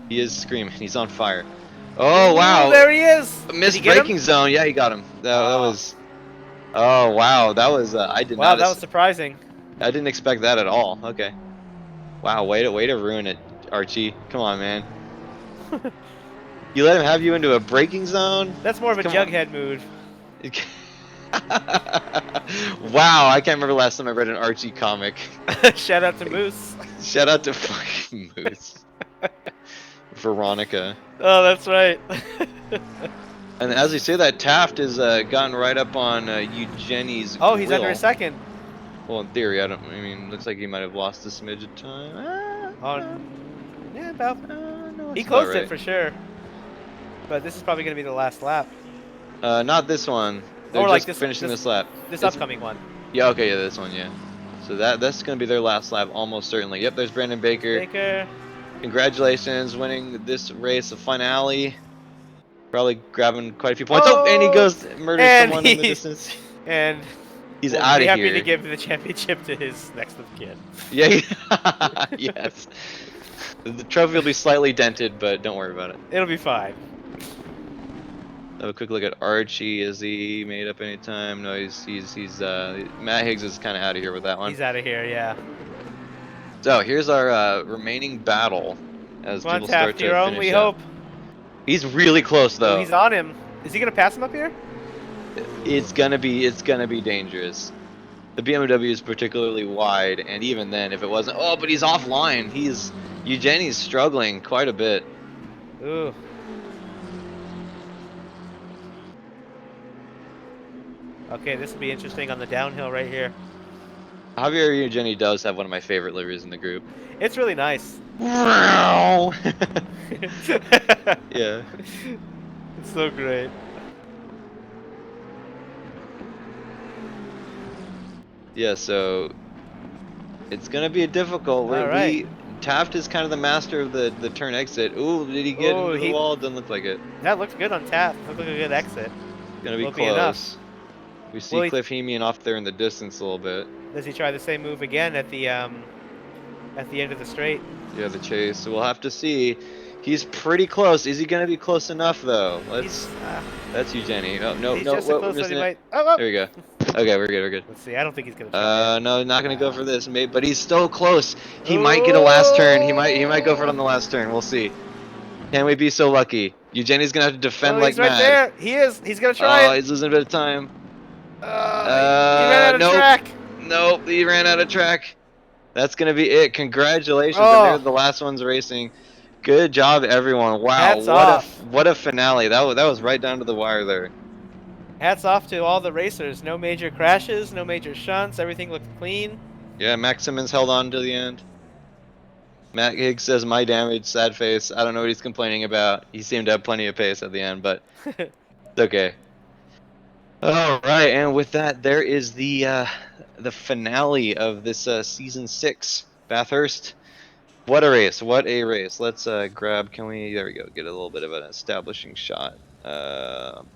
S2: He is screaming. He's on fire. Oh,
S1: Ooh,
S2: wow.
S1: there he is.
S2: Missed braking zone. Yeah, he got him. That was. Oh, wow. That was. I did
S1: Wow,
S2: not.
S1: that was surprising.
S2: I didn't expect that at all. Okay. Wow. Way to ruin it, Archie. Come on, man. You let him have you into a braking zone?
S1: That's more of a
S2: Come on.
S1: Jughead mood.
S2: Wow. I can't remember last time I read an Archie comic.
S1: Shout out to Moose.
S2: Shout out to fucking Moose. Veronica.
S1: Oh, that's right.
S2: And as you say that, Taft has gotten right up on Eugenie's
S1: Oh, he's
S2: grill.
S1: under a second.
S2: Well, in theory, I mean, looks like he might have lost a smidge of time.
S1: Yeah, about.
S2: No,
S1: He
S2: it's about
S1: closed it
S2: right.
S1: for sure. But this is probably going to be the last lap.
S2: Not this one. They're
S1: Or like
S2: just
S1: this
S2: finishing this lap.
S1: this
S2: It's
S1: upcoming one.
S2: Yeah, okay, yeah, this one, yeah. So that's gonna be their last lap, almost certainly. Yep, there's Brandon Baker.
S1: Baker.
S2: Congratulations, winning this race, the finale. Probably grabbing quite a few points. Oh, and he
S1: Oh,
S2: goes murders
S1: and
S2: someone in the
S1: he
S2: distance.
S1: and
S2: He's
S1: will
S2: out
S1: be
S2: of
S1: happy to
S2: here.
S1: give the championship to his next of kin.
S2: Yeah, yes. The trophy will be slightly dented, but don't worry about it.
S1: It'll be fine.
S2: Have a quick look at Archie. Is he made up any time? No, he's Matt Higgs is kind of out of here with that one.
S1: He's out of here, yeah.
S2: So here's our remaining battle as
S1: Come on,
S2: people start
S1: Taft,
S2: to
S1: your only
S2: finish up.
S1: hope.
S2: He's really close
S1: Oh,
S2: though.
S1: he's on him. Is he gonna pass him up here?
S2: It's gonna be dangerous. The BMW is particularly wide, and even then, if it wasn't, oh, but he's offline. Eugenie's struggling quite a bit.
S1: Ooh. Okay, this will be interesting on the downhill right here.
S2: Javier Eugenie does have one of my favorite liveries in the group.
S1: It's really nice.
S2: Yeah.
S1: It's so great.
S2: Yeah, so it's gonna be a difficult.
S1: All right.
S2: Taft is kind of the master of the turn exit. Ooh, did he get
S1: Oh,
S2: into the wall? Doesn't look like it.
S1: that looks good on Taft. Looked like a good exit.
S2: Gonna be
S1: Will it be enough?
S2: close. We see
S1: Will he,
S2: Cliff Hemian off there in the distance a little bit.
S1: does he try the same move again at the end of the straight?
S2: Yeah, the chase. So we'll have to see. He's pretty close. Is he gonna be close enough though? That's Eugenie. Oh no,
S1: He's
S2: no,
S1: just so
S2: we're
S1: close that he
S2: missing it.
S1: might. Oh,
S2: There we go. Okay, we're good. We're good.
S1: Let's see. I don't think he's gonna try it.
S2: No, not gonna go for this, mate. But he's still close. He might get a last turn. He might go for it on the
S1: Oh!
S2: last turn. We'll see. Can we be so lucky? Eugenie's gonna have to defend
S1: Oh,
S2: like
S1: he's right
S2: mad.
S1: there. He is. He's gonna try
S2: Oh,
S1: it.
S2: he's losing a bit of time.
S1: He ran out of
S2: Nope.
S1: track.
S2: Nope. He ran out of track. That's gonna be it. Congratulations, and they're
S1: Oh,
S2: the last ones racing. Good job, everyone. Wow,
S1: hats off.
S2: what a finale. That was right down to the wire there.
S1: Hats off to all the racers. No major crashes, no major shunts. Everything looked clean.
S2: Yeah, Max Simmons held on to the end. Matt Higgs says, "My damage, sad face." I don't know what he's complaining about. He seemed to have plenty of pace at the end, but it's okay. All right, and with that, there is the finale of this season 6, Bathurst. What a race! What a race! Let's grab. Can we? There we go. Get a little bit of an establishing shot.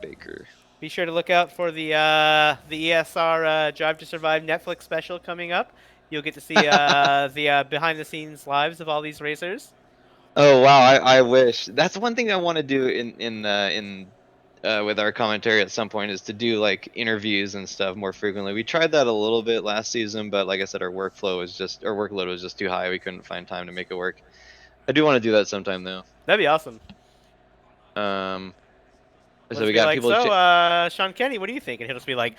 S2: Baker.
S1: Be sure to look out for the ESR Drive to Survive Netflix special coming up. You'll get to see the behind-the-scenes lives of all these racers.
S2: Oh wow! I wish. That's one thing I want to do in with our commentary at some point is to do like interviews and stuff more frequently. We tried that a little bit last season, but like I said, our workload was just too high. We couldn't find time to make it work. I do want to do that sometime though.
S1: That'd be awesome.
S2: Um,
S1: We'll
S2: so
S1: just
S2: we
S1: be
S2: got
S1: like,
S2: people.
S1: so, Sean Kenney, what do you think? And he'll just be like,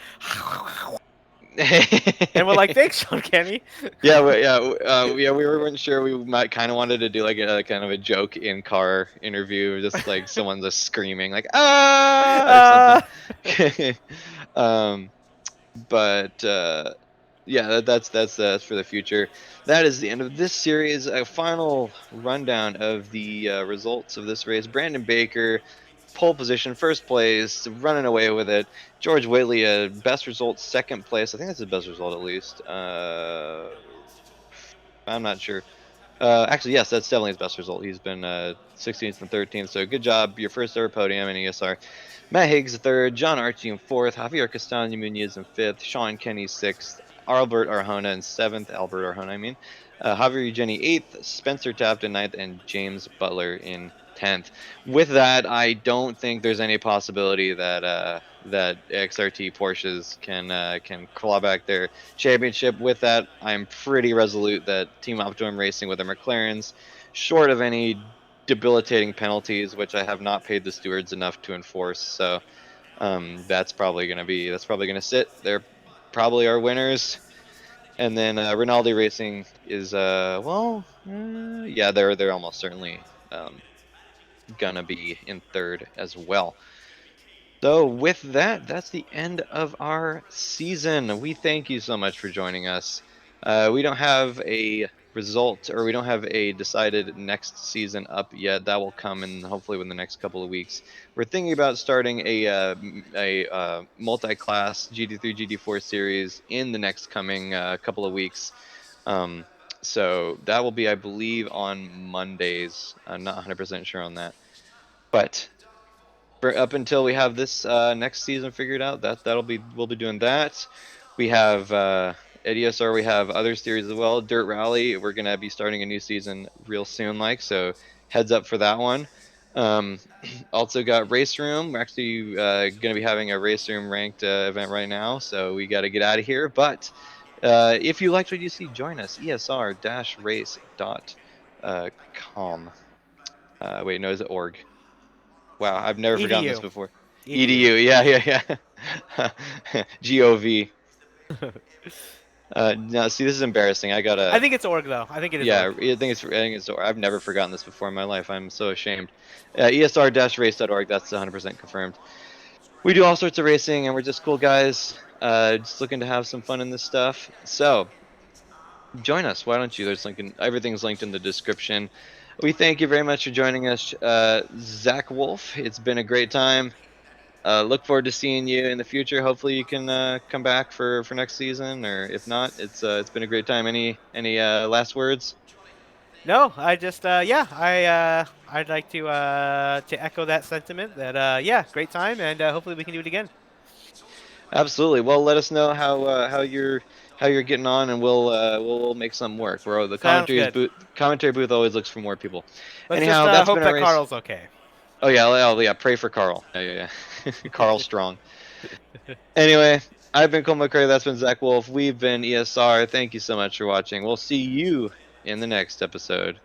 S1: and we're like, thanks, Sean Kenney.
S2: Yeah, we weren't sure. We might kind of wanted to do like a kind of a joke in car interview, just like someone just screaming like ah or something. But yeah, that's for the future. That is the end of this series. A final rundown of the results of this race. Brandon Baker, pole position, first place, running away with it. George Whitley, best result, second place. I think that's his best result at least. I'm not sure. Actually, yes, that's definitely his best result. He's been 16th and 13th, so good job. Your first ever podium in ESR. Matt Higgs third, John Archie in fourth, Javier Castano Muniz in fifth, Sean Kenney sixth, Albert Arjona in seventh, Javier Eugenie eighth, Spencer Taft in ninth, and James Butler in 10th. With that, I don't think there's any possibility that that XRT Porsches can claw back their championship. With that, I'm pretty resolute that Team Optimum Racing with their McLarens, short of any debilitating penalties, which I have not paid the stewards enough to enforce. So that's probably gonna sit. They're probably our winners. And then Rinaldi Racing is yeah, they're almost certainly gonna be in third as well. So with that, that's the end of our season. We thank you so much for joining us. We don't have a result, or we don't have a decided next season up yet. That will come in hopefully within the next couple of weeks. We're thinking about starting a multi-class GT3 GT4 series in the next coming couple of weeks. Um, so that will be, I believe, on Mondays. I'm not 100% sure on that, but for up until we have this next season figured out, we'll be doing that. We have at ESR, we have other series as well. Dirt Rally, we're gonna be starting a new season real soon, so heads up for that one. Um, also got Race Room. We're actually gonna be having a Race Room ranked event right now, so we got to get out of here. But if you liked what you see, join us. ESR-race.com. Wait, no, is it org? Wow, I've never forgotten this
S1: EDU.
S2: before.
S1: EDU.
S2: EDU, yeah. GOV. No, see, this is embarrassing. I
S1: I
S2: gotta,
S1: think it's org though. I think it is
S2: yeah,
S1: org.
S2: I think it's. I've never forgotten this before in my life. I'm so ashamed. ESR-race.org. That's 100% confirmed. We do all sorts of racing, and we're just cool guys. Just looking to have some fun in this stuff. So join us. Why don't you? Everything's linked in the description. We thank you very much for joining us, Zach Wolf. It's been a great time. Look forward to seeing you in the future. Hopefully, you can come back for next season, or if not, it's been a great time. Any last words?
S1: No, I just yeah, I'd like to echo that sentiment that yeah, great time and hopefully we can do it again.
S2: Absolutely. Well, let us know how you're getting on, and we'll make something work. Where the
S1: Sounds good.
S2: commentary booth always looks for more people.
S1: Let's just
S2: Anyhow, that's
S1: hope
S2: been our
S1: that
S2: race.
S1: Carl's okay.
S2: Oh yeah, yeah. Pray for Carl. Yeah. Carl Strong. Anyway, I've been Cole McCray. That's been Zach Wolf. We've been ESR. Thank you so much for watching. We'll see you in the next episode.